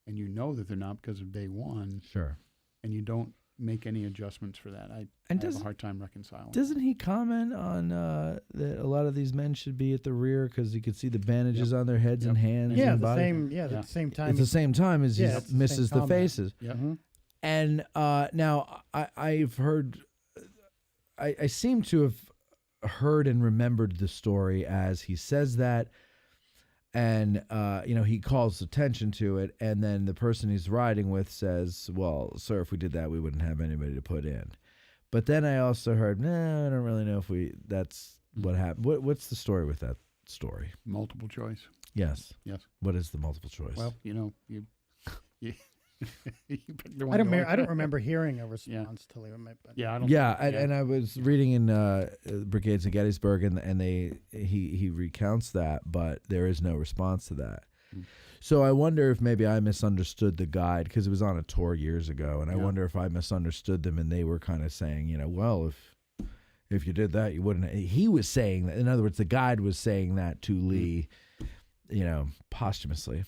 and that they're not because of day one. Sure. And you don't make any adjustments for that. I have a hard time reconciling. Doesn't he comment on that a lot of these men should be at the rear because you could see the bandages on their heads and hands? Yeah, and body? the same time. It's the same time as he misses the faces. Yeah. Mm-hmm. And now I've heard, I seem to have heard and remembered the story as he says that, and he calls attention to it, and then the person he's riding with says, "Well, sir, if we did that, we wouldn't have anybody to put in." But then I also heard, I don't really know if that's what happened. What's the story with that story? Multiple choice. Yes. Yes. What is the multiple choice? Well, you pick the I one don't remember hearing a response to Leo. Yeah, I don't. And I was reading in Brigades of Gettysburg, and he recounts that, but there is no response to that. So I wonder if maybe I misunderstood the guide because it was on a tour years ago, and I wonder if I misunderstood them, and they were kind of saying, well, if you did that, you wouldn't. He was saying that. In other words, the guide was saying that to Lee, posthumously.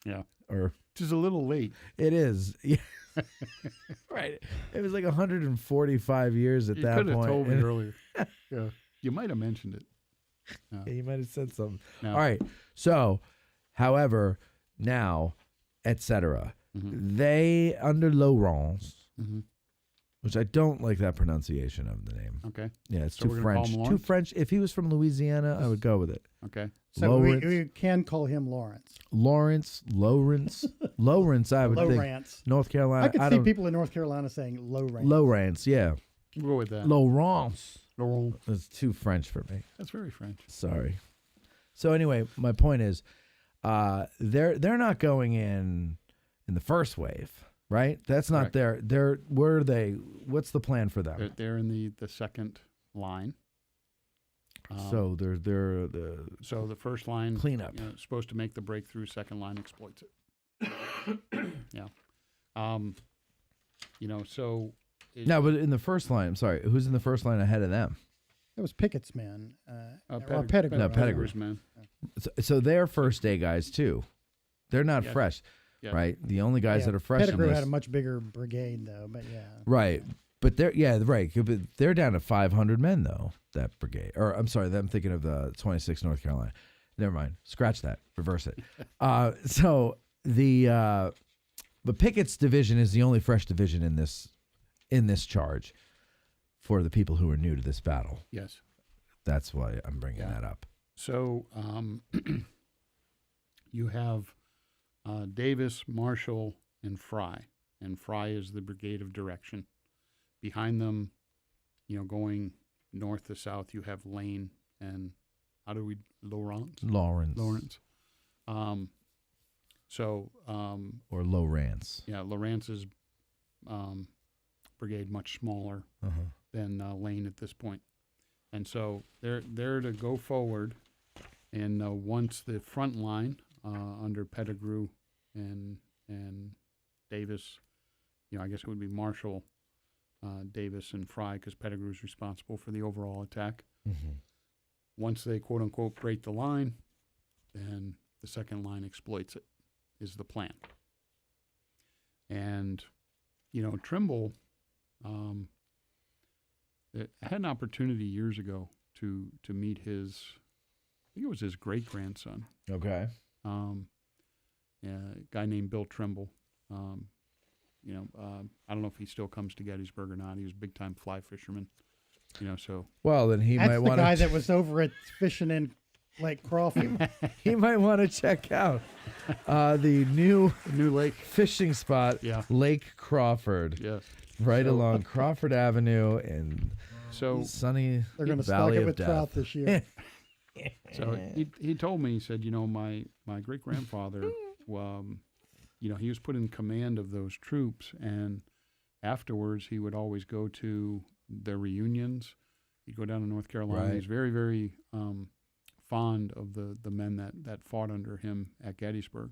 Yeah. Or. Which is a little late. It is. Yeah. Right. It was like 145 years at that point. You could have told me earlier. Yeah. You might have mentioned it. Yeah, you might have said something. No. All right. So, however, now, etc. They, under Laurence, which I don't like that pronunciation of the name. Okay. Yeah, it's So too we're gonna call French. him Too Lawrence? French. If he was from Louisiana, I would go with it. Okay. So Lawrence. we can call him Lawrence. Lawrence, I would think. Lowrance. North Carolina. I could see people in North Carolina saying Lowrance. Lawrence, yeah. We'll go with that. Laurence. Laurent. It's too French for me. That's very French. Sorry. So anyway, my point is, they're not going in the first wave, right? That's not Correct. where are they? What's the plan for them? They're in the second line. So they're So the first line cleanup. is supposed to make the breakthrough. Second line exploits it. Yeah. So No, but in the first line, I'm sorry, who's in the first line ahead of them? It was Pickett's men. Or Pettigrew. Pettigrew. No, right? Pettigrew's man. So they're first day guys too. They're not Yes. fresh, Yes. right? The only guys Yeah, that are fresh in Pettigrew this, had a much bigger brigade, though, but yeah. right? But but they're down to 500 men though. That brigade, or I'm sorry, I'm thinking of the 26th North Carolina. Never mind, scratch that, reverse it. So but Pickett's division is the only fresh division in this charge for the people who are new to this battle. Yes. That's why I'm bringing that up. So you have Davis, Marshall, and Fry. And Fry is the brigade of direction. Behind them, going north to south, you have Lane and Lawrence. Or Lowrance. Yeah, Lawrence's brigade much smaller than Lane at this point. And so they're to go forward, and once the front line under Pettigrew and Davis, I guess it would be Marshall, Davis, and Fry, because Pettigrew is responsible for the overall attack. Mm-hmm. Once they quote unquote break the line, then the second line exploits it. Is the plan. And Trimble. I had an opportunity years ago to meet I think it was his great grandson. Okay. A guy named Bill Trimble. I don't know if he still comes to Gettysburg or not. He was a big time fly fisherman. So. Well, then he That's might the want guy to. that was over at fishing in Lake Crawford. He might want to check out the new lake fishing spot, Lake Crawford. Yes. Right along Crawford Avenue in sunny They're going to stock Valley it of with Death. trout this year. So he told me, he said, my great grandfather, he was put in command of those troops, and afterwards he would always go to their reunions. He'd go down to North Carolina. Right. He's very, very fond of the men that fought under him at Gettysburg.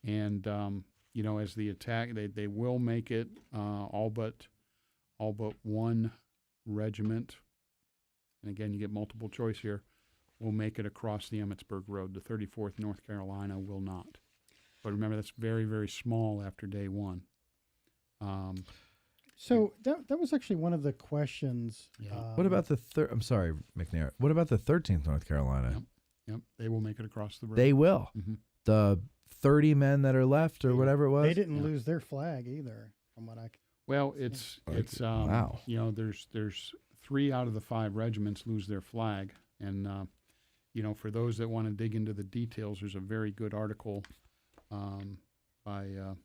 And as the attack, they will make it. All but one regiment, and again, you get multiple choice here, will make it across the Emmitsburg Road. The 34th North Carolina will not. But remember, that's very, very small after day one. So that was actually one of the questions. What about the I'm sorry, McNair. What about the 13th North Carolina? Yep, they will make it across the road. They will. Mm-hmm. The 30 men that are left, or whatever it was. They didn't lose their flag either, from what I. Well, it's wow. There's 3 out of the 5 regiments lose their flag, and for those that want to dig into the details, there's a very good article by a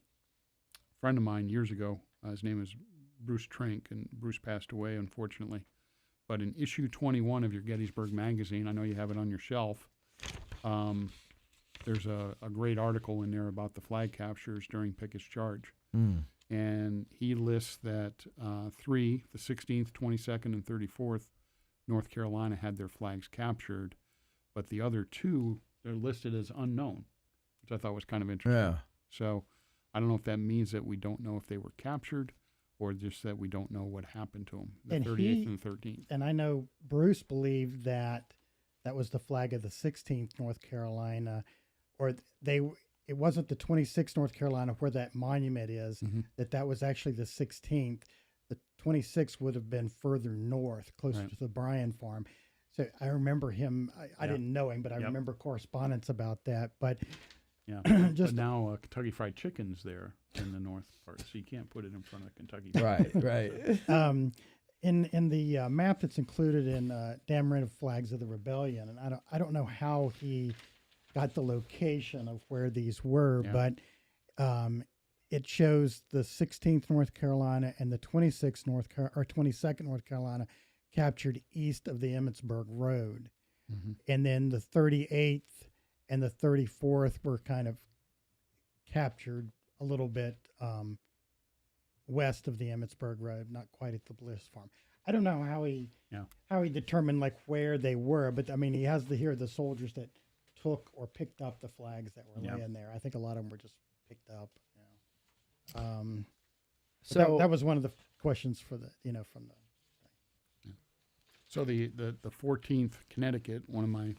friend of mine years ago. His name is Bruce Trink, and Bruce passed away, unfortunately. But in issue 21 of your Gettysburg magazine, I know you have it on your shelf, there's a great article in there about the flag captures during Pickett's charge. Mm. And he lists that 3, the 16th, 22nd, and 34th, North Carolina had their flags captured, but the other 2, they're listed as unknown, which I thought was kind of interesting. Yeah. So I don't know if that means that we don't know if they were captured or just that we don't know what happened to them, the 38th and 13th. And I know Bruce believed that was the flag of the 16th North Carolina, or it wasn't the 26th North Carolina where that monument is, that was actually the 16th. The 26th would have been further north, closer to the Bryan farm. So I remember him, I didn't know him, but I remember correspondence about that. But yeah, but now Kentucky Fried Chicken's there in the north part, so you can't put it in front of Kentucky. Right. In the map that's included in Dam Red Flags of the Rebellion, and I don't know how he got the location of where these were, but it shows the 16th North Carolina and the 22nd North Carolina captured east of the Emmitsburg Road. and then the 38th and the 34th were kind of captured a little bit west of the Emmitsburg Road, not quite at the Bliss Farm. I don't know how he determined like where they were, but I mean he has the soldiers that took or picked up the flags that were laying there. I think a lot of them were just picked up. So that was one of the questions for the from the. So the 14th Connecticut, one of my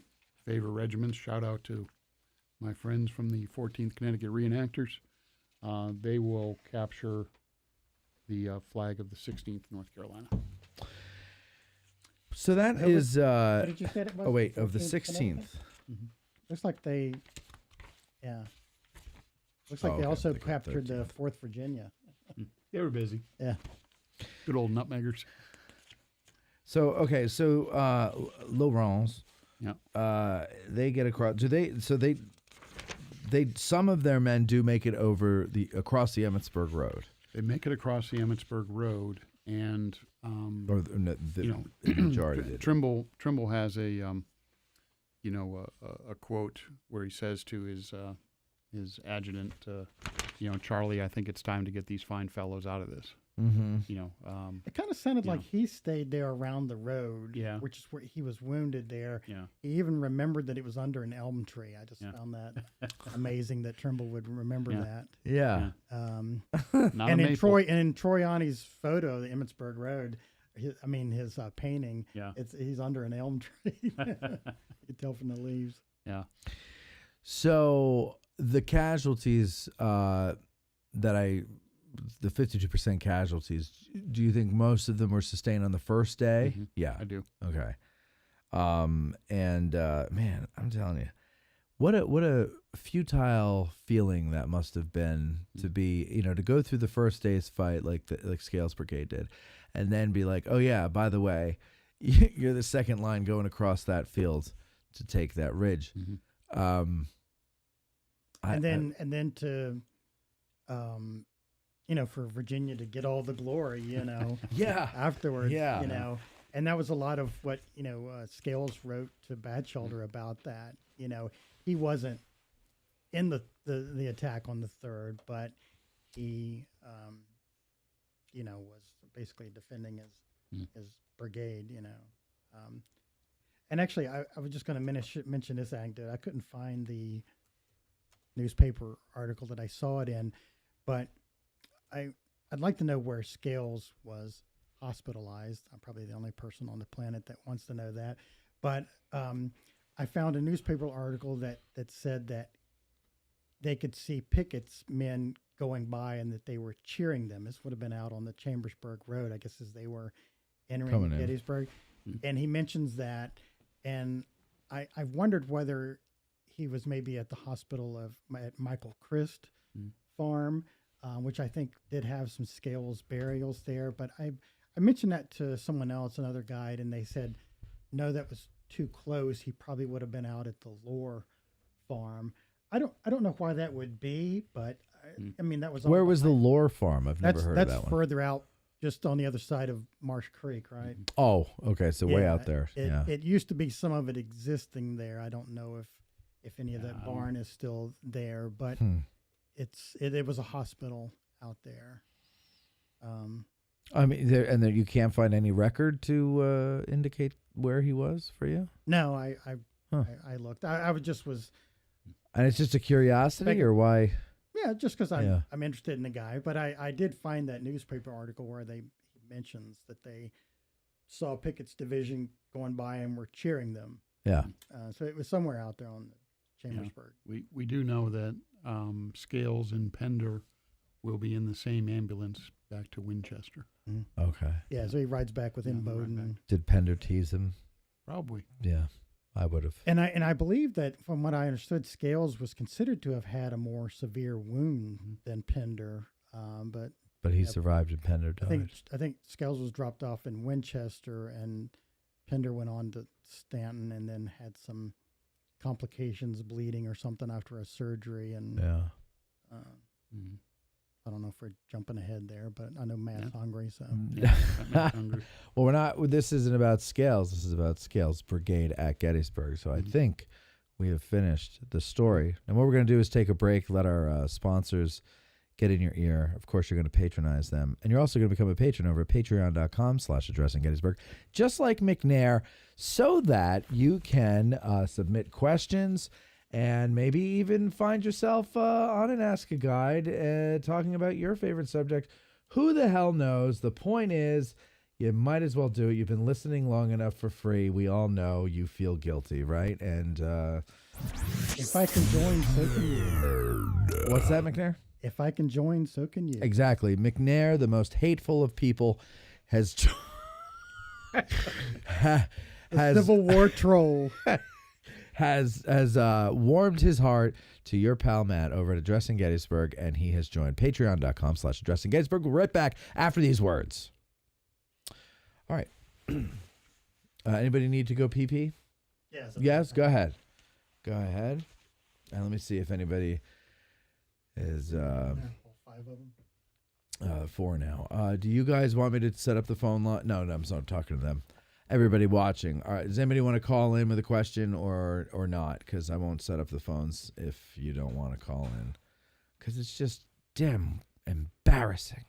favorite regiments. Shout out to my friends from the 14th Connecticut Reenactors. They will capture the flag of the 16th North Carolina. So that is. What did you say it was? Oh wait, of the 16th. Looks like they. Yeah. Looks like they also captured the 4th Virginia. They were busy. Yeah. Good old nutmeggers. So Laurens, they get across. Do they? So they some of their men do make it across the Emmitsburg Road. They make it across the Emmitsburg Road, and Or the majority did. Trimble has a quote where he says to his adjutant, Charlie, I think it's time to get these fine fellows out of this. Mm-hmm. It kind of sounded like he stayed there around the road, which is where he was wounded there. Yeah. He even remembered that it was under an elm tree. I just found that amazing that Trimble would remember that. Yeah. Not and a in maple. Troiani's photo, the Emmitsburg Road, his painting, he's under an elm tree. You can tell from the leaves. Yeah. So the casualties the 52% casualties, do you think most of them were sustained on the first day? Mm-hmm. Yeah. I do. Okay. Man, I'm telling you, what a futile feeling that must have been to be, to go through the first day's fight like Scales Brigade did, and then be like, oh yeah, by the way, you're the second line going across that field to take that ridge. Mm-hmm. And then to for Virginia to get all the glory, afterwards, and that was a lot of what, Scales wrote to Batchelder about that. He wasn't in the attack on the 3rd, but he, was basically defending his brigade, and actually I was just going to mention this anecdote. I couldn't find the newspaper article that I saw it in, but I'd like to know where Scales was hospitalized. I'm probably the only person on the planet that wants to know that. But I found a newspaper article that said that they could see Pickett's men going by and that they were cheering them. This would have been out on the Chambersburg Road, I guess, as they were entering Gettysburg. And he mentions that. And I wondered whether he was maybe at the hospital at Michael Christ farm, which I think did have some Scales burials there. But I mentioned that to someone else, another guide, and they said, no, that was too close. He probably would have been out at the Lore farm. I don't know why that would be, but I mean, that was where was the Lore farm? I've never heard of that one. That's further out, just on the other side of Marsh Creek, right? Oh, okay, so way out there. It used to be some of it existing there. I don't know if any of that barn is still there, but it was a hospital out there. I mean, and you can't find any record to indicate where he was for you? No, I looked. I was. And it's just a curiosity, or why? Yeah, just because I'm interested in the guy. But I did find that newspaper article where he mentions that they saw Pickett's division going by and were cheering them. Yeah. So it was somewhere out there on the Chambersburg. Yeah. We do know that Scales and Pender will be in the same ambulance back to Winchester. Mm-hmm. Okay. Yeah, so he rides back with him, Bowden. Did Pender tease him? Probably. Yeah, I would have. And I believe that, from what I understood, Scales was considered to have had a more severe wound than Pender, but he survived and Pender died. I think Scales was dropped off in Winchester, and Pender went on to Stanton, and then had some complications, bleeding or something after a surgery, and I don't know if we're jumping ahead there, but I know Matt's hungry, so. Well, we're not. This isn't about Scales. This is about Scales Brigade at Gettysburg. So I think we have finished the story. And what we're going to do is take a break, let our sponsors get in your ear. Of course, you're going to patronize them. And you're also going to become a patron over at patreon.com/addressinggettysburg, just like McNair, so that you can submit questions and maybe even find yourself on an Ask a Guide talking about your favorite subject. Who the hell knows? The point is, you might as well do it. You've been listening long enough for free. We all know you feel guilty, right? And if I can join, so can you. What's that, McNair? If I can join, so can you. Exactly. McNair, the most hateful of people, has Civil War troll. has warmed his heart to your pal Matt over at Addressing Gettysburg, and he has joined patreon.com/Addressing Gettysburg. We're right back after these words. All right. Anybody need to go pee-pee? Yes. Yes, go ahead. Go ahead. And let me see if anybody is... All 5 of them. 4 now. Do you guys want me to set up the phone line? No, I'm not talking to them. Everybody watching. All right. Does anybody want to call in with a question or not? Because I won't set up the phones if you don't want to call in. Because it's just damn embarrassing.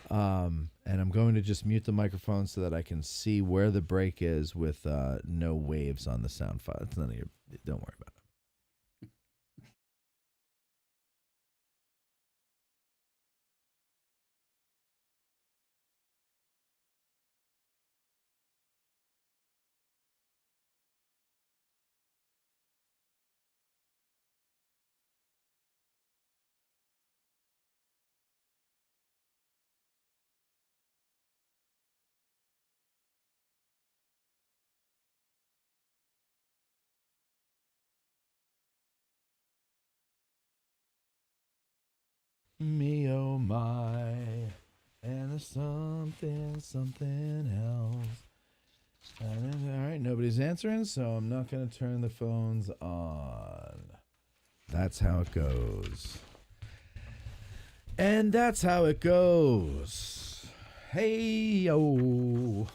And I'm going to just mute the microphone so that I can see where the break is with no waves on the sound file. It's none of your. Don't worry about it. Me, oh my, and there's something else. All right, nobody's answering, so I'm not going to turn the phones on. That's how it goes. And that's how it goes. Hey, yo.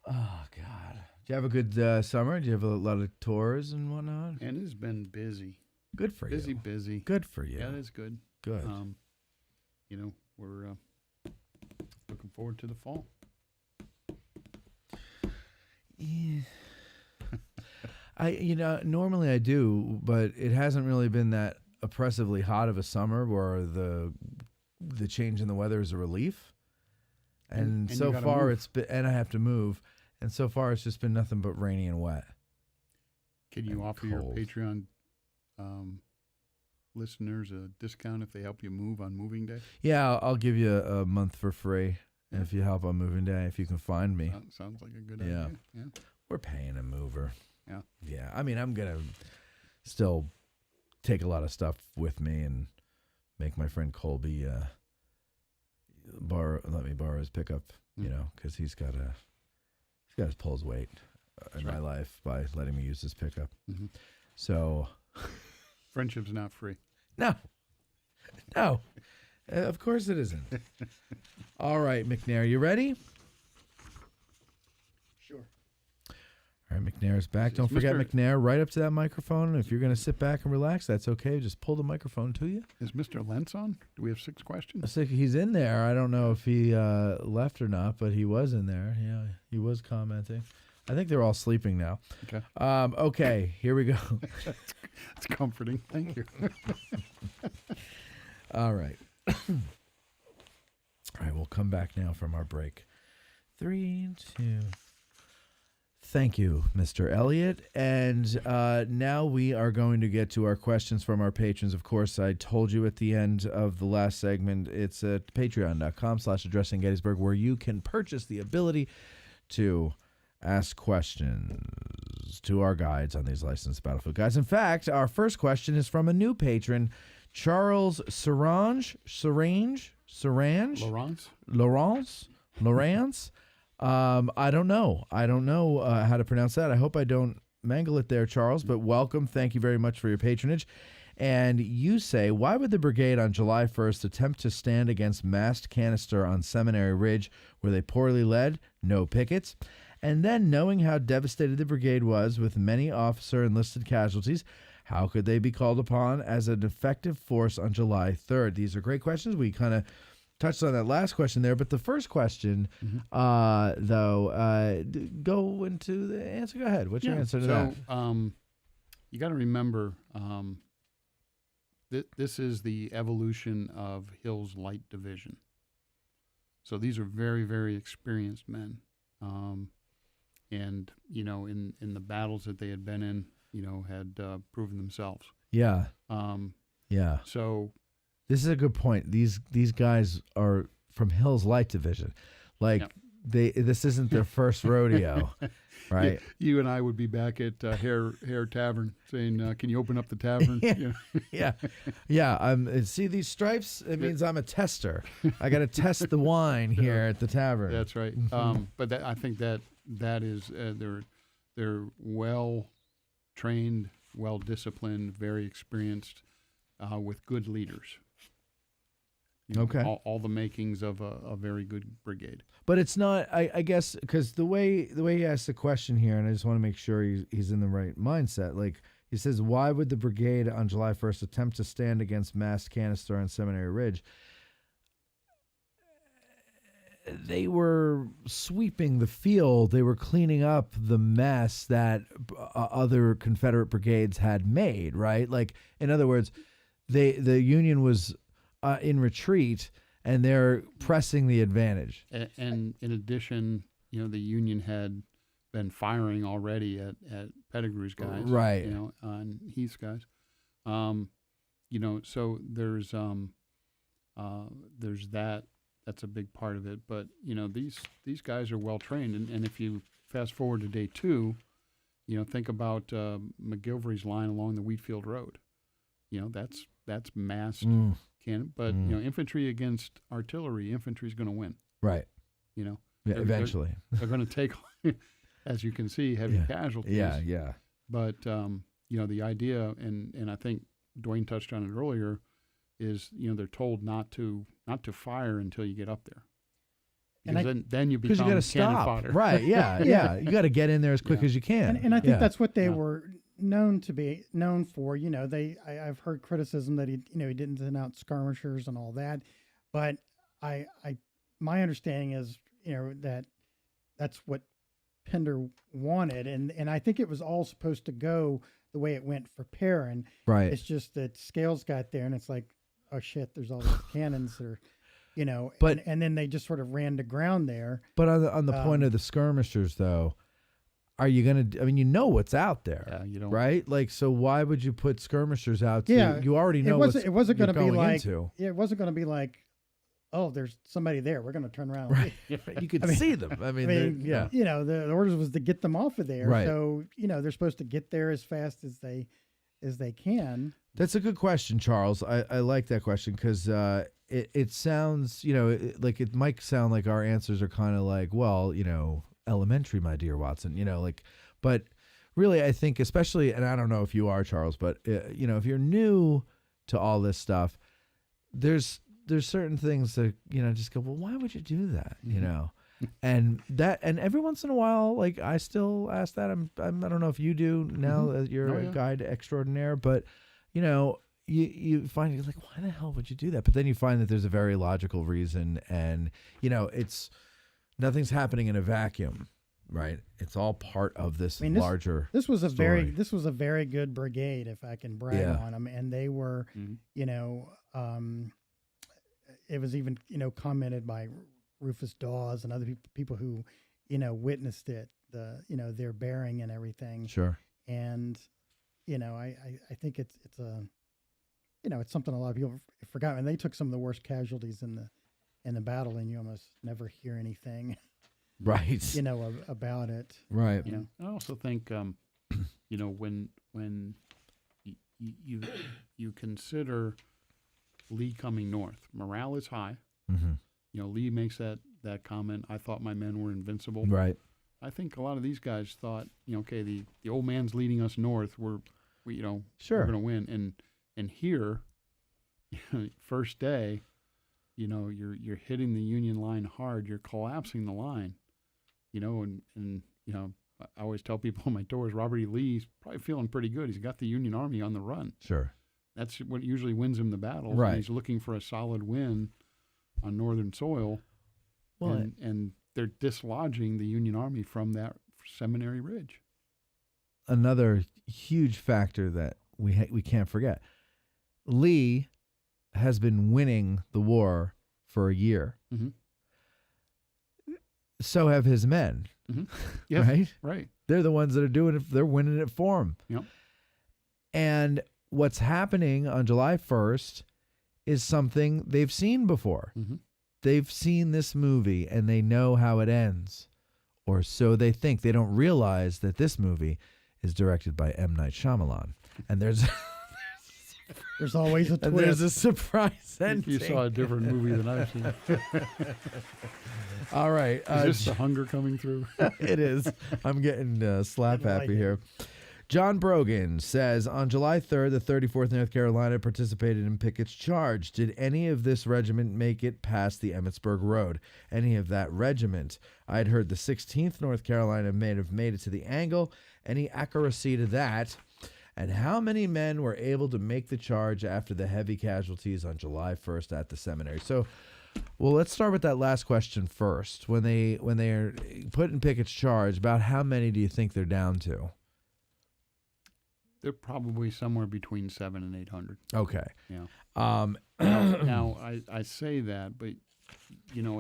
Oh, God. Did you have a good summer? Did you have a lot of tours and whatnot? And it's been busy. Good for you. Busy. Good for you. Yeah, that's good. Good. We're looking forward to the fall. Yeah. Normally I do, but it hasn't really been that oppressively hot of a summer where the change in the weather is a relief. And so far it's been, and I have to move, and so far it's just been nothing but rainy and wet. Can you offer your Patreon listeners a discount if they help you move on moving day? Yeah, I'll give you a month for free if you help on moving day, if you can find me. Sounds like a good idea. Yeah. We're paying a mover. Yeah. Yeah. I mean, I'm going to still take a lot of stuff with me and make my friend Colby let me borrow his pickup, because he's got to pull his weight in my life by letting me use his pickup. Mm-hmm. So... Friendship's not free. No. Of course it isn't. All right, McNair, you ready? Sure. All right, McNair's back. Don't forget, McNair, right up to that microphone. If you're going to sit back and relax, that's okay. Just pull the microphone to you. Is Mr. Lentz on? Do we have 6 questions? He's in there. I don't know if he left or not, but he was in there. Yeah, he was commenting. I think they're all sleeping now. Okay. Okay, here we go. It's comforting. Thank you. All right. All right, we'll come back now from our break. 3, 2. Thank you, Mr. Elliott. And now we are going to get to our questions from our patrons. Of course, I told you at the end of the last segment, it's at patreon.com/Addressing Gettysburg, where you can purchase the ability to ask questions to our guides on these licensed battlefield guides. In fact, our first question is from a new patron, Charles Lawrence. I don't know how to pronounce that. I hope I don't mangle it there, Charles, but welcome. Thank you very much for your patronage. And you say, why would the brigade on July 1st attempt to stand against masked canister on Seminary Ridge? Were they poorly led? No pickets? And then, knowing how devastated the brigade was with many officer enlisted casualties, how could they be called upon as an effective force on July 3rd? These are great questions. We kind of touched on that last question there, but the first question, though, go into the answer. Go ahead. What's your answer to that? You got to remember, this is the evolution of Hill's Light Division. So these are very, very experienced men. And, in the battles that they had been in, had proven themselves. Yeah. Yeah. So this is a good point. These guys are from Hill's Light Division. This isn't their first rodeo, right? You and I would be back at Hair Tavern saying, "Can you open up the tavern?" Yeah. See these stripes? It means I'm a tester. I got to test the wine here at the tavern. That's right. But I think that is they're well trained, well disciplined, very experienced, with good leaders. Okay. All the makings of a very good brigade. But it's not, I guess, because the way he asked the question here, and I just want to make sure he's in the right mindset. Like, he says, why would the brigade on July 1st attempt to stand against mass canister on Seminary Ridge? They were sweeping the field. They were cleaning up the mess that other Confederate brigades had made, right? Like, in other words, the Union was in retreat, and they're pressing the advantage. And in addition, the Union had been firing already at Pettigrew's guys, right? On Heath's guys. So there's that. That's a big part of it. But these guys are well trained, and if you fast forward to day 2, think about McGilvery's line along the Wheatfield Road. That's massed. But infantry against artillery, infantry is going to win. Right. Eventually. They're going to take, as you can see, heavy casualties. Yeah. But the idea, and I think Dwayne touched on it earlier, is they're told not to fire until you get up there. Because then you become cannon fodder. Right. Yeah. You got to get in there as quick as you can. And I think that's what they were known for. I've heard criticism that he didn't send out skirmishers and all that, but my understanding is that that's what Pender wanted, and I think it was all supposed to go the way it went for Perrin. Right. It's just that Scales got there, and it's like, oh shit, there's all these cannons that are. But and then they just sort of ran to ground there. But on the point of the skirmishers, though, are you going to? I mean, what's out there, you don't, right? Like, so why would you put skirmishers out? You already know it wasn't going to be like into. It wasn't going to be like, oh, there's somebody there. We're going to turn around. Right. You could see them. The orders was to get them off of there. Right. So they're supposed to get there as fast as they can. That's a good question, Charles. I like that question because it sounds, like it might sound like our answers are kind of like, well, elementary, my dear Watson, but really I think especially, and I don't know if you are, Charles, but if you're new to all this stuff, there's certain things that, just go, well, why would you do that? And every once in a while, like I still ask that. I don't know if you do now that you're a guide extraordinaire, but you find you're like, why the hell would you do that? But then you find that there's a very logical reason, and it's nothing's happening in a vacuum, right? It's all part of this larger. This was a story. very good brigade, if I can brag on them, and they were, it was even commented by Rufus Dawes and other people who witnessed it, their bearing and everything. Sure. And I think it's it's something a lot of people have forgotten. And they took some of the worst casualties in the battle, and you almost never hear anything, right? About it. Right. I also think, when you consider Lee coming north, morale is high. Mm-hmm. Lee makes that comment. I thought my men were invincible. Right. I think a lot of these guys thought, okay, the old man's leading us north. We're going to win. And here, first day, you're hitting the Union line hard. You're collapsing the line, and I always tell people on my tours, Robert E. Lee's probably feeling pretty good. He's got the Union Army on the run. Sure. That's what usually wins him the battles. Right. And he's looking for a solid win on northern soil. Well, and they're dislodging the Union Army from that Seminary Ridge. another huge factor that we can't forget. Lee has been winning the war for a year. Mm-hmm. So have his men. Mm-hmm. Yes, right? Right. They're the ones that are doing it. They're winning it for him. Yep. And what's happening on July 1st is something they've seen before. Mm-hmm. They've seen this movie and they know how it ends. Or so they think. They don't realize that this movie is directed by M. Night Shyamalan. And there's always a twist. and there's a surprise ending. You saw a different movie than I've seen. All right. Is this the hunger coming through? It is. I'm getting slap happy here. John Brogan says, on July 3rd, the 34th North Carolina participated in Pickett's charge. Did any of this regiment make it past the Emmitsburg Road? Any of that regiment? I'd heard the 16th North Carolina may have made it to the angle. Any accuracy to that? And how many men were able to make the charge after the heavy casualties on July 1st at the seminary? So, well, let's start with that last question first. When they are put in Pickett's charge, about how many do you think they're down to? They're probably somewhere between 700 and 800. Okay. Yeah. Now I say that, but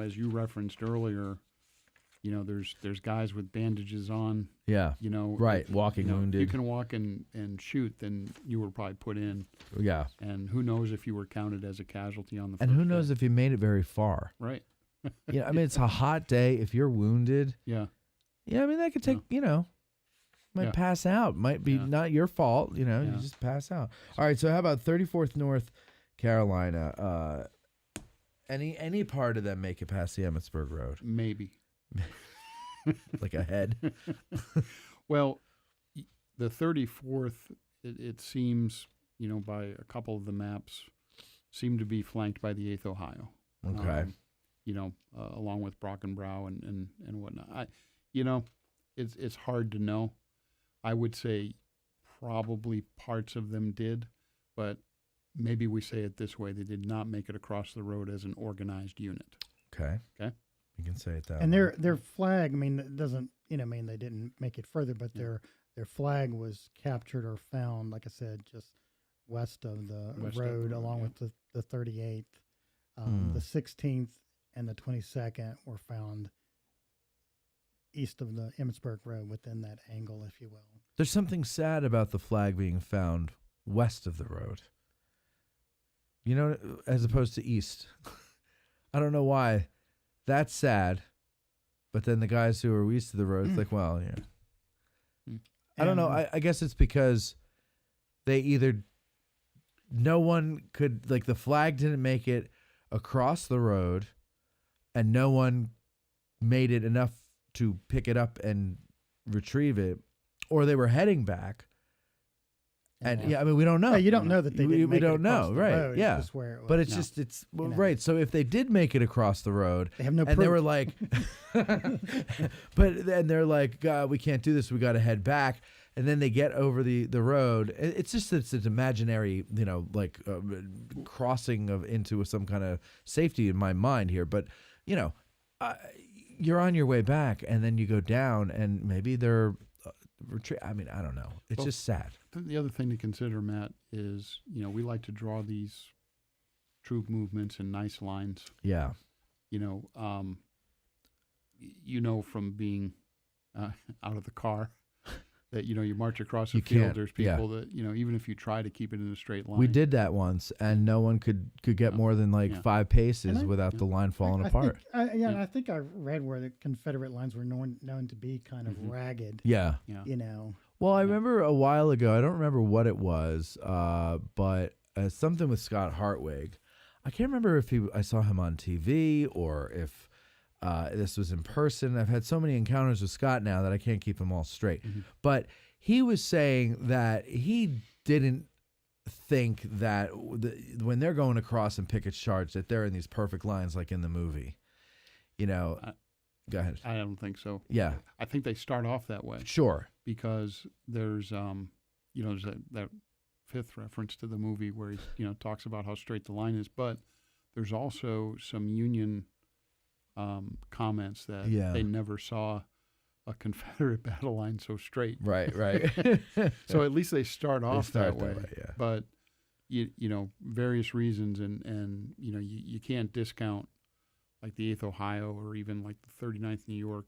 as you referenced earlier, there's guys with bandages on. Yeah. Right. If, Walking wounded. You can walk and shoot, then you were probably put in. Yeah. And who knows if you were counted as a casualty on the and first who knows day. if you made it very far. Right. Yeah. I mean, it's a hot day. If you're wounded. Yeah. Yeah. I mean, that could take, might pass out. Might be not your fault. You just pass out. All right. So how about 34th North Carolina? Any part of them make it past the Emmitsburg Road? Maybe. Like a head? Well, the 34th, it seems, by a couple of the maps, seem to be flanked by the 8th Ohio. Okay. Along with Brockenbrough and whatnot. It's hard to know. I would say probably parts of them did, but maybe we say it this way. They did not make it across the road as an organized unit. Okay. Okay. You can say it that and way. their flag, it doesn't, mean they didn't make it further, but their flag was captured or found, like I said, just west of the road, along with the 38th. The 16th and the 22nd were found east of the Emmitsburg Road, within that angle, if you will. There's something sad about the flag being found west of the road. As opposed to east. I don't know why. That's sad. But then the guys who are east of the road, it's like, well, yeah. I don't know. I guess it's because they either no one could, like, the flag didn't make it across the road and no one made it enough to pick it up and retrieve it, or they were heading back. And we don't know. Yeah, you don't know that they didn't make we don't it across know, the right? road. It's Yeah, just where it was. but it's right. So if they did make it across the road, they have no and proof. they were like, but then they're like, God, we can't do this. We got to head back. And then they get over the road. It's an imaginary, crossing into some kind of safety in my mind here. But you're on your way back, and then you go down, and maybe they're I don't know. It's just sad. The other thing to consider, Matt, is we like to draw these troop movements in nice lines. Yeah. From being out of the car. That you march across the You field. can't, There's people that even if you try to keep it in a straight line. We did that once, and no one could get more than 5 paces without the line falling apart. I think I read where the Confederate lines were known to be kind of ragged. Yeah. Well, I remember a while ago. I don't remember what it was, but something with Scott Hartwig. I can't remember if I saw him on TV or if this was in person. I've had so many encounters with Scott now that I can't keep them all straight. But he was saying that he didn't think that when they're going across in Pickett's charge that they're in these perfect lines like in the movie. You know, go ahead. I don't think so. Yeah. I think they start off that way Sure. because there's there's that fifth reference to the movie where he talks about how straight the line is, but there's also some Union comments that they never saw a Confederate battle line so straight. Right. So at least they start off that way. Yeah. But various reasons, and you can't discount like the 8th Ohio or even like the 39th New York.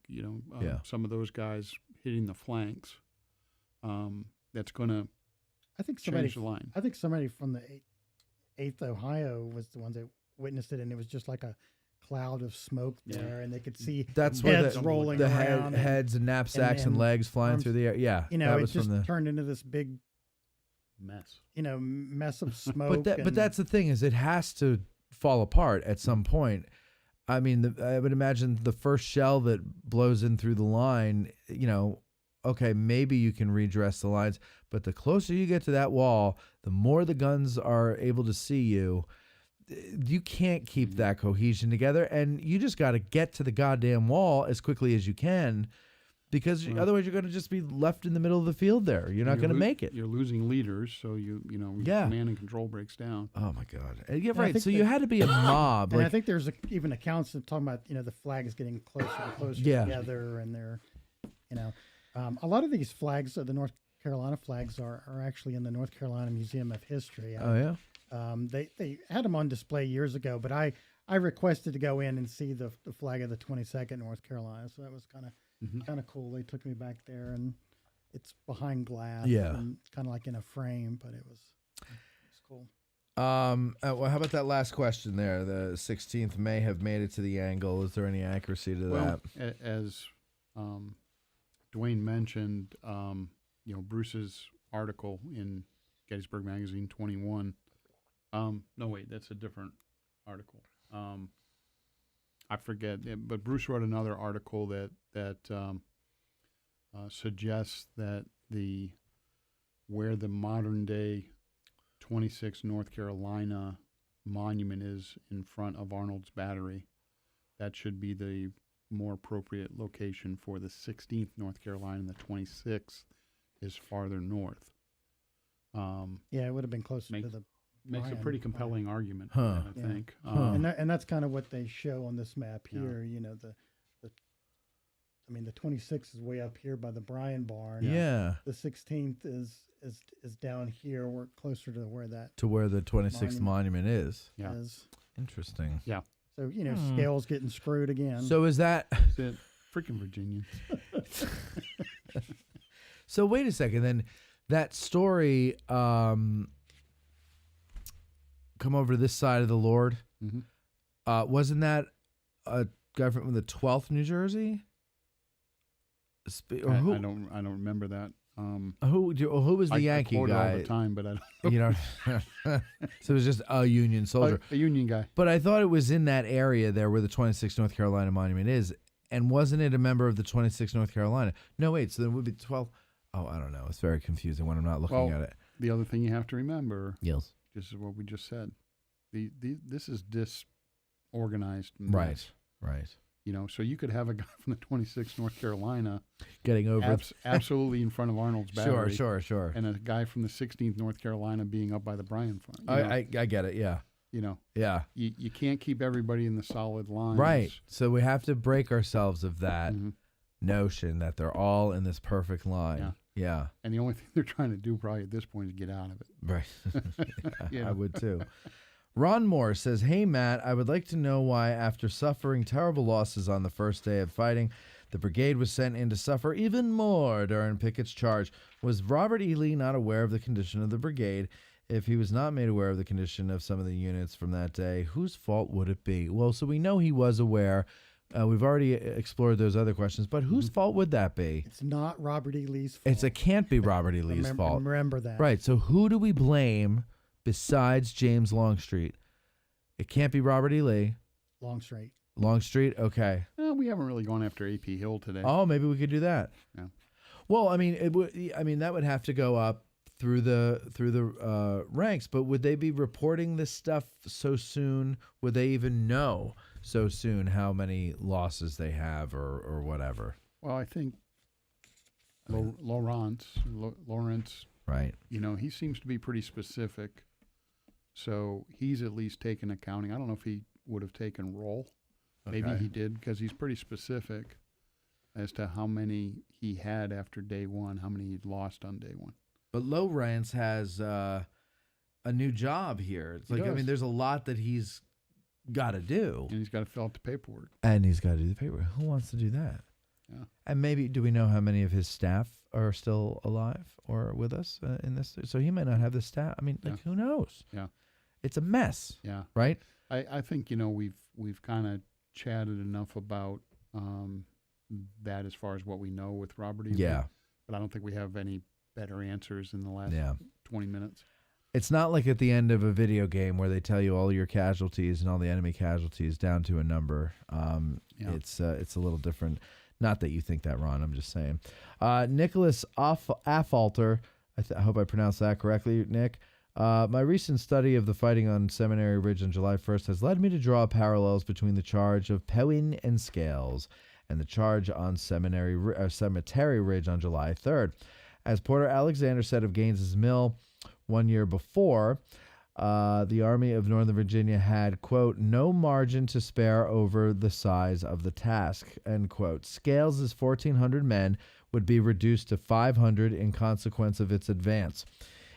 Some of those guys hitting the flanks. That's going to change the line. I think somebody from the 8th Ohio was the ones that witnessed it, and it was just like a cloud of smoke there, and they could see that's heads where rolling the around, heads and knapsacks and legs flying arms, through the air. Yeah, that it just turned into this big mess. Mess of smoke. But that's the thing is, it has to fall apart at some point. I mean, I would imagine the first shell that blows in through the line, okay, maybe you can redress the lines, but the closer you get to that wall, the more the guns are able to see you. You can't keep that cohesion together, and you just got to get to the goddamn wall as quickly as you can, because otherwise you're going to just be left in the middle of the field there. You're not going to make it. You're losing leaders, so command and control breaks down. Oh my God! Yeah, right. So you had to be a mob. And I think there's even accounts that talking about the flags getting closer and closer together, and they're a lot of these flags, the North Carolina flags, are actually in the North Carolina Museum of History. Oh yeah. They had them on display years ago, but I requested to go in and see the flag of the 22nd North Carolina, so that was kind of cool. They took me back there, and it's behind glass. Yeah, and it's kind of like in a frame, but it was cool. Well, how about that last question there? The 16th may have made it to the angle. Is there any accuracy to that? As Dwayne mentioned, Bruce's article in Gettysburg Magazine 21. No, wait, that's a different article. I forget, but Bruce wrote another article that suggests that where the modern day 26 North Carolina monument is in front of Arnold's Battery, that should be the more appropriate location for the 16th North Carolina, and the 26th is farther north. It would have been closer to the. Makes a pretty compelling argument, I think. And that's kind of what they show on this map here. The 26th is way up here by the Bryan Barn. Yeah. The 16th is down here. We're closer to where the 26th monument is. Yeah. Interesting. Yeah. So Scales getting screwed again. So is that freaking Virginians? So wait a second. Then that story. Come over to this side of the Lord. Mm-hmm. Wasn't that a guy from the 12th New Jersey? I don't remember that. Who was the Yankee I guy? all the time, but I don't. So it was just a Union soldier, a Union guy. But I thought it was in that area there where the 26th North Carolina monument is, and wasn't it a member of the 26th North Carolina? No, wait. So then it would be 12. Oh, I don't know. It's very confusing when I'm not looking at it. The other thing you have to remember. Yes. This is what we just said. This is disorganized mess. Right. So you could have a guy from the 26th North Carolina getting over absolutely in front of Arnold's Battery. Sure. And a guy from the 16th North Carolina being up by the Bryan Farm. I get it. Yeah. Yeah. You can't keep everybody in the solid lines. Right. So we have to break ourselves of that notion that they're all in this perfect line. Yeah. And the only thing they're trying to do probably at this point is get out of it. Right. I would too. Ron Moore says, "Hey, Matt, I would like to know why, after suffering terrible losses on the first day of fighting, the brigade was sent in to suffer even more during Pickett's charge. Was Robert E. Lee not aware of the condition of the brigade? If he was not made aware of the condition of some of the units from that day, whose fault would it be?" Well, so we know he was aware. We've already explored those other questions, but whose fault would that be? It's not Robert E. Lee's fault. It can't be Robert E. Lee's fault. Remember that. Right. So who do we blame besides James Longstreet? It can't be Robert E. Lee. Longstreet. Okay. We haven't really gone after A.P. Hill today. Oh, maybe we could do that. Yeah. Well, I mean, that would have to go up through the ranks. But would they be reporting this stuff so soon? Would they even know so soon how many losses they have or whatever? Well, I think Lawrence, right? He seems to be pretty specific. So he's at least taken accounting. I don't know if he would have taken roll. Okay. Maybe he did, because he's pretty specific as to how many he had after day one, how many he'd lost on day one. But Lawrence has a new job here. It's like, I mean, there's a lot that he's got to do. And he's got to fill out the paperwork. And he's got to do the paperwork. Who wants to do that? Yeah. And maybe, do we know how many of his staff are still alive or with us in this? So he might not have the staff. I mean, like, who knows? Yeah. It's a mess. Yeah. Right? I think, we've kind of chatted enough about that as far as what we know with Robert E. Lee. Yeah. But I don't think we have any better answers in the last 20 minutes. It's not like at the end of a video game where they tell you all your casualties and all the enemy casualties down to a number. It's a little different. Not that you think that, Ron. I'm just saying. Nicholas Affalter, I hope I pronounced that correctly, Nick. My recent study of the fighting on Seminary Ridge on July 1st has led me to draw parallels between the charge of Pewin and Scales and the charge on Cemetery Ridge on July 3rd. As Porter Alexander said of Gaines's Mill 1 year before, the Army of Northern Virginia had, quote, no margin to spare over the size of the task, end quote. Scales' 1,400 men would be reduced to 500 in consequence of its advance,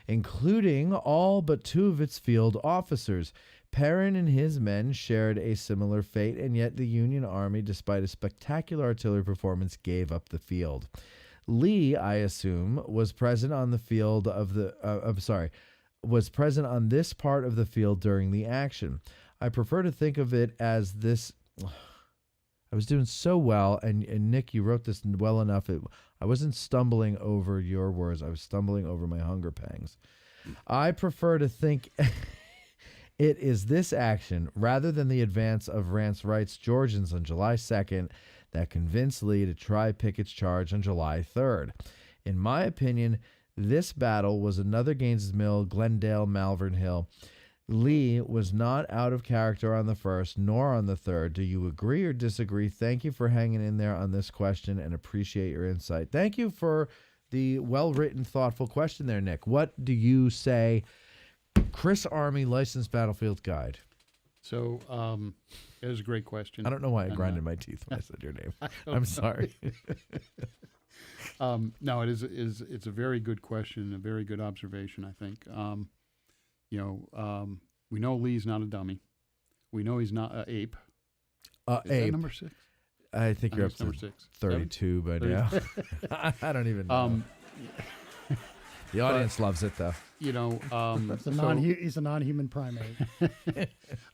including all but 2 of its field officers. Perrin and his men shared a similar fate, and yet the Union Army, despite a spectacular artillery performance, gave up the field. Lee, I assume, was present on the field of the was present on this part of the field during the action. I prefer to think of it as this. I was doing so well, and Nick, you wrote this well enough. I wasn't stumbling over your words. I was stumbling over my hunger pangs. I prefer to think it is this action, rather than the advance of Rance Wright's Georgians on July 2nd, that convinced Lee to try Pickett's charge on July 3rd. In my opinion, this battle was another Gaines's Mill, Glendale, Malvern Hill. Lee was not out of character on the first nor on the third. Do you agree or disagree? Thank you for hanging in there on this question and appreciate your insight. Thank you for the well-written, thoughtful question there, Nick. What do you say? Chris Army Licensed Battlefield Guide. So it was a great question. I don't know why I grinded my teeth when I said your name. I'm sorry. No, it's a very good question, a very good observation, I think. We know Lee's not a dummy. We know he's not an ape. Is that number 6? I think you're up to number 6. 32 by now. I don't even know. The audience loves it, though. He's a non-human primate.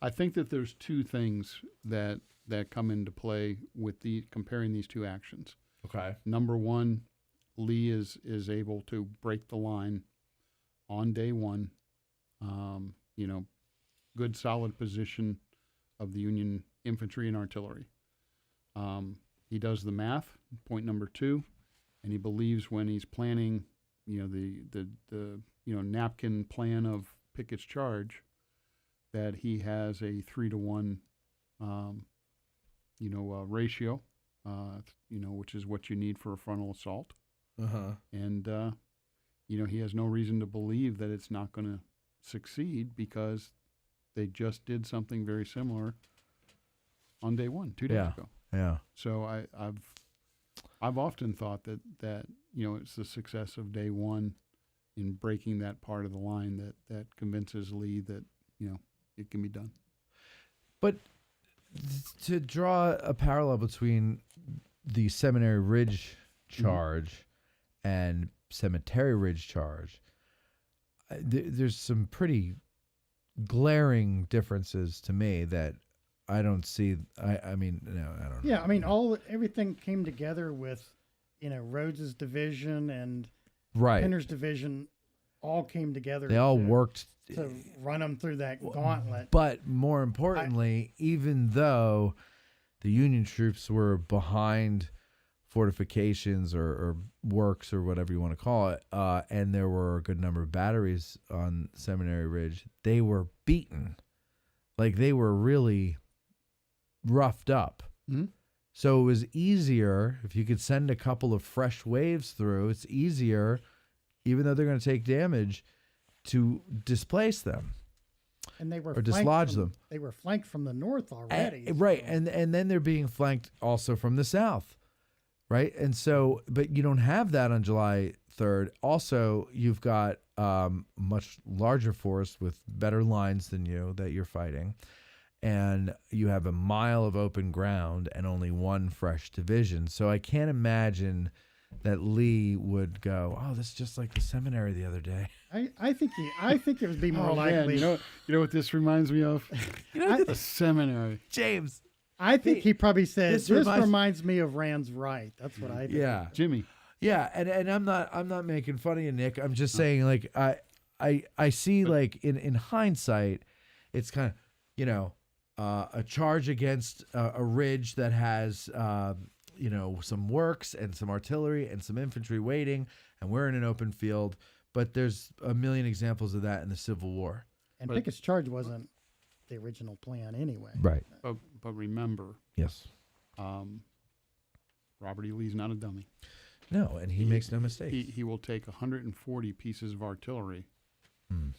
I think that there's 2 things that come into play with comparing these 2 actions. Okay. Number 1, Lee is able to break the line on day 1. Good solid position of the Union infantry and artillery. He does the math, point number 2, and he believes when he's planning, the napkin plan of Pickett's charge, that he has a 3-to-1, ratio, which is what you need for a frontal assault. And he has no reason to believe that it's not going to succeed, because they just did something very similar on day 1, 2 days ago. Yeah. So I've often thought that it's the success of day 1 in breaking that part of the line that convinces Lee that it can be done. But to draw a parallel between the Seminary Ridge charge and Cemetery Ridge charge, there's some pretty glaring differences to me that I don't see. I mean, no, I don't know. Yeah, I mean, everything came together with, Rhodes's division and Pinner's division all came together. They all worked to run them through that gauntlet. But more importantly, even though the Union troops were behind fortifications or works or whatever you want to call it, and there were a good number of batteries on Seminary Ridge, they were beaten. Like they were really roughed up. Mm-hmm. So it was easier if you could send a couple of fresh waves through. It's easier, even though they're going to take damage, to displace them. And they were or dislodge them. They were flanked from the north already. Right. And then they're being flanked also from the south. Right. And so, but you don't have that on July 3rd. Also, you've got much larger force with better lines than you that you're fighting. And you have a mile of open ground and only one fresh division. So I can't imagine that Lee would go, oh, this is just like the seminary the other day. I think it would be more likely. Man, you know what this reminds me of? The seminary. James. I think he probably said this this reminds me of Rand's Right. That's what I think. Yeah. Jimmy. Yeah, and I'm not making fun of you, Nick. I'm just saying, like, I see, like, in hindsight, it's kind of, a charge against a ridge that has some works and some artillery and some infantry waiting, and we're in an open field. But there's a million examples of that in the Civil War. And Pickett's charge wasn't the original plan anyway. Right. But remember, yes, Robert E. Lee's not a dummy. No, and he makes no mistakes. He will take 140 pieces of artillery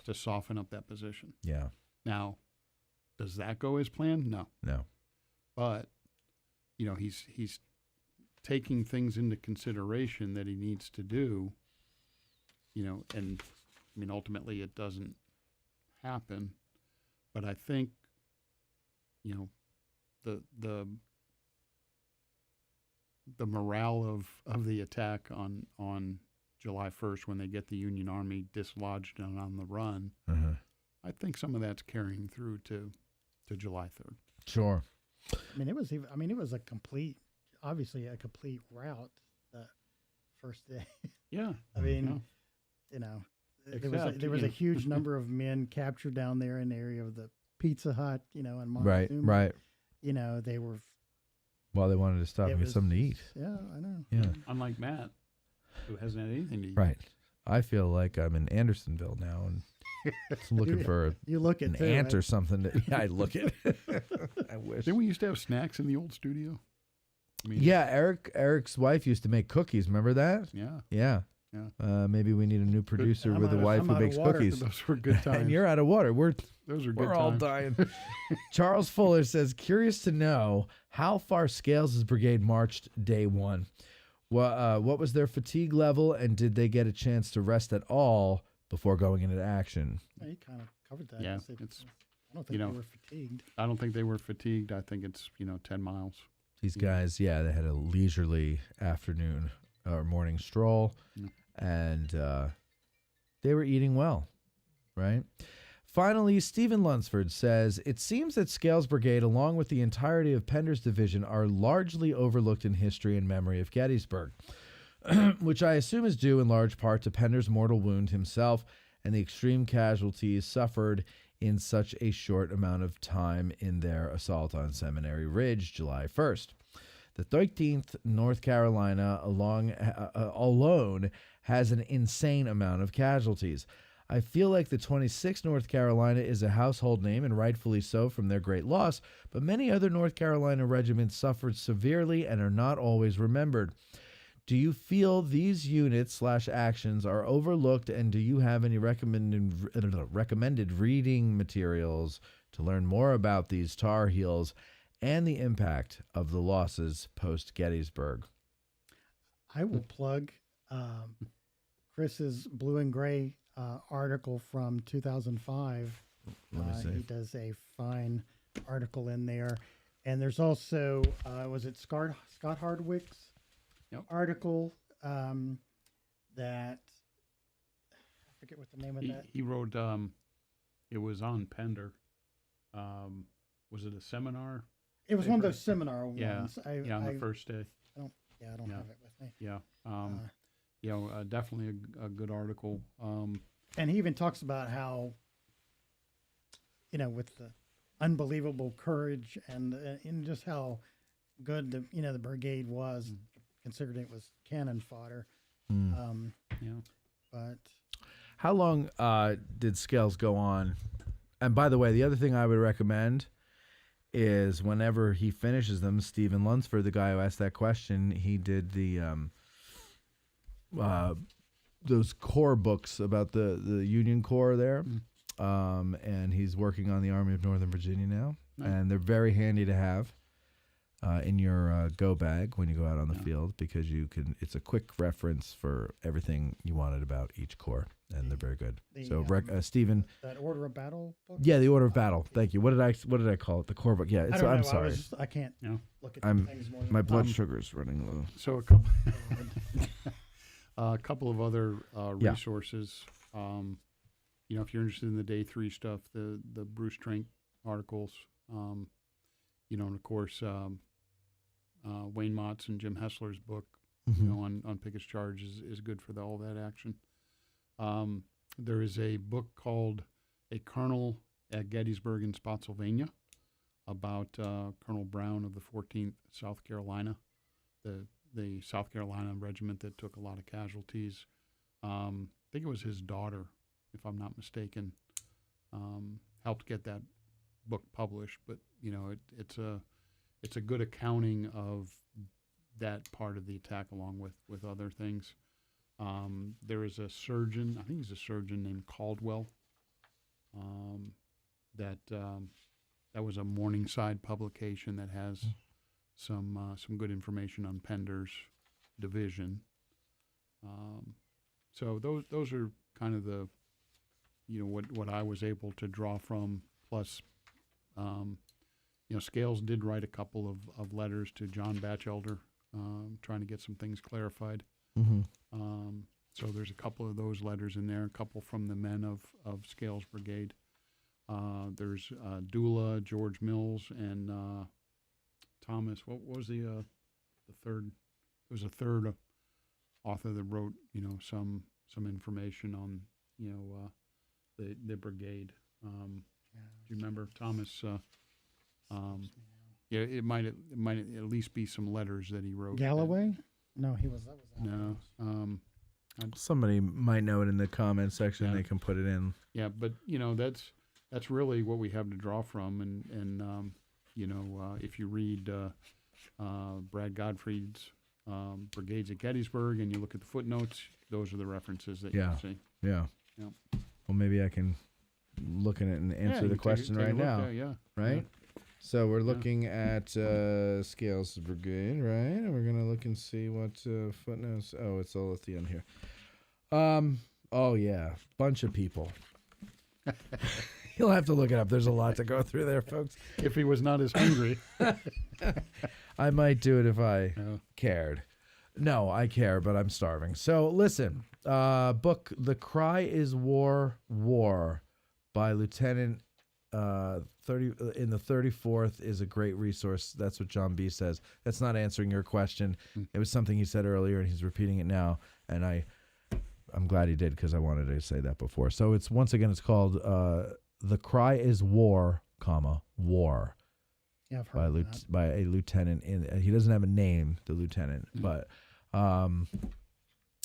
to soften up that position. Yeah. Now, does that go as planned? No. No. But, he's taking things into consideration that he needs to do, and I mean, ultimately it doesn't happen. But I think, the morale of the attack on July 1st when they get the Union Army dislodged and on the run, I think some of that's carrying through to July 3rd. Sure. I mean, it was obviously a complete route that first day. Yeah. I mean, there was a huge number of men captured down there in the area of the Pizza Hut, and Montezuma. Right. They were. Well, they wanted to stop and get something to eat. Yeah, I know. Yeah. Unlike Matt, who hasn't had anything to eat. Right. I feel like I'm in Andersonville now and looking for an ant or something. I look at. I wish. Didn't we used to have snacks in the old studio? I mean, yeah, Eric's wife used to make cookies. Remember that? Yeah. Yeah. Yeah. Maybe we need a new producer with a wife who makes cookies. Those were good times. And you're out of water. Those are good We're times. all dying. Charles Fuller says, curious to know how far Scales' brigade marched day one. What was their fatigue level, and did they get a chance to rest at all before going into action? He kind of covered that. Yeah, I don't think they were fatigued. I don't think they were fatigued. I think it's 10 miles. These guys, they had a leisurely afternoon or morning stroll, and they were eating well, right? Finally, Stephen Lunsford says, it seems that Scales Brigade, along with the entirety of Pender's division, are largely overlooked in history and memory of Gettysburg, which I assume is due in large part to Pender's mortal wound himself and the extreme casualties suffered in such a short amount of time in their assault on Seminary Ridge, July 1st. The 13th North Carolina alone has an insane amount of casualties. I feel like the 26th North Carolina is a household name, and rightfully so from their great loss, but many other North Carolina regiments suffered severely and are not always remembered. Do you feel these units/actions are overlooked, and do you have any recommended reading materials to learn more about these Tar Heels and the impact of the losses post-Gettysburg? I will plug Chris's Blue and Gray article from 2005. He does a fine article in there. And there's also, was it Scott Hardwick's article that, I forget what the name of that. He wrote, it was on Pender. Was it a seminar? It was one of those seminar ones. On the first day. I don't have it with me. Yeah. Definitely a good article. And he even talks about how, with the unbelievable courage and just how good the brigade was considered it was cannon fodder. Yeah. But How long did Scales go on? And by the way, the other thing I would recommend is whenever he finishes them, Stephen Lunsford, the guy who asked that question, he did the those Corps books about the Union Corps there, and he's working on the Army of Northern Virginia now, and they're very handy to have in your go bag when you go out on the field, because you can. It's a quick reference for everything you wanted about each corps, and they're very good. So, Stephen, that Order of Battle book. yeah, the Order of Battle. Thank you. What did I call it? The Corps book. Yeah, I don't know. I'm sorry. I can't look at things more than My blood sugar's running low. So a couple of other resources. If you're interested in the day 3 stuff, the Bruce Trank articles, and of course Wayne Mott's and Jim Hessler's book, on Pickett's Charge is good for all that action. There is a book called A Colonel at Gettysburg in Spotsylvania about Colonel Brown of the 14th South Carolina, the South Carolina regiment that took a lot of casualties. I think it was his daughter, if I'm not mistaken, helped get that book published. But it's a good accounting of that part of the attack, along with other things. There is a surgeon, I think he's a surgeon named Caldwell, that was a Morningside publication that has some good information on Pender's division. So those are kind of the what I was able to draw from. Plus, Scales did write a couple of letters to John Batchelder, trying to get some things clarified. So there's a couple of those letters in there, a couple from the men of Scales Brigade. There's Dula, George Mills, and Thomas. What was the third? There was a third author that wrote, some information on, the brigade. Do you remember Thomas? Yeah, it might at least be some letters that he wrote. Galloway? No, that was No. Somebody might know it in the comment section. Yeah. They can put it in. Yeah, but that's really what we have to draw from, and if you read Brad Godfrey's Brigades at Gettysburg and you look at the footnotes, those are the references that you'll see. Yeah. Yep. Well, maybe I can look at it and answer the question right now. Right? Yeah. So we're looking at Scales Brigade, right? And we're going to look and see what footnotes. Oh, it's all at the end here. Oh, yeah. Bunch of people. You'll have to look it up. There's a lot to go through there, folks. If he was not as hungry. I might do it if I cared. No, I care, but I'm starving. So listen, book The Cry is War, War by Lieutenant 30 in the 34th is a great resource. That's what John B. says. That's not answering your question. It was something he said earlier, and he's repeating it now. And I'm glad he did, because I wanted to say that before. So it's it's called The Cry is War, War. Yeah, I've heard of that. By a lieutenant. He doesn't have a name, the lieutenant, but and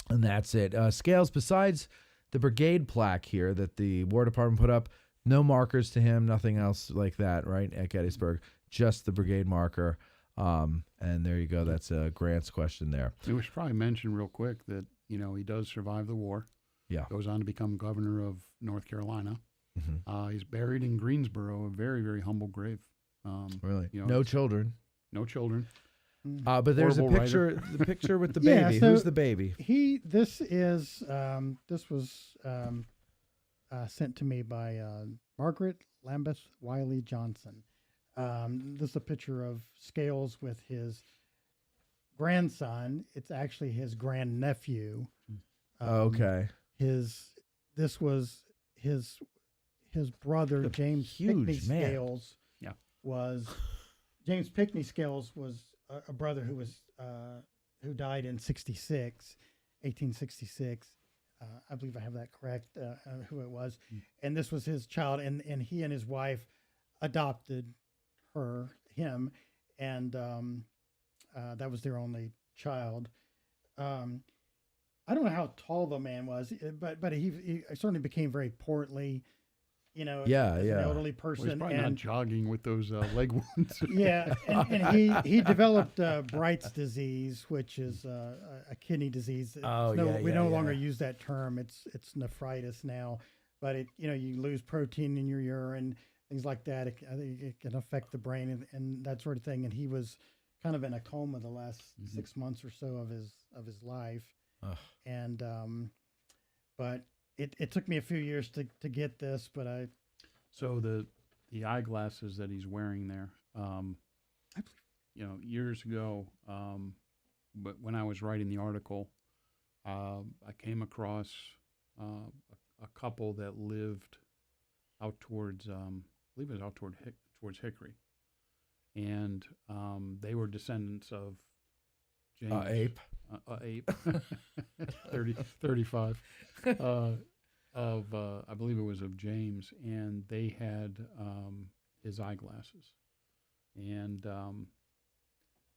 that's it. Scales, besides the brigade plaque here that the War Department put up, no markers to him, nothing else like that, right, at Gettysburg, just the brigade marker. And there you go. That's Grant's question there. We should probably mention real quick that, he does survive the war. Yeah. Goes on to become governor of North Carolina. He's buried in Greensboro, a very, very humble grave. Really? No children. No children. But there's Horrible a picture, the picture with the baby. So who's the baby? This was sent to me by Margaret Lambeth Wiley Johnson. This is a picture of Scales with his grandson. It's actually his grandnephew. Okay. This was his brother, James Pickney Scales. Yeah. James Pickney Scales was a brother who died in 1866. I believe I have that correct, who it was. And this was his child, and he and his wife adopted him, and that was their only child. I don't know how tall the man was, but he certainly became very portly. You know, Yeah, as yeah. an elderly Well, he's person, probably not and jogging with those leg wounds. yeah, and he developed Bright's disease, which is a kidney disease. Oh, yeah, we yeah, no yeah. longer use that term. It's nephritis now, but you lose protein in your urine, things like that. I think it can affect the brain and that sort of thing. And he was kind of in a coma the last 6 months or so of his life, and but it took me a few years to get this, but So the eyeglasses that he's wearing there, years ago, but when I was writing the article, I came across a couple that lived out towards, I believe it was out towards Hickory, and they were descendants of James Ape. Ape, 35. I believe it was of James, and they had his eyeglasses, and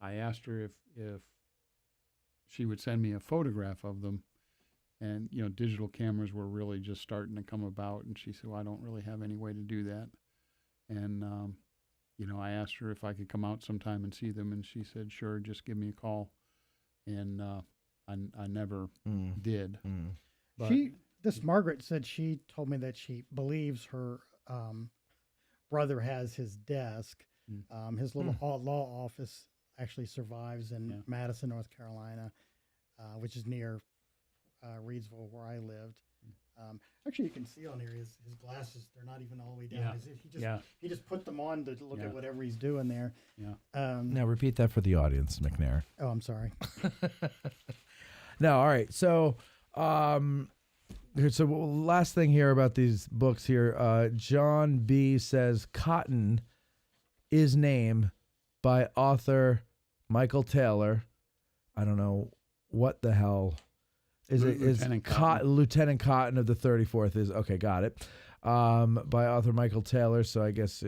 I asked her if she would send me a photograph of them, and digital cameras were really just starting to come about, and she said, well, I don't really have any way to do that, and I asked her if I could come out sometime and see them, and she said, sure, just give me a call, and I never did. But This Margaret said she told me that she believes her brother has his desk. His little law office actually survives in Madison, North Carolina, which is near Reidsville, where I lived. Actually, you can see on here his glasses. They're not even all the way down. He just put them on to look at whatever he's doing there. Yeah. Now repeat that for the audience, McNair. Oh, I'm sorry. No, all right. So, so last thing here about these books here. John B. says Cotton is named by author Michael Taylor. I don't know what the hell is it. Lieutenant Cotton. Lieutenant Cotton of the 34th is okay. Got it. By author Michael Taylor. So I guess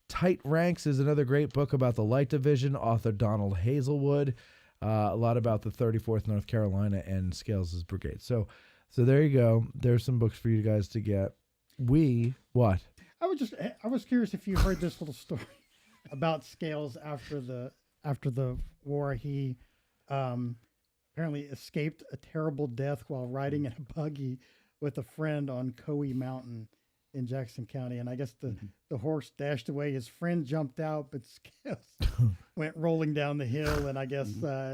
Tight Ranks is another great book about the Light Division. Author Donald Hazelwood. A lot about the 34th North Carolina and Scales Brigade. So there you go. There's some books for you guys to get. What? I was curious if you heard this little story about Scales after the war. He apparently escaped a terrible death while riding in a buggy with a friend on Coe Mountain in Jackson County, and I guess the horse dashed away. His friend jumped out, but Scales went rolling down the hill, and I guess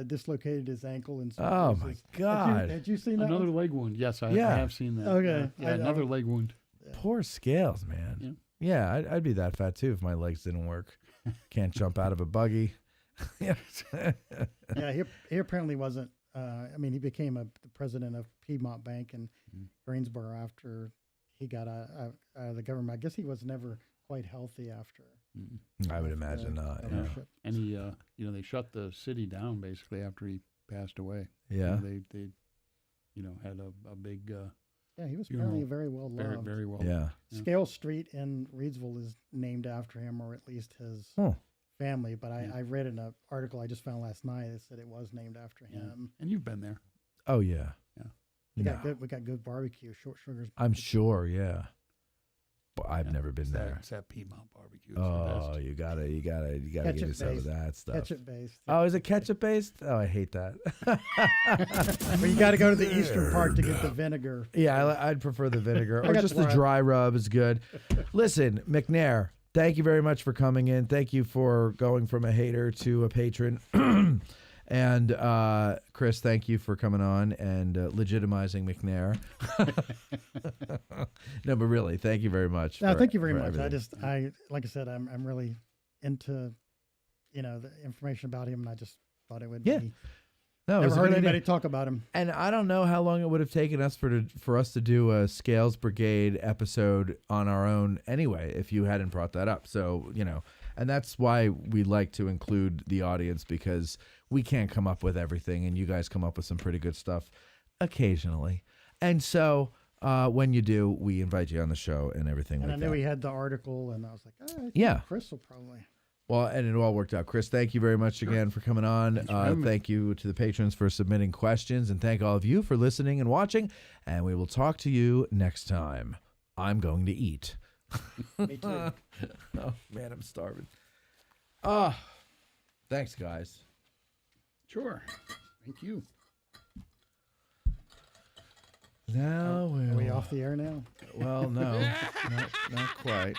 dislocated his ankle. And oh my God! Had you seen that? Another leg wound? Yes, I have seen that. Okay, another leg wound. Poor Scales, man. Yeah, I'd be that fat too if my legs didn't work. Can't jump out of a buggy. Yeah, he apparently wasn't. He became the president of Piedmont Bank in Greensboro after he got out of the government. I guess he was never quite healthy after. I would imagine not. Yeah. And he, they shut the city down basically after he passed away. Yeah. They had a big. He was apparently very well loved. Very well. Yeah. Scales Street in Reidsville is named after him, or at least his family. But I read in an article I just found last night that said it was named after him. And you've been there. Oh yeah. Yeah. We got good barbecue, Short Sugar's. I'm sure. Yeah. But I've never been there. It's that Piedmont barbecue. It's Oh, the best. you gotta get you some of that stuff. Ketchup based. Oh, is it ketchup based? Oh, I hate that. But you got to go to the eastern part to get the vinegar. Yeah, I'd prefer the vinegar or got just the dry. dry rub is good. Listen, McNair, thank you very much for coming in. Thank you for going from a hater to a patron. And Chris, thank you for coming on and legitimizing McNair. No, but really, thank you very much. No, thank you very much. everything. I like I said, I'm really into, the information about him, and I just thought it would be. No, it Never was a heard good anybody idea. talk about him. And I don't know how long it would have taken us for us to do a Scales Brigade episode on our own anyway, if you hadn't brought that up. So, and that's why we like to include the audience, because we can't come up with everything, and you guys come up with some pretty good stuff occasionally. And so when you do, we invite you on the show and everything And like I knew that. he had the article, and I was like, I think Yeah. Chris will probably. Well, and it all worked out. Chris, thank you very much again for coming on. Thank you to the patrons for submitting questions, and thank all of you for listening and watching. And we will talk to you next time. I'm going to eat. Me too. Oh, man, I'm starving. Thanks, guys. Sure. Thank you. Now Are we off the air now? Well, no, not quite.